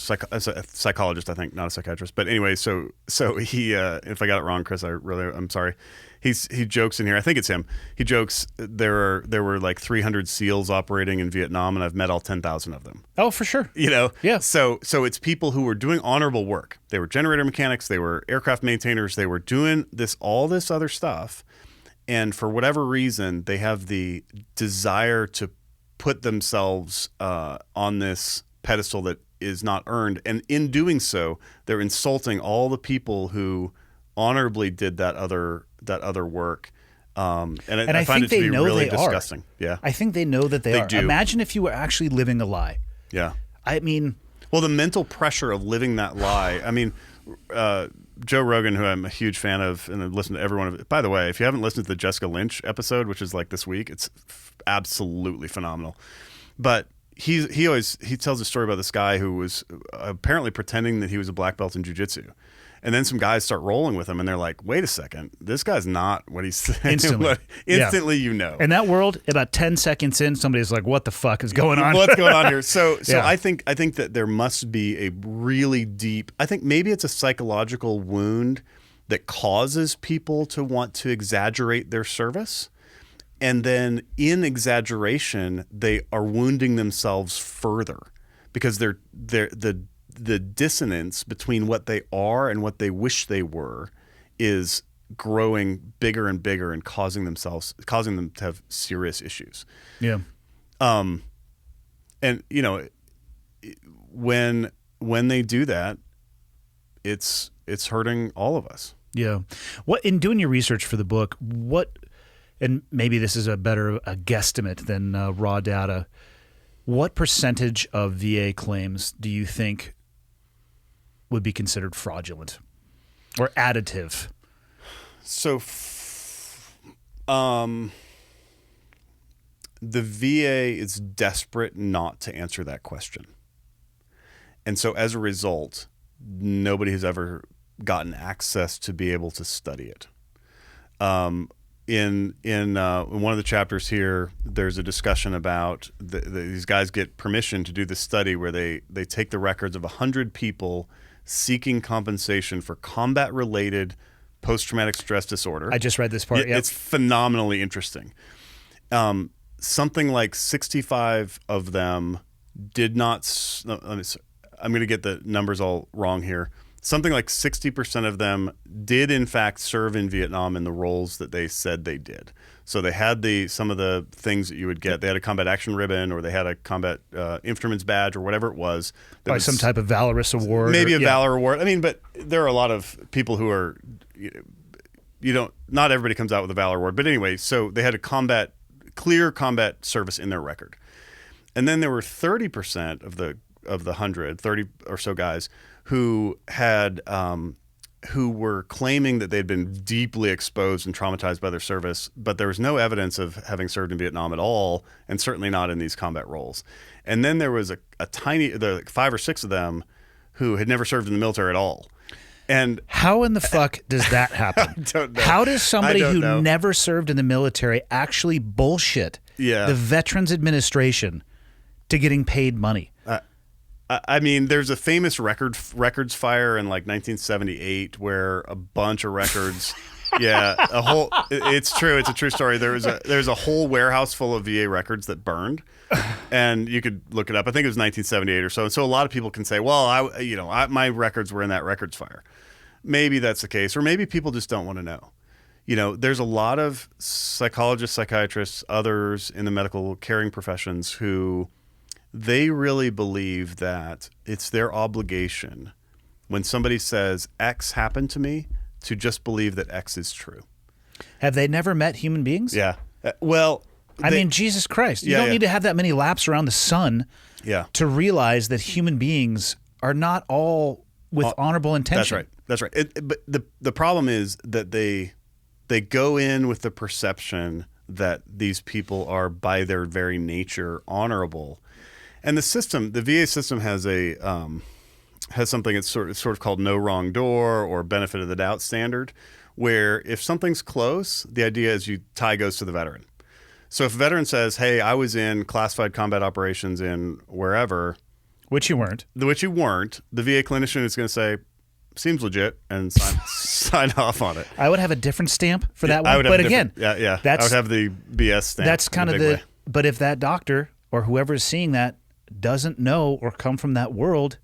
a psychologist, I think, not a psychiatrist. But anyway, so he, if I got it wrong, Chris, I'm sorry. He jokes in here. I think it's him. He jokes there were like 300 SEALs operating in Vietnam, and I've met all 10,000 of them. Oh, for sure. You know, Yeah. So it's people who were doing honorable work. They were generator mechanics. They were aircraft maintainers. They were doing all this other stuff, and for whatever reason, they have the desire to put themselves on this pedestal that is not earned, and in doing so, they're insulting all the people who honorably did that other work. And I find it to be really disgusting. Yeah, I think they know that they are. do. Imagine if you were actually living a lie. yeah. I mean, Well, the mental pressure of living that lie. I mean, Joe Rogan, who I'm a huge fan of, and I've listened to every one of it. By the way, if you haven't listened to the Jessica Lynch episode, which is like this week, it's absolutely phenomenal. But he tells a story about this guy who was apparently pretending that he was a black belt in jiu-jitsu. And then some guys start rolling with him, and they're like, wait a second, this guy's not what he's saying. Instantly. Instantly, you know. in that world, about 10 seconds in, somebody's like, what the fuck is going on? What's going on here? So Yeah. I think that there must be a really deep, I think maybe it's a psychological wound that causes people to want to exaggerate their service. And then in exaggeration, they are wounding themselves further because the dissonance between what they are and what they wish they were is growing bigger and bigger and causing them to have serious issues. Yeah. And you know, when they do that, it's hurting all of us. Yeah. What, in doing your research for the book, what and maybe this is a guesstimate than raw data, what percentage of VA claims do you think would be considered fraudulent or additive? So, the VA is desperate not to answer that question. And so as a result, nobody has ever gotten access to be able to study it. In one of the chapters here, there's a discussion about these guys get permission to do this study where they take the records of 100 people seeking compensation for combat-related post-traumatic stress disorder. I just read this part. Yep. It's phenomenally interesting. Something like 65 of them did not. I'm going to get the numbers all wrong here. Something like 60% of them did in fact serve in Vietnam in the roles that they said they did. So they had some of the things that you would get. They had a combat action ribbon, or they had a combat infantryman's badge, or whatever it was. By some type of valorous award. Maybe a valor award. I mean, but there are a lot of people who are, not everybody comes out with a valor award. But anyway, so they had a clear combat service in their record. And then there were 30% of the 100, 30 or so guys who had who were claiming that they'd been deeply exposed and traumatized by their service, but there was no evidence of having served in Vietnam at all, and certainly not in these combat roles. And then there was a tiny, 5 or 6 of them who had never served in the military at all. And how in the fuck does that happen? I don't know. How does somebody who know. never served in the military actually bullshit the Veterans Administration to getting paid money? I mean, there's a famous records fire in like 1978 where a bunch of records, it's true. It's a true story. There's a whole warehouse full of VA records that burned, and you could look it up. I think it was 1978 or so. And so a lot of people can say, well, my records were in that records fire. Maybe that's the case, or maybe people just don't want to know. There's a lot of psychologists, psychiatrists, others in the medical caring professions who they really believe that it's their obligation when somebody says X happened to me to just believe that X is true. Have they never met human beings? Yeah. Well, I mean, Jesus Christ. You don't need to have that many laps around the sun to realize that human beings are not all with honorable intention. That's right. But the problem is that they go in with the perception that these people are by their very nature honorable. And the VA system has something that's sort of called no wrong door or benefit of the doubt standard, where if something's close, the idea is tie goes to the veteran. So if a veteran says, "Hey, I was in classified combat operations in wherever," which you weren't, the VA clinician is going to say, "Seems legit," and sign off on it. I would have a different stamp for that one, but again, I would have the BS stamp. That's kind of but if that doctor or whoever is seeing that doesn't know or come from that world,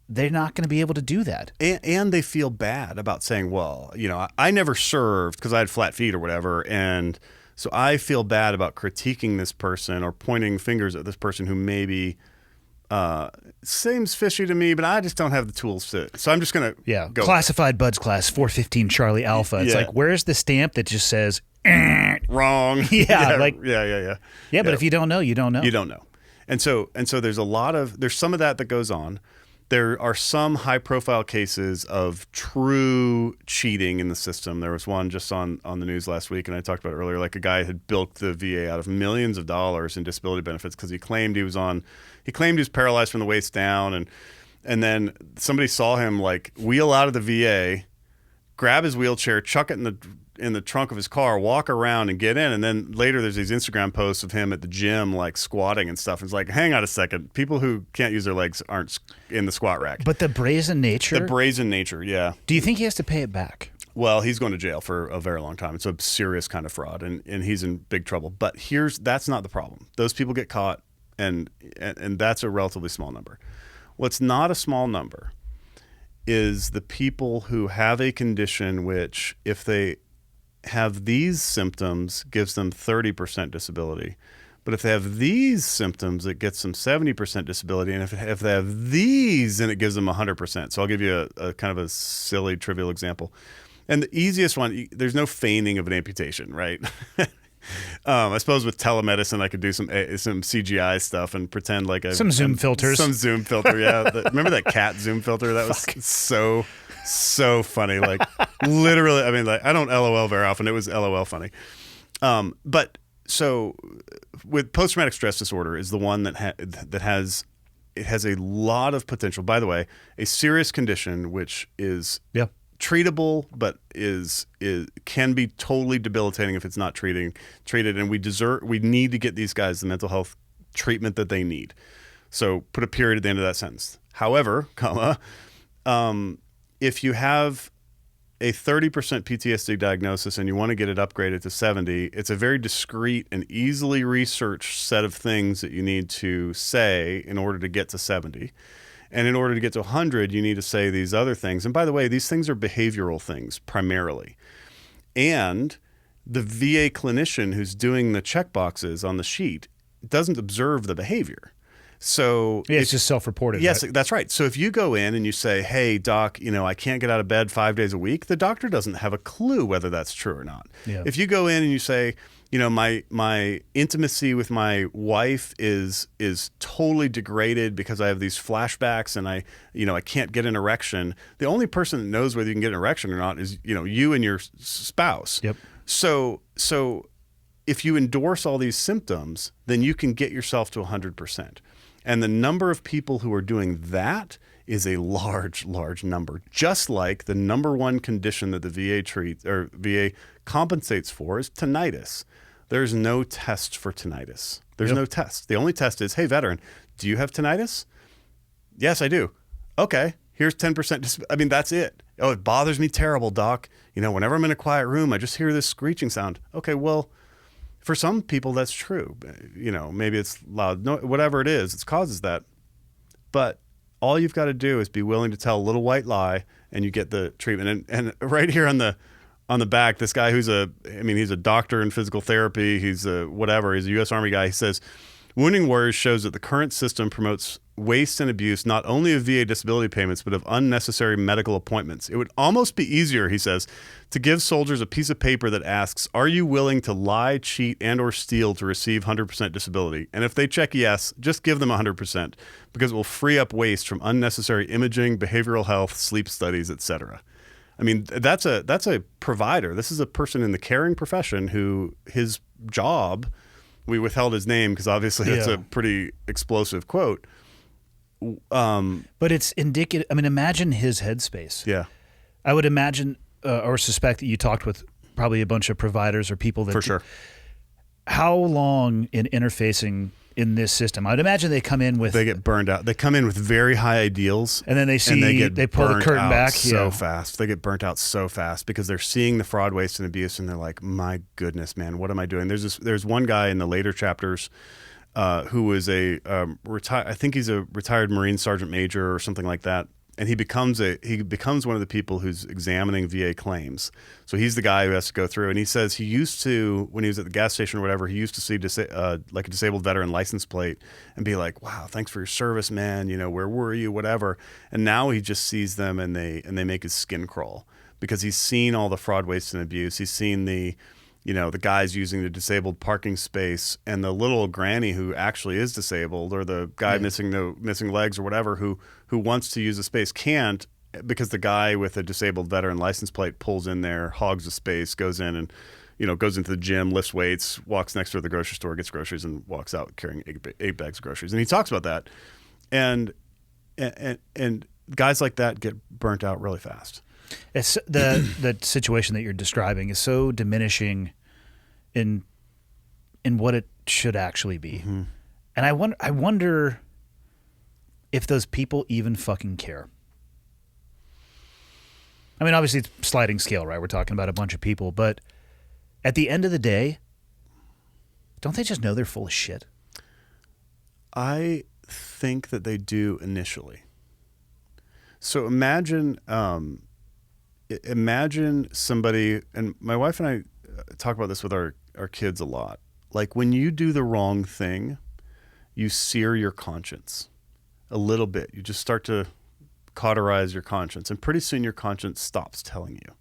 they're not going to be able to do that. And they feel bad about saying, well, I never served because I had flat feet or whatever, and so I feel bad about critiquing this person or pointing fingers at this person who maybe seems fishy to me, but I just don't have the tools to. So I'm just going to go. Classified Buds Class 415 Charlie Alpha. It's like, where's the stamp that just says wrong? Yeah. But if you don't know, you don't know. You don't know. And so there's some of that goes on. There are some high-profile cases of true cheating in the system. There was one just on the news last week, and I talked about it earlier. Like a guy had bilked the VA out of millions of dollars in disability benefits because he claimed he was paralyzed from the waist down, and then somebody saw him like wheel out of the VA, grab his wheelchair, chuck it in the trunk of his car, walk around and get in. And then later there's these Instagram posts of him at the gym, like squatting and stuff. It's like, hang on a second. People who can't use their legs aren't in the squat rack. But the brazen nature. Yeah. Do you think he has to pay it back? Well, he's going to jail for a very long time. It's a serious kind of fraud, and he's in big trouble. But that's not the problem. Those people get caught, and that's a relatively small number. What's not a small number is the people who have a condition which, if they have these symptoms, gives them 30% disability. But if they have these symptoms, it gets them 70% disability. And if they have these, then it gives them 100%. So I'll give you a kind of a silly, trivial example. And the easiest one, there's no feigning of an amputation, right? I suppose with telemedicine, I could do some CGI stuff and pretend like some Zoom filters. Some Zoom filter, yeah. Remember that cat Zoom filter? That was so funny. Like literally, I mean, like I don't LOL very often. It was LOL funny. But so with post-traumatic stress disorder is the one that has a lot of potential. By the way, a serious condition which is treatable, but is can be totally debilitating if it's not treated. And we need to get these guys the mental health treatment that they need. So put a period at the end of that sentence. However, if you have a 30% PTSD diagnosis and you want to get it upgraded to 70, it's a very discrete and easily researched set of things that you need to say in order to get to 70. And in order to get to 100, you need to say these other things. And by the way, these things are behavioral things primarily. And the VA clinician who's doing the checkboxes on the sheet doesn't observe the behavior. So it's just self-reported. Yes, right? That's right. So if you go in and you say, hey, doc, I can't get out of bed 5 days a week, the doctor doesn't have a clue whether that's true or not. Yeah. If you go in and you say, my intimacy with my wife is totally degraded because I have these flashbacks and I can't get an erection. The only person that knows whether you can get an erection or not is, you and your spouse. Yep. So if you endorse all these symptoms, then you can get yourself to 100%. And the number of people who are doing that is a large, large number. Just like the number one condition that the VA compensates for is tinnitus. There's no test for tinnitus. There's no test. The only test is, hey, veteran, do you have tinnitus? Yes, I do. Okay, here's 10%. I mean, that's it. Oh, it bothers me terrible, doc. Whenever I'm in a quiet room, I just hear this screeching sound. Okay, well, for some people, that's true. Maybe it's loud. No, whatever it is, it causes that. But all you've got to do is be willing to tell a little white lie, and you get the treatment. And right here on the back, this guy he's a doctor in physical therapy. He's a U.S. Army guy. He says, Wounding Warriors shows that the current system promotes waste and abuse not only of VA disability payments, but of unnecessary medical appointments. It would almost be easier, he says, to give soldiers a piece of paper that asks, are you willing to lie, cheat, and or steal to receive 100% disability? And if they check yes, just give them 100% because it will free up waste from unnecessary imaging, behavioral health, sleep studies, etc. I mean, that's a provider. This is a person in the caring profession who his job, we withheld his name because obviously that's a pretty explosive quote. But it's indicative. I mean, imagine his headspace. Yeah. I would imagine or suspect that you talked with probably a bunch of providers or people that. For sure. How long in interfacing in this system? I'd imagine they come in with. They get burned out. They come in with very high ideals. And then they pull the curtain back so fast. They get burnt out so fast because they're seeing the fraud, waste, and abuse, and they're like, my goodness, man, what am I doing? There's one guy in the later chapters who was I think he's a retired Marine Sergeant Major or something like that, and he becomes one of the people who's examining VA claims. So he's the guy who has to go through, and he says he used to, when he was at the gas station or whatever, he used to see like a disabled veteran license plate and be like, wow, thanks for your service, man, where were you, whatever. And now he just sees them and they make his skin crawl because he's seen all the fraud, waste, and abuse. He's seen the guys using the disabled parking space and the little granny who actually is disabled, or the guy missing legs or whatever who wants to use the space can't because the guy with a disabled veteran license plate pulls in there, hogs the space, goes in and goes into the gym, lifts weights, walks next to the grocery store, gets groceries, and walks out carrying 8 bags of groceries. And he talks about that, and guys like that get burnt out really fast. It's the situation that you're describing is so diminishing in what it should actually be. Mm-hmm. And I wonder if those people even fucking care. I mean, obviously it's sliding scale, right? We're talking about a bunch of people, but at the end of the day, don't they just know they're full of shit? I think that they do initially. So imagine somebody, and my wife and I talk about this with our kids a lot. Like when you do the wrong thing, you sear your conscience a little bit. You just start to cauterize your conscience, and pretty soon your conscience stops telling you.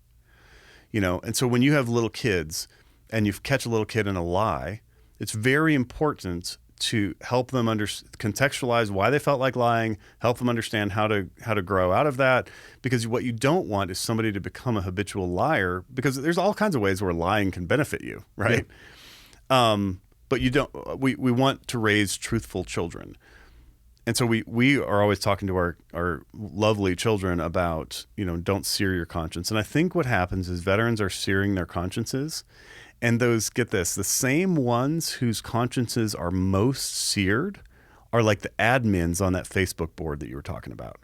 And so when you have little kids and you catch a little kid in a lie, it's very important to help them contextualize why they felt like lying, help them understand how to grow out of that. Because what you don't want is somebody to become a habitual liar, because there's all kinds of ways where lying can benefit you, right? Yeah. But you don't. We want to raise truthful children, and so we are always talking to our lovely children about, don't sear your conscience. And I think what happens is veterans are searing their consciences. And those, get this, the same ones whose consciences are most seared are like the admins on that Facebook board that you were talking about.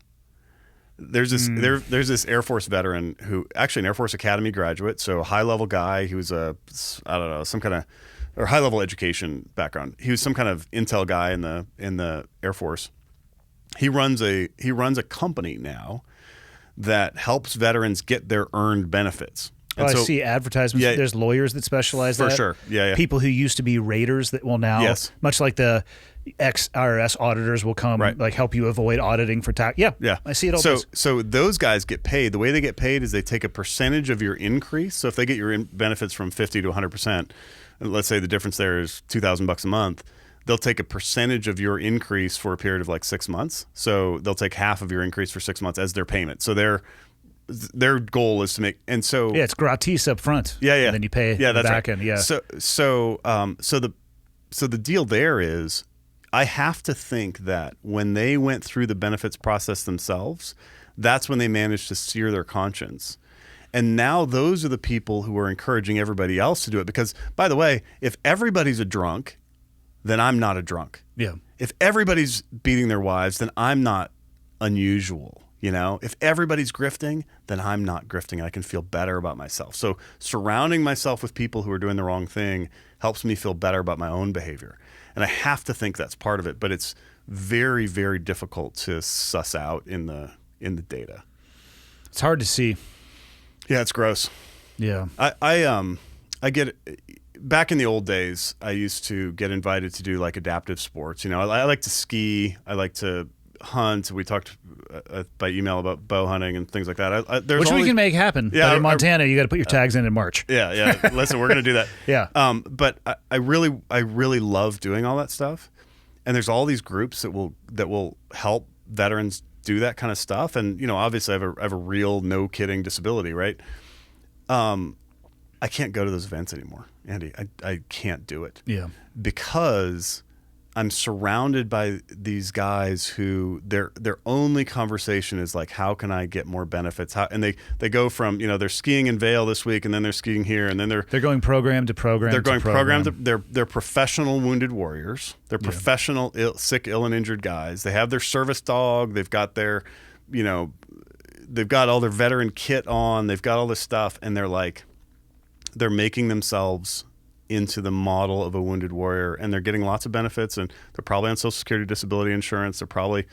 There's this there's this Air Force veteran who, actually an Air Force Academy graduate, so a high-level guy. He was some kind of, or high-level education background. He was some kind of intel guy in the Air Force. He runs a company now that helps veterans get their earned benefits. I see advertisements. Yeah, there's lawyers that specialize for that. sure. Yeah. People who used to be raiders that will now, much like the ex-IRS auditors will come, like help you avoid auditing for tax. Yeah. I see it all. So those guys get paid. The way they get paid is they take a percentage of your increase. So if they get your benefits from 50 to 100%, and let's say the difference there is $2,000 a month, they'll take a percentage of your increase for a period of like 6 months. So they'll take half of your increase for 6 months as their payment. So their goal is to make, and so it's gratis up front. Yeah, and then you pay the back end. Yeah. So the deal there is, I have to think that when they went through the benefits process themselves, that's when they managed to sear their conscience. And now those are the people who are encouraging everybody else to do it. Because, by the way, if everybody's a drunk, then I'm not a drunk. Yeah. If everybody's beating their wives, then I'm not unusual. If everybody's grifting, then I'm not grifting. I can feel better about myself. So surrounding myself with people who are doing the wrong thing helps me feel better about my own behavior. And I have to think that's part of it, but it's very, very difficult to suss out in the data. It's hard to see. Yeah, it's gross. Yeah. I get, back in the old days, I used to get invited to do like adaptive sports. I like to ski. I like to hunt. We talked by email about bow hunting and things like that. Which we can make happen. Yeah, but in Montana, you got to put your tags in March. Yeah. Listen, we're going to do that. Yeah. But I really love doing all that stuff. And there's all these groups that will help veterans do that kind of stuff. And obviously, I have a real, no kidding disability, right? I can't go to those events anymore, Andy. I can't do it. Yeah. Because I'm surrounded by these guys who their only conversation is like, how can I get more benefits? And they go from, they're skiing in Vail this week, and then they're skiing here, and then they're going program to program. They're going program to they're professional wounded warriors. They're professional sick, ill, and injured guys. They have their service dog. They've got their, they've got all their veteran kit on. They've got all this stuff, and they're making themselves into the model of a wounded warrior, and they're getting lots of benefits, and they're probably on Social Security disability insurance. They're probably,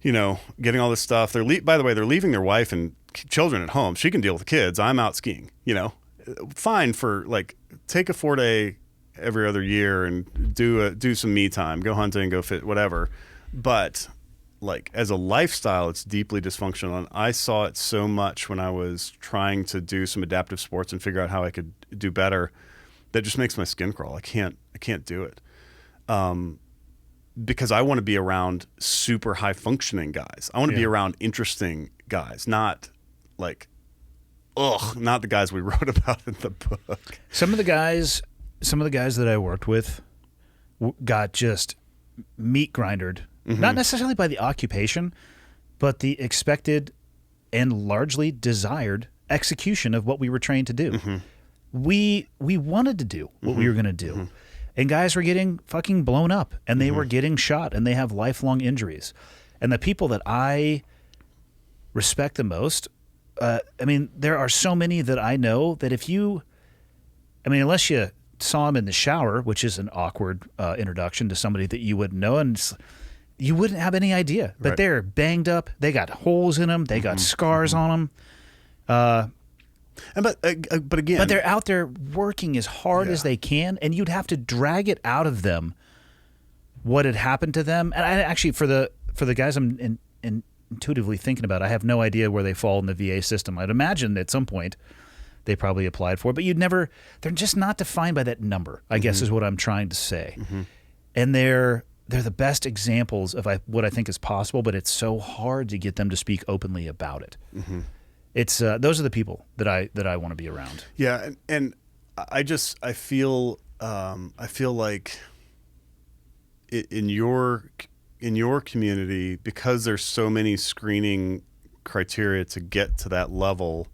getting all this stuff. By the way, they're leaving their wife and children at home. She can deal with the kids. I'm out skiing, fine for take a 4-day every other year and do some me time, go hunting, go fit, whatever. But as a lifestyle, it's deeply dysfunctional. And I saw it so much when I was trying to do some adaptive sports and figure out how I could do better. That just makes my skin crawl. I can't do it, because I want to be around super high functioning guys. I want to be around interesting guys, not not the guys we wrote about in the book. Some of the guys that I worked with got just meat grindered, not necessarily by the occupation, but the expected and largely desired execution of what we were trained to do. Mm-hmm. We wanted to do what we were going to do. And guys were getting fucking blown up, and they were getting shot, and they have lifelong injuries. And the people that I respect the most, there are so many that I know that unless you saw them in the shower, which is an awkward introduction to somebody that you wouldn't know, and you wouldn't have any idea. But they're banged up. They got holes in them. They got scars on them. But they're out there working as hard as they can, and you'd have to drag it out of them what had happened to them. And I actually, for the guys I'm intuitively thinking about, I have no idea where they fall in the VA system. I'd imagine at some point they probably applied for. But they're just not defined by that number, I guess is what I'm trying to say. And they're the best examples of what I think is possible, but it's so hard to get them to speak openly about it. It's those are the people that I want to be around. Yeah, and I feel like in your community, because there's so many screening criteria to get to that level,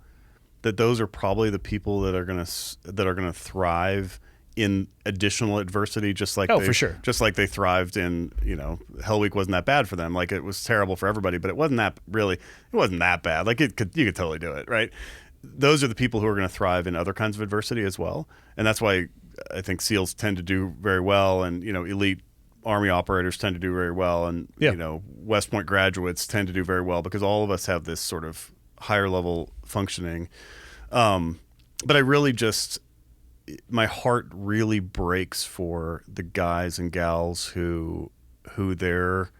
that those are probably the people that are gonna thrive in additional adversity, just like for sure. Just like they thrived in, Hell Week wasn't that bad for them. Like, it was terrible for everybody, but it wasn't that bad. Like, you could totally do it, right? Those are the people who are going to thrive in other kinds of adversity as well. And that's why I think SEALs tend to do very well, and, elite Army operators tend to do very well, and, West Point graduates tend to do very well, because all of us have this sort of higher level functioning. But I really my heart really breaks for the guys and gals who their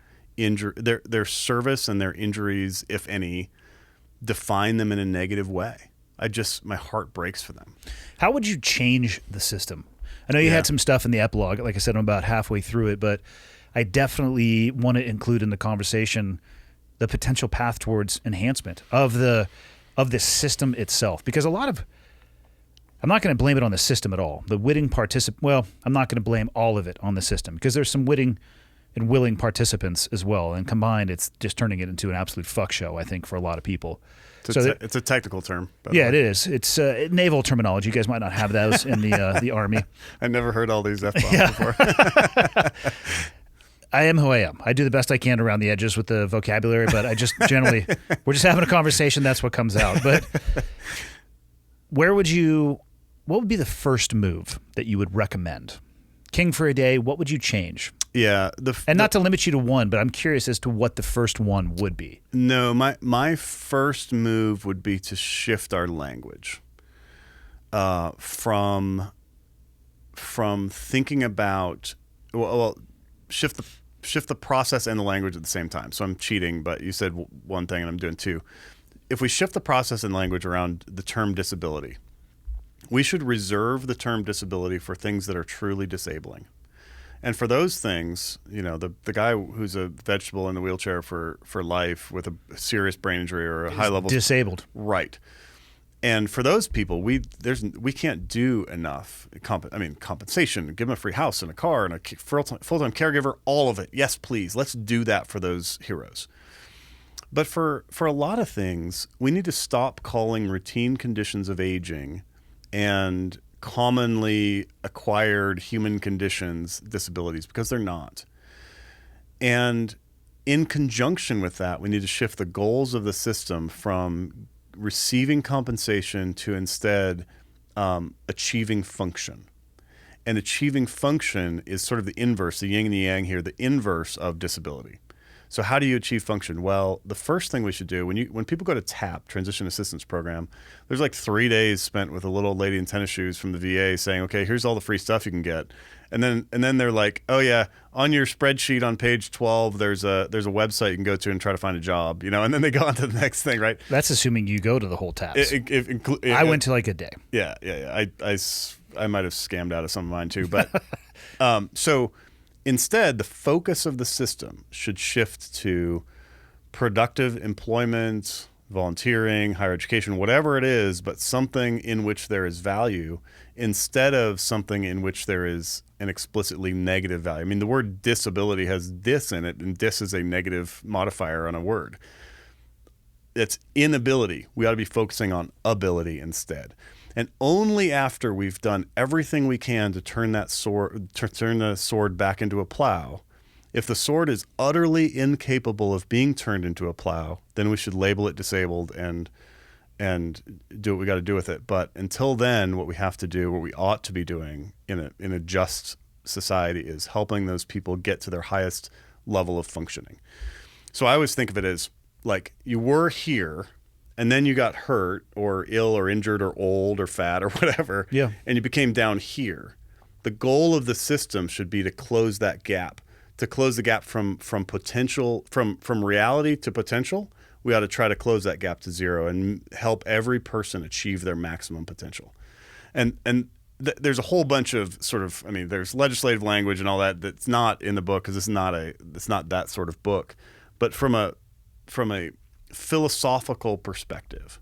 service and their injuries, if any, define them in a negative way. My heart breaks for them. How would you change the system? I know you had some stuff in the epilogue. Like I said, I'm about halfway through it, but I definitely want to include in the conversation the potential path towards enhancement of this system itself, because I'm not going to blame it on the system at all. The witting well, I'm not going to blame all of it on the system, because there's some witting and willing participants as well. And combined, it's just turning it into an absolute fuck show, I think, for a lot of people. It's a technical term. Yeah, it is. It's naval terminology. You guys might not have those in the Army. I never heard all these F-bombs before. I am who I am. I do the best I can around the edges with the vocabulary, but I just generally, we're just having a conversation. That's what comes out. But what would be the first move that you would recommend? King for a day, what would you change? Yeah. Not to limit you to one, but I'm curious as to what the first one would be. No, my first move would be to shift our language from thinking about, shift the process and the language at the same time. So I'm cheating, but you said one thing and I'm doing two. If we shift the process and language around the term disability, we should reserve the term disability for things that are truly disabling. And for those things, the guy who's a vegetable in the wheelchair for life with a serious brain injury or a high level disabled. Right. And for those people, we can't do enough compensation, give them a free house and a car and a full-time caregiver, all of it. Yes, please. Let's do that for those heroes. But for a lot of things, we need to stop calling routine conditions of aging and commonly acquired human conditions disabilities, because they're not. And in conjunction with that, we need to shift the goals of the system from receiving compensation to instead achieving function. And achieving function is sort of the inverse, the yin and the yang here, the inverse of disability. So how do you achieve function? Well, the first thing we should do when people go to TAP, Transition Assistance Program, there's like 3 days spent with a little old lady in tennis shoes from the VA saying, okay, here's all the free stuff you can get. And then they're like, oh yeah, on your spreadsheet on page 12, there's a website you can go to and try to find a job, and then they go on to the next thing, right? That's assuming you go to the whole TAPs. I went to like a day. Yeah. I might have scammed out of some of mine too, but so instead, the focus of the system should shift to productive employment, volunteering, higher education, whatever it is, but something in which there is value instead of something in which there is an explicitly negative value. I mean, the word disability has dis in it, and dis is a negative modifier on a word. It's inability. We ought to be focusing on ability instead. And only after we've done everything we can to turn the sword back into a plow, if the sword is utterly incapable of being turned into a plow, then we should label it disabled and do what we got to do with it. But until then, what we have to do, what we ought to be doing in a just society, is helping those people get to their highest level of functioning. So I always think of it as like, you were here, and then you got hurt or ill or injured or old or fat or whatever, and you became down here. The goal of the system should be to close that gap, from potential, from reality to potential, we ought to try to close that gap to zero and help every person achieve their maximum potential. And there's a whole bunch of there's legislative language and all that that's not in the book because it's not that sort of book. But from a philosophical perspective,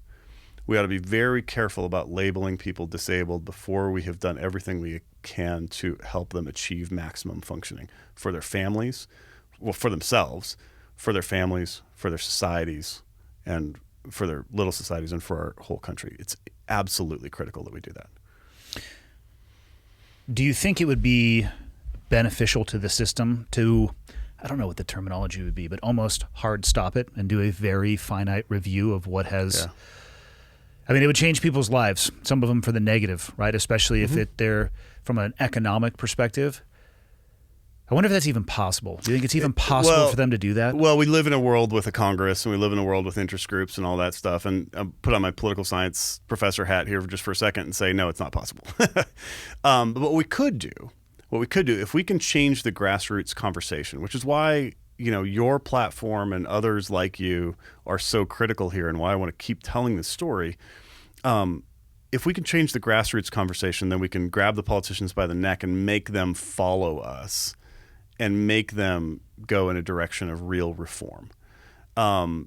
we ought to be very careful about labeling people disabled before we have done everything we can to help them achieve maximum functioning for their families, for themselves, for their families, for their societies, and for their little societies and for our whole country. It's absolutely critical that we do that. Do you think it would be beneficial to the system to, I don't know what the terminology would be, but almost hard stop it and do a very finite review of what has... Yeah. I mean, it would change people's lives, some of them for the negative, right? Especially if they're from an economic perspective. I wonder if that's even possible. Do you think it's even possible for them to do that? Well, we live in a world with a Congress, and we live in a world with interest groups and all that stuff. And I'll put on my political science professor hat here just for a second and say, no, it's not possible. But what we could do, if we can change the grassroots conversation, which is why your platform and others like you are so critical here and why I want to keep telling this story. If we can change the grassroots conversation, then we can grab the politicians by the neck and make them follow us and make them go in a direction of real reform. But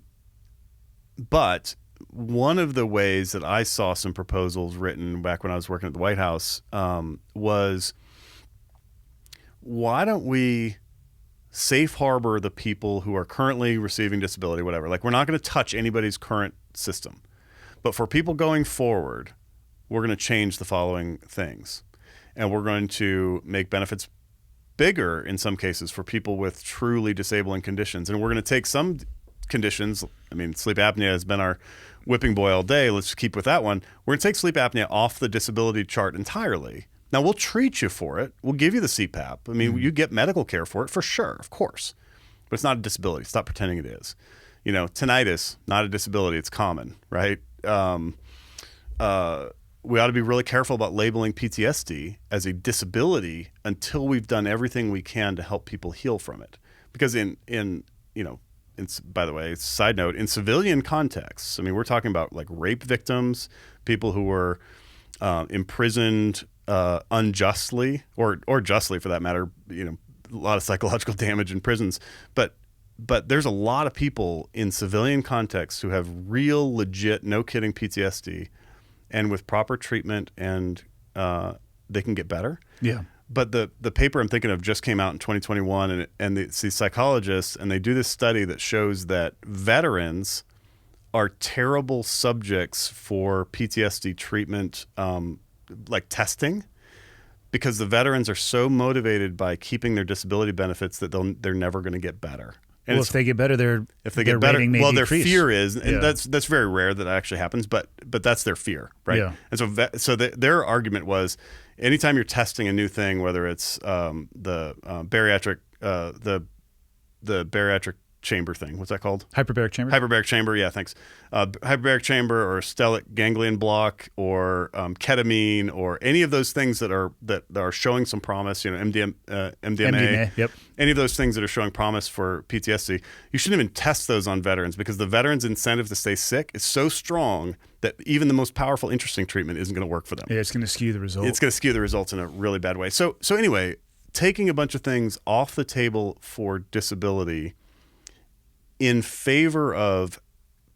one of the ways that I saw some proposals written back when I was working at the White House was, why don't we safe harbor the people who are currently receiving disability, whatever. Like, we're not going to touch anybody's current system. But for people going forward, we're going to change the following things. And we're going to make benefits bigger in some cases for people with truly disabling conditions. And we're going to take some conditions, sleep apnea has been our whipping boy all day. Let's keep with that one. We're going to take sleep apnea off the disability chart entirely. Now, we'll treat you for it. We'll give you the CPAP. You get medical care for it for sure, of course. But it's not a disability. Stop pretending it is. Tinnitus, not a disability. It's common, right? We ought to be really careful about labeling PTSD as a disability until we've done everything we can to help people heal from it. Because by the way, side note, in civilian contexts, we're talking about like rape victims, people who were imprisoned unjustly or justly for that matter, a lot of psychological damage in prisons. But there's a lot of people in civilian contexts who have real, legit, no kidding PTSD, and with proper treatment and they can get better. Yeah. But the paper I'm thinking of just came out in 2021, and it's these psychologists, and they do this study that shows that veterans are terrible subjects for PTSD treatment, like testing, because the veterans are so motivated by keeping their disability benefits that they're never going to get better. And if they get better, their their fear is, and that's very rare that actually happens, but that's their fear, right? Yeah. And so their argument was, anytime you're testing a new thing, whether it's the bariatric chamber thing, what's that called? Hyperbaric chamber. Hyperbaric chamber, yeah, thanks. Hyperbaric chamber or stellate ganglion block or ketamine or any of those things that are showing some promise, MDMA, yep. Any of those things that are showing promise for PTSD, you shouldn't even test those on veterans, because the veterans' incentive to stay sick is so strong that even the most powerful, interesting treatment isn't going to work for them. Yeah, it's going to skew the results. It's going to skew the results in a really bad way. So anyway, taking a bunch of things off the table for disability in favor of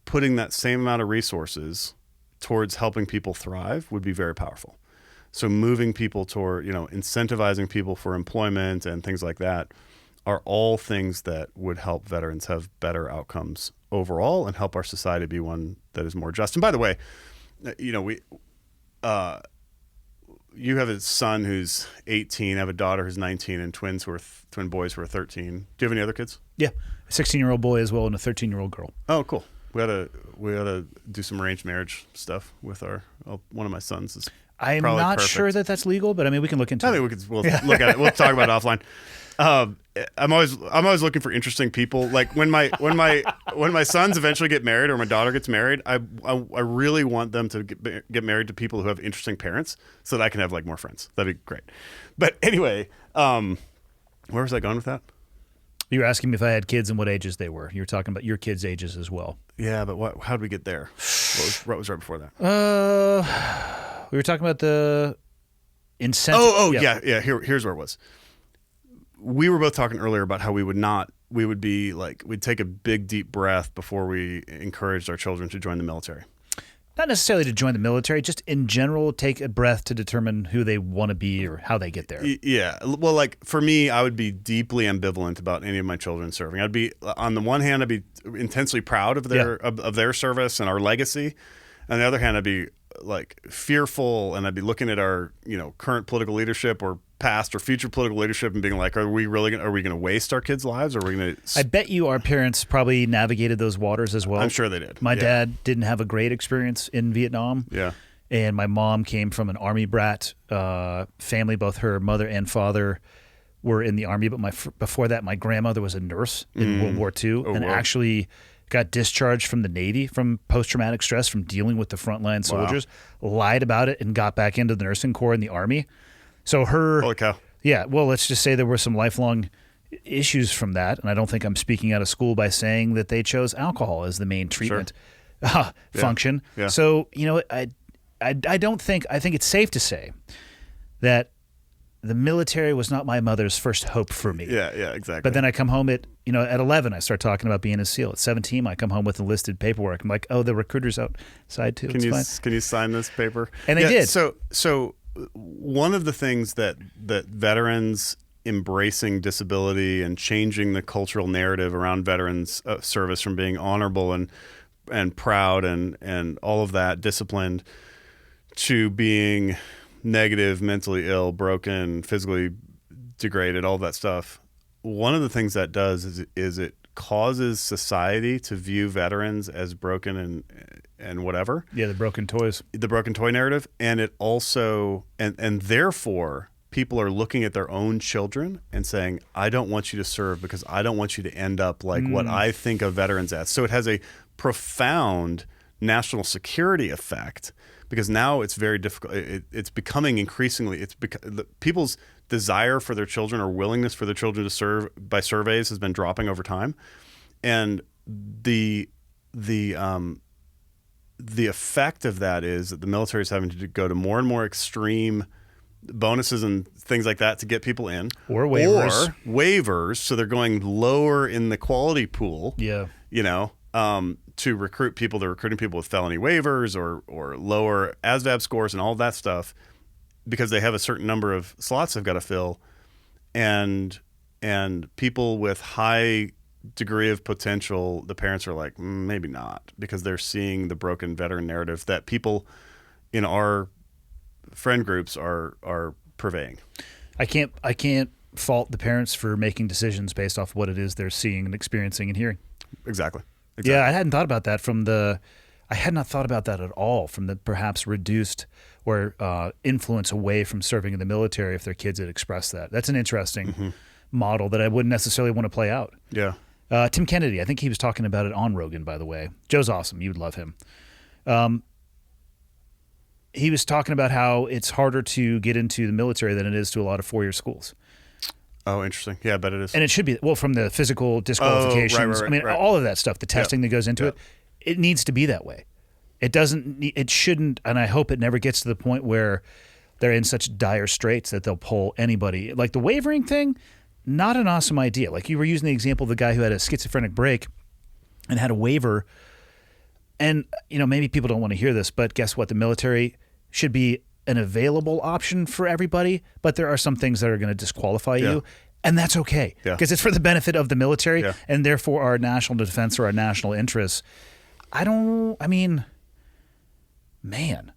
putting that same amount of resources towards helping people thrive would be very powerful. So moving people toward, incentivizing people for employment and things like that are all things that would help veterans have better outcomes overall and help our society be one that is more just. And by the way, you have a son who's 18, I have a daughter who's 19, and twin boys who are 13. Do you have any other kids? Yeah, a 16-year-old boy as well and a 13-year-old girl. Oh, cool. We ought to do some arranged marriage stuff with one of my sons. Is I'm not perfect. Sure that legal, but we can look into it. We'll look at it. We'll talk about it offline. I'm always looking for interesting people. Like when my sons eventually get married or my daughter gets married, I really want them to get married to people who have interesting parents so that I can have like more friends. That'd be great. But anyway, where was I going with that? You were asking me if I had kids and what ages they were. You were talking about your kids' ages as well. Yeah, but how did we get there? What was right before that? We were talking about the incentive. Yeah. Here's where it was. We were both talking earlier about how we'd take a big deep breath before we encouraged our children to join the military. Not necessarily to join the military, just in general, take a breath to determine who they want to be or how they get there. Yeah. Well, like for me, I would be deeply ambivalent about any of my children serving. I'd be, on the one hand, I'd be intensely proud of their service and our legacy. On the other hand, I'd be like fearful, and I'd be looking at our, current political leadership or past or future political leadership and being like, are we going to waste our kids' lives? Or are we going to? I bet you our parents probably navigated those waters as well. I'm sure they did. My dad didn't have a great experience in Vietnam. Yeah. And my mom came from an Army brat family. Both her mother and father were in the Army. But before that, my grandmother was a nurse in World War II actually got discharged from the Navy from post-traumatic stress from dealing with the frontline soldiers, lied about it, and got back into the nursing corps in the Army. So holy cow. Yeah, well, let's just say there were some lifelong issues from that, and I don't think I'm speaking out of school by saying that they chose alcohol as the main treatment function. Yeah. So, I don't think, I think it's safe to say that the military was not my mother's first hope for me. Yeah, exactly. But then I come home at 11, I start talking about being a SEAL. At 17, I come home with enlisted paperwork. I'm like, oh, the recruiter's outside too. Can you sign this paper? And they did. So one of the things that veterans embracing disability and changing the cultural narrative around veterans service from being honorable and proud and all of that, disciplined, to being negative, mentally ill, broken, physically degraded, all that stuff. One of the things that does is it causes society to view veterans as broken and whatever. Yeah, the broken toys. The broken toy narrative. And it also, and therefore, people are looking at their own children and saying, I don't want you to serve because I don't want you to end up like what I think of veterans as. So it has a profound national security effect, because now it's very difficult. It's becoming increasingly, people's desire for their children or willingness for their children to serve by surveys has been dropping over time. And the effect of that is that the military is having to go to more and more extreme bonuses and things like that to get people in. Or waivers. Or waivers, so they're going lower in the quality pool. Yeah. To recruit people. They're recruiting people with felony waivers or lower ASVAB scores and all that stuff because they have a certain number of slots they've got to fill. And people with high degree of potential, the parents are like, maybe not, because they're seeing the broken veteran narrative that people in our friend groups are purveying. I can't fault the parents for making decisions based off what it is they're seeing and experiencing and hearing. Exactly. Yeah, I hadn't thought about that I had not thought about that at all from the perhaps reduced or influence away from serving in the military if their kids had expressed that. That's an interesting model that I wouldn't necessarily want to play out. Yeah. Tim Kennedy, I think he was talking about it on Rogan, by the way. Joe's awesome. You would love him. He was talking about how it's harder to get into the military than it is to a lot of four-year schools. Oh, interesting. Yeah, I bet it is. And it should be, from the physical disqualifications. All of that stuff, the testing that goes into it, it needs to be that way. It shouldn't, and I hope it never gets to the point where they're in such dire straits that they'll pull anybody. Like the wavering thing, not an awesome idea. Like you were using the example of the guy who had a schizophrenic break and had a waiver. And, maybe people don't want to hear this, but guess what? The military should be an available option for everybody, but there are some things that are going to disqualify you, and that's okay because it's for the benefit of the military and therefore our national defense or our national interests. Man.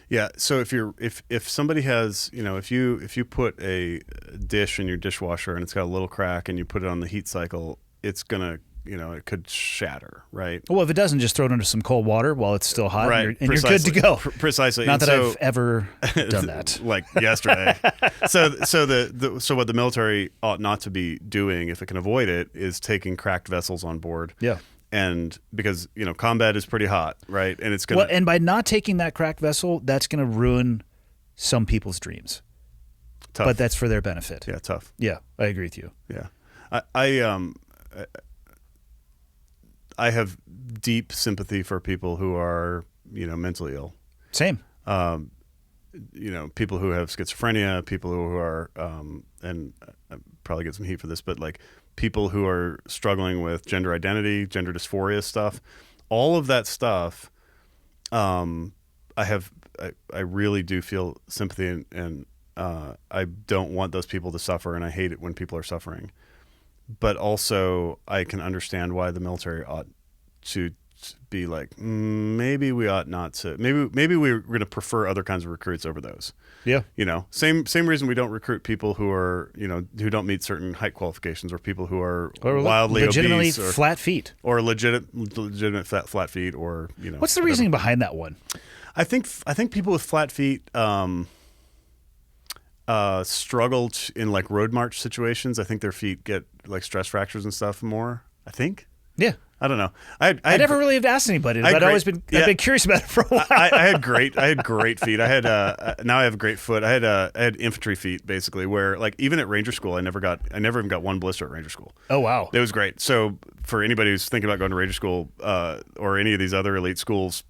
Yeah. So if somebody has, if you put a dish in your dishwasher and it's got a little crack and you put it on the heat cycle, it's gonna, it could shatter, right? Well, if it doesn't, just throw it into some cold water while it's still hot, right? And you're good to go. Precisely. Not that I've ever done that. Like yesterday. So what the military ought not to be doing, if it can avoid it, is taking cracked vessels on board. Yeah. And because combat is pretty hot, right? And it's gonna. And by not taking that cracked vessel, that's going to ruin some people's dreams. Tough. But that's for their benefit. Yeah, tough. Yeah, I agree with you. Yeah. I have deep sympathy for people who are, mentally ill. Same. People who have schizophrenia, people who are, and I probably get some heat for this, but like people who are struggling with gender identity, gender dysphoria stuff, all of that stuff. I really do feel sympathy, and I don't want those people to suffer, and I hate it when people are suffering. But also, I can understand why the military ought to be like, maybe we ought not to. Maybe we're going to prefer other kinds of recruits over those. Yeah. Same reason we don't recruit people who are, who don't meet certain height qualifications, or people who are Or wildly legitimately obese, or flat feet. or legitimate flat feet, or What's the whatever. reasoning behind that one? I think people with flat feet struggle in like road march situations. I think their feet get like stress fractures and stuff more. I think. Yeah. I don't know. I never really have asked anybody, but I've been curious about it for a while. I had great feet. I had now I have a great foot. I had infantry feet basically, where like even at Ranger School I never even got one blister at Ranger School. Oh wow. It was great. So for anybody who's thinking about going to Ranger School or any of these other elite schools,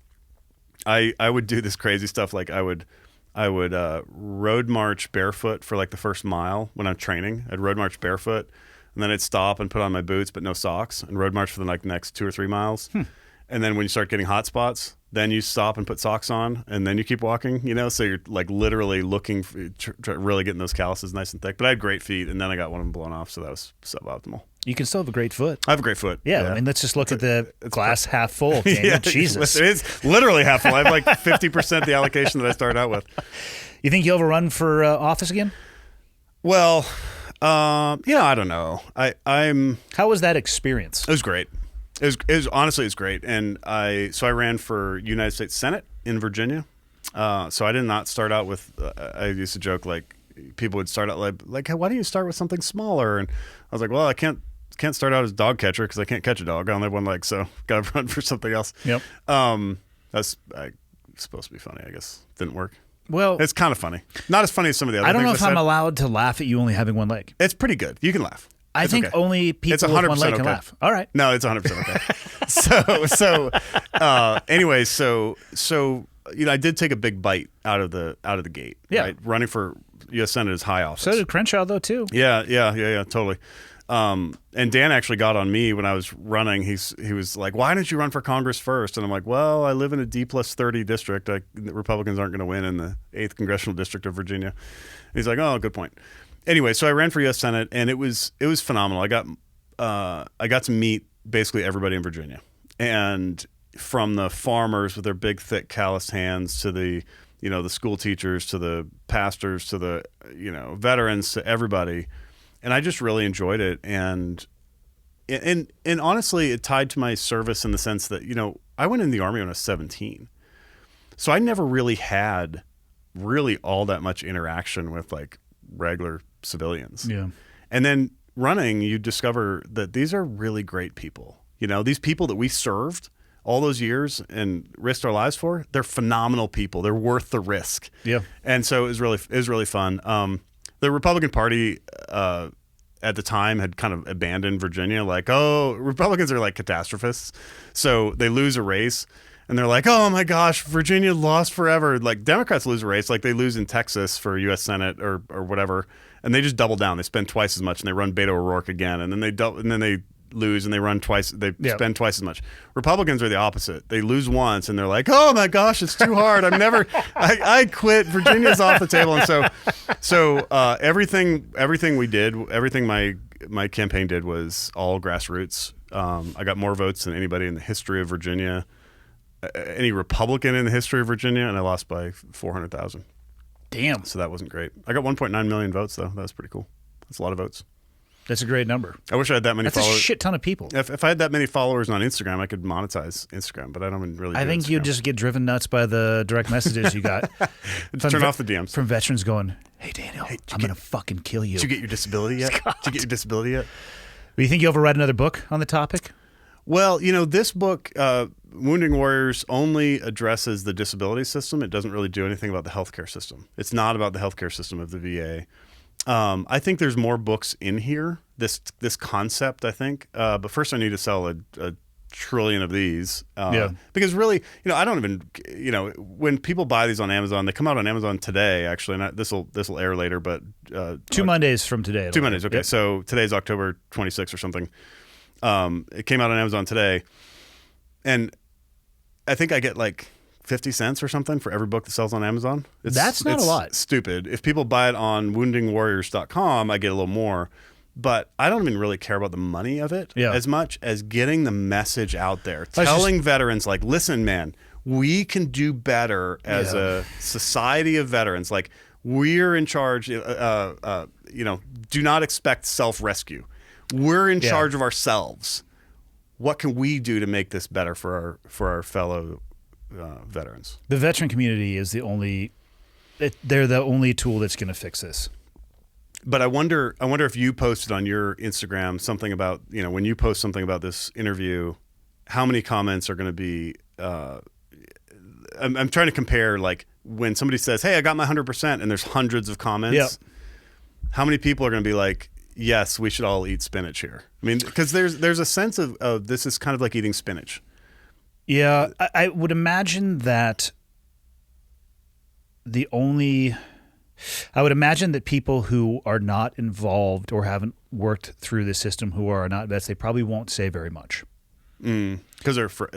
I would do this crazy stuff. Like I would road march barefoot for like the first mile when I'm training. I'd road march barefoot, and then I'd stop and put on my boots but no socks, and road march for the like next 2 or 3 miles. And then when you start getting hot spots, then you stop and put socks on, and then you keep walking. So you're like literally looking really getting those calluses nice and thick. But I had great feet, and then I got one of them blown off, so that was suboptimal. You can still have a great foot. I have a great foot. Yeah. I mean, let's just look at the glass half full. Daniel. Yeah, Jesus. it is literally half full. I have like 50% the allocation that I started out with. You think you'll ever run for office again? Well, I don't know. How was that experience? It was great. It was honestly, it's great. And I ran for United States Senate in Virginia. So I did not start out with. I used to joke like people would start out like why don't you start with something smaller? And I was like, well, I can't start out as dog catcher because I can't catch a dog. I only have one leg, so got to run for something else. Yep. That's supposed to be funny. I guess didn't work. Well, it's kind of funny. Not as funny as some of the other things I don't know if I I'm said. allowed to laugh at you only having one leg. It's pretty good. You can laugh. I think okay. only people It's with one 100% leg can okay. laugh. All right. No, it's 100% okay. Anyway, so I did take a big bite out of the gate. Yeah. Right? Running for U.S. Senate is high office. So did Crenshaw, though, too. Yeah, totally. And Dan actually got on me when I was running. He was like, "Why didn't you run for Congress first?" And I'm like, "Well, I live in a D+30 district. The Republicans aren't going to win in the 8th congressional district of Virginia." And he's like, "Oh, good point." Anyway, so I ran for U.S. Senate, and it was phenomenal. I got to meet basically everybody in Virginia, and from the farmers with their big, thick, calloused hands to the school teachers to the pastors to the veterans to everybody. And I just really enjoyed it, and honestly, it tied to my service in the sense that I went in the Army when I was 17, so I never really had all that much interaction with like regular civilians. Yeah, and then running, you discover that these are really great people. These people that we served all those years and risked our lives for, they're phenomenal people. They're worth the risk. Yeah, and so it was really fun. The Republican Party at the time had kind of abandoned Virginia. Like, oh, Republicans are like catastrophists. So they lose a race, and they're like, oh my gosh, Virginia lost forever. Like Democrats lose a race, like they lose in Texas for U.S. Senate or whatever, and they just double down. They spend twice as much, and they run Beto O'Rourke again, and then they lose and they run twice. They spend twice as much. Republicans are the opposite. They lose once and they're like, oh my gosh, it's too hard. I quit. Virginia's off the table. And so everything we did, everything my campaign did was all grassroots. I got more votes than anybody in the history of Virginia, any Republican in the history of Virginia, and I lost by 400,000. Damn. So that wasn't great. I got 1.9 million votes though. That was pretty cool. That's a lot of votes. That's a great number. I wish I had that many followers. That's a shit ton of people. If I had that many followers on Instagram, I could monetize Instagram, but I don't really. I think Instagram. you'd just get driven nuts by the direct messages you got. Turn off the DMs from veterans going, "Hey Daniel, I'm gonna fucking kill you." Did you get your disability yet? God. Did you get your disability yet? Do you think you'll ever write another book on the topic? Well, this book, Wounding Warriors, only addresses the disability system. It doesn't really do anything about the healthcare system. It's not about the healthcare system of the VA. I think there's more books in here. This concept, I think. But first, I need to sell a trillion of these. Because really, I don't even, when people buy these on Amazon, they come out on Amazon today. Actually, and this will air later, but 2 Mondays from today. 2 Mondays. Okay, Yep. so today's October 26th or something. It came out on Amazon today, and I think I get like 50 cents or something for every book that sells on Amazon. That's not a lot. Stupid. If people buy it on woundingwarriors.com, I get a little more. But I don't even really care about the money of it as much as getting the message out there. Telling veterans, like, listen, man, we can do better as a society of veterans. Like, we're in charge. Do not expect self-rescue. We're in charge of ourselves. What can we do to make this better for our fellow veterans? The veteran community is they're the only tool that's going to fix this. But I wonder if you posted on your Instagram something about, when you post something about this interview, how many comments are going to be, I'm trying to compare, like, when somebody says, hey, I got my 100%, and there's hundreds of comments, how many people are going to be like, yes, we should all eat spinach here? I mean, because there's a sense of this is kind of like eating spinach. Yeah, I would imagine that I would imagine that people who are not involved or haven't worked through the system, who are not vets, they probably won't say very much. Because they don't feel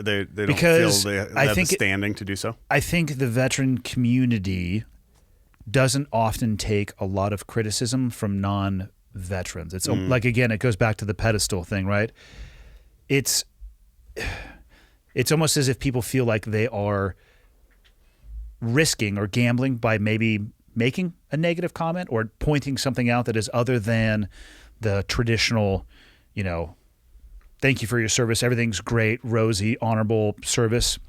they have the standing to do so. I think the veteran community doesn't often take a lot of criticism from non-veterans. It's like, again, it goes back to the pedestal thing, right? It's almost as if people feel like they are risking or gambling by maybe making a negative comment or pointing something out that is other than the traditional, thank you for your service, everything's great, rosy, honorable service,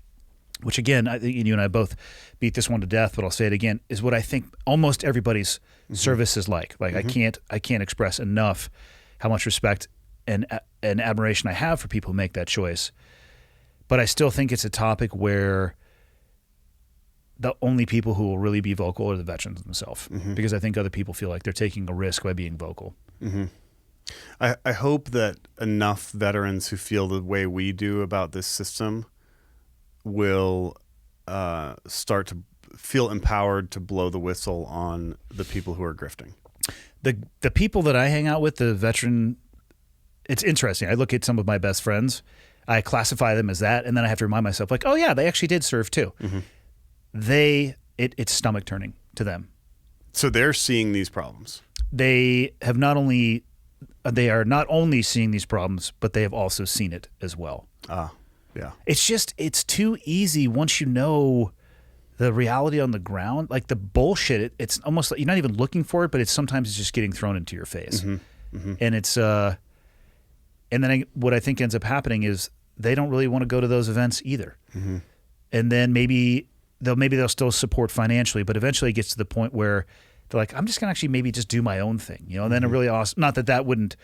which, again, I think you and I both beat this one to death, but I'll say it again, is what I think almost everybody's service is like. Like, I can't express enough how much respect and admiration I have for people who make that choice. But I still think it's a topic where the only people who will really be vocal are the veterans themselves, because I think other people feel like they're taking a risk by being vocal. I hope that enough veterans who feel the way we do about this system will start to feel empowered to blow the whistle on the people who are grifting. The people that I hang out with, the veteran, it's interesting. I look at some of my best friends, I classify them as that, and then I have to remind myself, like, oh yeah, they actually did serve too. It's stomach turning to them. So they're seeing these problems. They are not only seeing these problems, but they have also seen it as well. Yeah. It's too easy once you know the reality on the ground, like the bullshit. It's almost like you're not even looking for it, but sometimes it's just getting thrown into your face. And it's and then what I think ends up happening is they don't really want to go to those events either. And then maybe they'll still support financially, but eventually it gets to the point where they're like, I'm just going to actually maybe just do my own thing, and then a really awesome, not that wouldn't,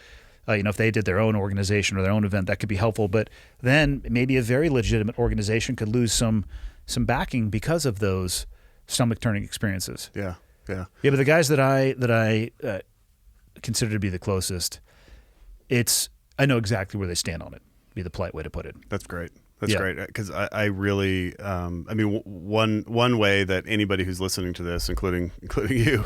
if they did their own organization or their own event, that could be helpful, but then maybe a very legitimate organization could lose some backing because of those stomach turning experiences. Yeah. But the guys that I consider to be the closest, I know exactly where they stand on it, be the polite way to put it. That's great. That's great, because I really, one way that anybody who's listening to this, including you,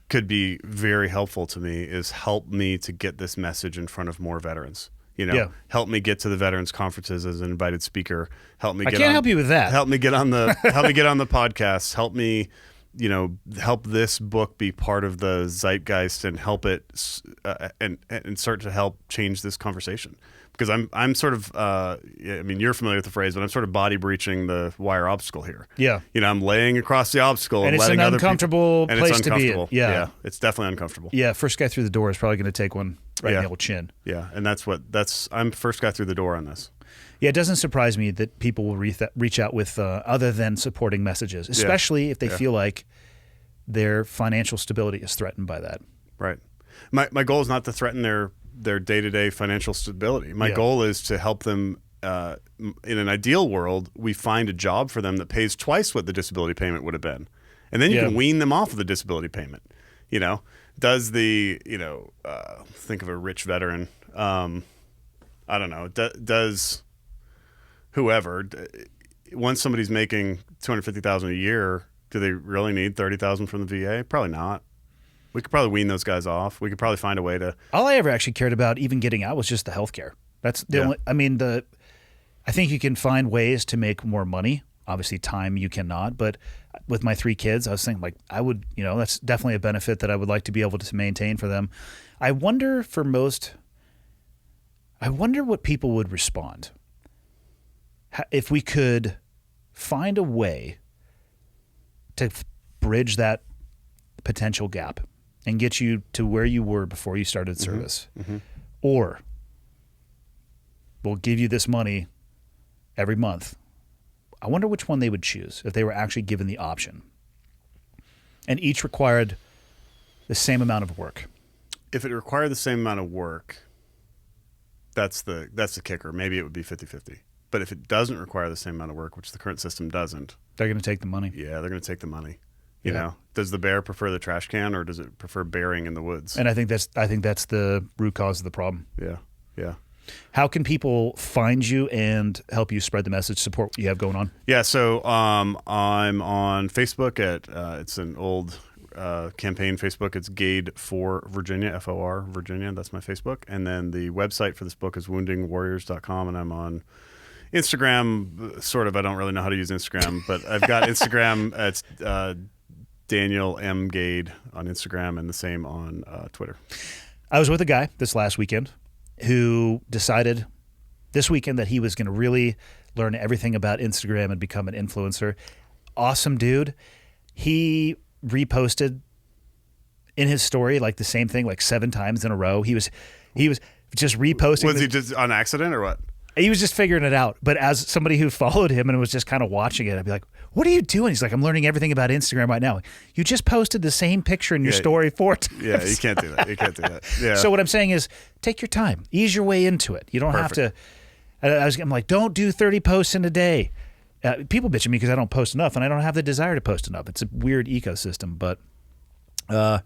could be very helpful to me is help me to get this message in front of more veterans. Help me get to the veterans conferences as an invited speaker. Help me. I can't help you with that. Help me get on the podcast. Help me, help this book be part of the zeitgeist and help it and start to help change this conversation. Because I'm sort of, you're familiar with the phrase, but I'm sort of body breaching the wire obstacle here. Yeah. I'm laying across the obstacle and it's letting an other uncomfortable people, place and it's to be in. uncomfortable. Yeah. It's definitely uncomfortable. Yeah. First guy through the door is probably going to take one right in the old chin. Yeah. And I'm first guy through the door on this. Yeah. It doesn't surprise me that people will reach out with other than supporting messages, especially if they feel like their financial stability is threatened by that. Right. My goal is not to threaten their day-to-day financial stability. My goal is to help them, in an ideal world, we find a job for them that pays twice what the disability payment would have been. And then you can wean them off of the disability payment. Does the, think of a rich veteran. I don't know. Does whoever, once somebody's making $250,000 a year, do they really need $30,000 from the VA? Probably not. We could probably wean those guys off. We could probably find a way to. All I ever actually cared about, even getting out, was just the healthcare. That's the only. I mean, I think you can find ways to make more money. Obviously, time you cannot. But with my 3 kids, I was thinking like I would. That's definitely a benefit that I would like to be able to maintain for them. I wonder what people would respond if we could find a way to bridge that potential gap and get you to where you were before you started service. Mm-hmm. Or we'll give you this money every month. I wonder which one they would choose if they were actually given the option. And each required the same amount of work. If it required the same amount of work, that's the kicker. Maybe it would be 50-50. But if it doesn't require the same amount of work, which the current system doesn't, they're going to take the money. Yeah, they're going to take the money. You know, does the bear prefer the trash can, or does it prefer bearing in the woods? And I think that's the root cause of the problem. Yeah. How can people find you and help you spread the message, support what you have going on? Yeah, so I'm on Facebook at it's an old campaign Facebook. It's Gade for Virginia, FOR Virginia. That's my Facebook. And then the website for this book is woundingwarriors.com, and I'm on Instagram. Sort of. I don't really know how to use Instagram, but I've got Instagram. It's Daniel M. Gade on Instagram, and the same on Twitter. I was with a guy this last weekend who decided this weekend that he was going to really learn everything about Instagram and become an influencer. Awesome dude. He reposted in his story like the same thing like 7 times in a row. He was just reposting. Was he just on accident or what? He was just figuring it out. But as somebody who followed him and was just kind of watching it, I'd be like, what are you doing? He's like, I'm learning everything about Instagram right now. You just posted the same picture in your story 4 times. Yeah, you can't do that. Yeah. So what I'm saying is take your time. Ease your way into it. You don't have to. I'm like, don't do 30 posts in a day. People bitch at me because I don't post enough, and I don't have the desire to post enough. It's a weird ecosystem. But I'm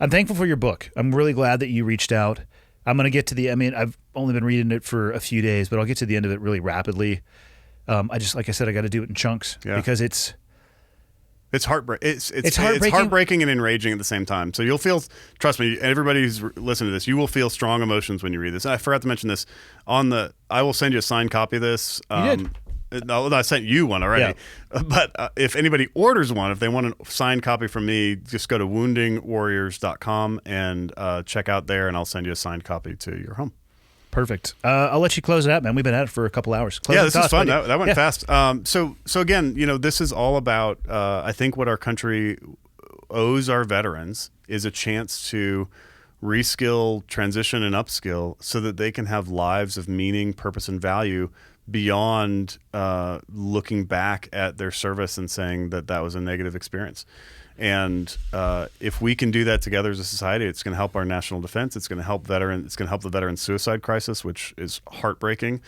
thankful for your book. I'm really glad that you reached out. I'm going to get to I've only been reading it for a few days, but I'll get to the end of it really rapidly. Like I said, I got to do it in chunks because it's heartbreaking. It's heartbreaking and enraging at the same time. So you'll feel, trust me, everybody who's listening to this, you will feel strong emotions when you read this. And I forgot to mention this I will send you a signed copy of this. You did. I sent you one already, but if anybody orders one, if they want a signed copy from me, just go to woundingwarriors.com and check out there, and I'll send you a signed copy to your home. Perfect. I'll let you close it out, man. We've been at it for a couple hours. This is fun. That went fast. So again, this is all about, I think what our country owes our veterans is a chance to reskill, transition, and upskill so that they can have lives of meaning, purpose, and value beyond looking back at their service and saying that was a negative experience. And if we can do that together as a society, it's going to help our national defense. It's going to help It's going to help the veteran suicide crisis, which is heartbreaking,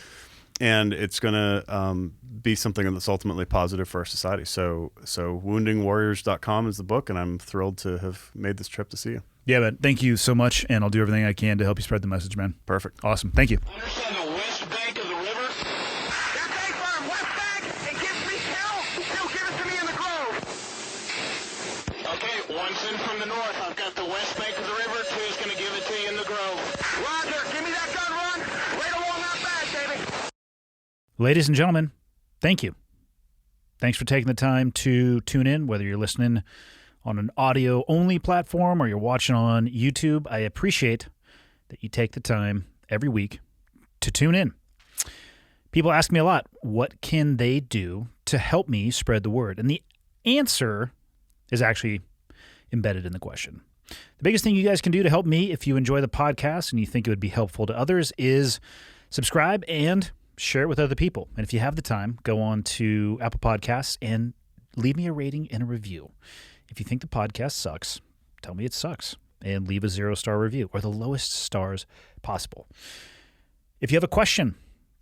and it's going to be something that's ultimately positive for our society. So woundingwarriors.com is the book, and I'm thrilled to have made this trip to see you. Yeah, man. Thank you so much, and I'll do everything I can to help you spread the message, man. Perfect. Awesome. Thank you. Understand the west bank of the river? That's A firm, west bank, and gives me Phil give it to me in the grove. Okay, one's in from the north. I've got the west bank of the river. Two's going to give it to you in the grove. Roger, give me that gun run. Right along that bag, baby. Ladies and gentlemen, thank you. Thanks for taking the time to tune in, whether you're listening on an audio-only platform or you're watching on YouTube. I appreciate that you take the time every week to tune in. People ask me a lot, what can they do to help me spread the word? And the answer is actually embedded in the question. The biggest thing you guys can do to help me, if you enjoy the podcast and you think it would be helpful to others, is subscribe and share it with other people. And if you have the time, go on to Apple Podcasts and leave me a rating and a review. If you think the podcast sucks, tell me it sucks and leave a 0-star review or the lowest stars possible. If you have a question,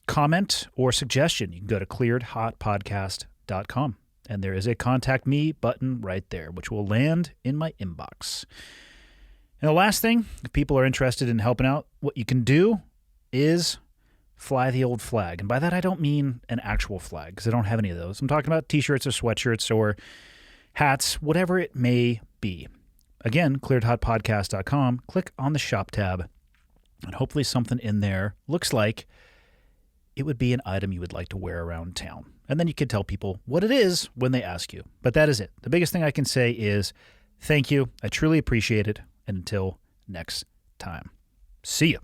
comment, or suggestion, you can go to clearedhotpodcast.com and there is a contact me button right there, which will land in my inbox. And the last thing, if people are interested in helping out, what you can do is fly the old flag. And by that, I don't mean an actual flag, because I don't have any of those. I'm talking about t-shirts or sweatshirts or hats, whatever it may be. Again, clearedhotpodcast.com, click on the shop tab, and hopefully something in there looks like it would be an item you would like to wear around town. And then you can tell people what it is when they ask you. But that is it. The biggest thing I can say is thank you. I truly appreciate it. And until next time, see ya.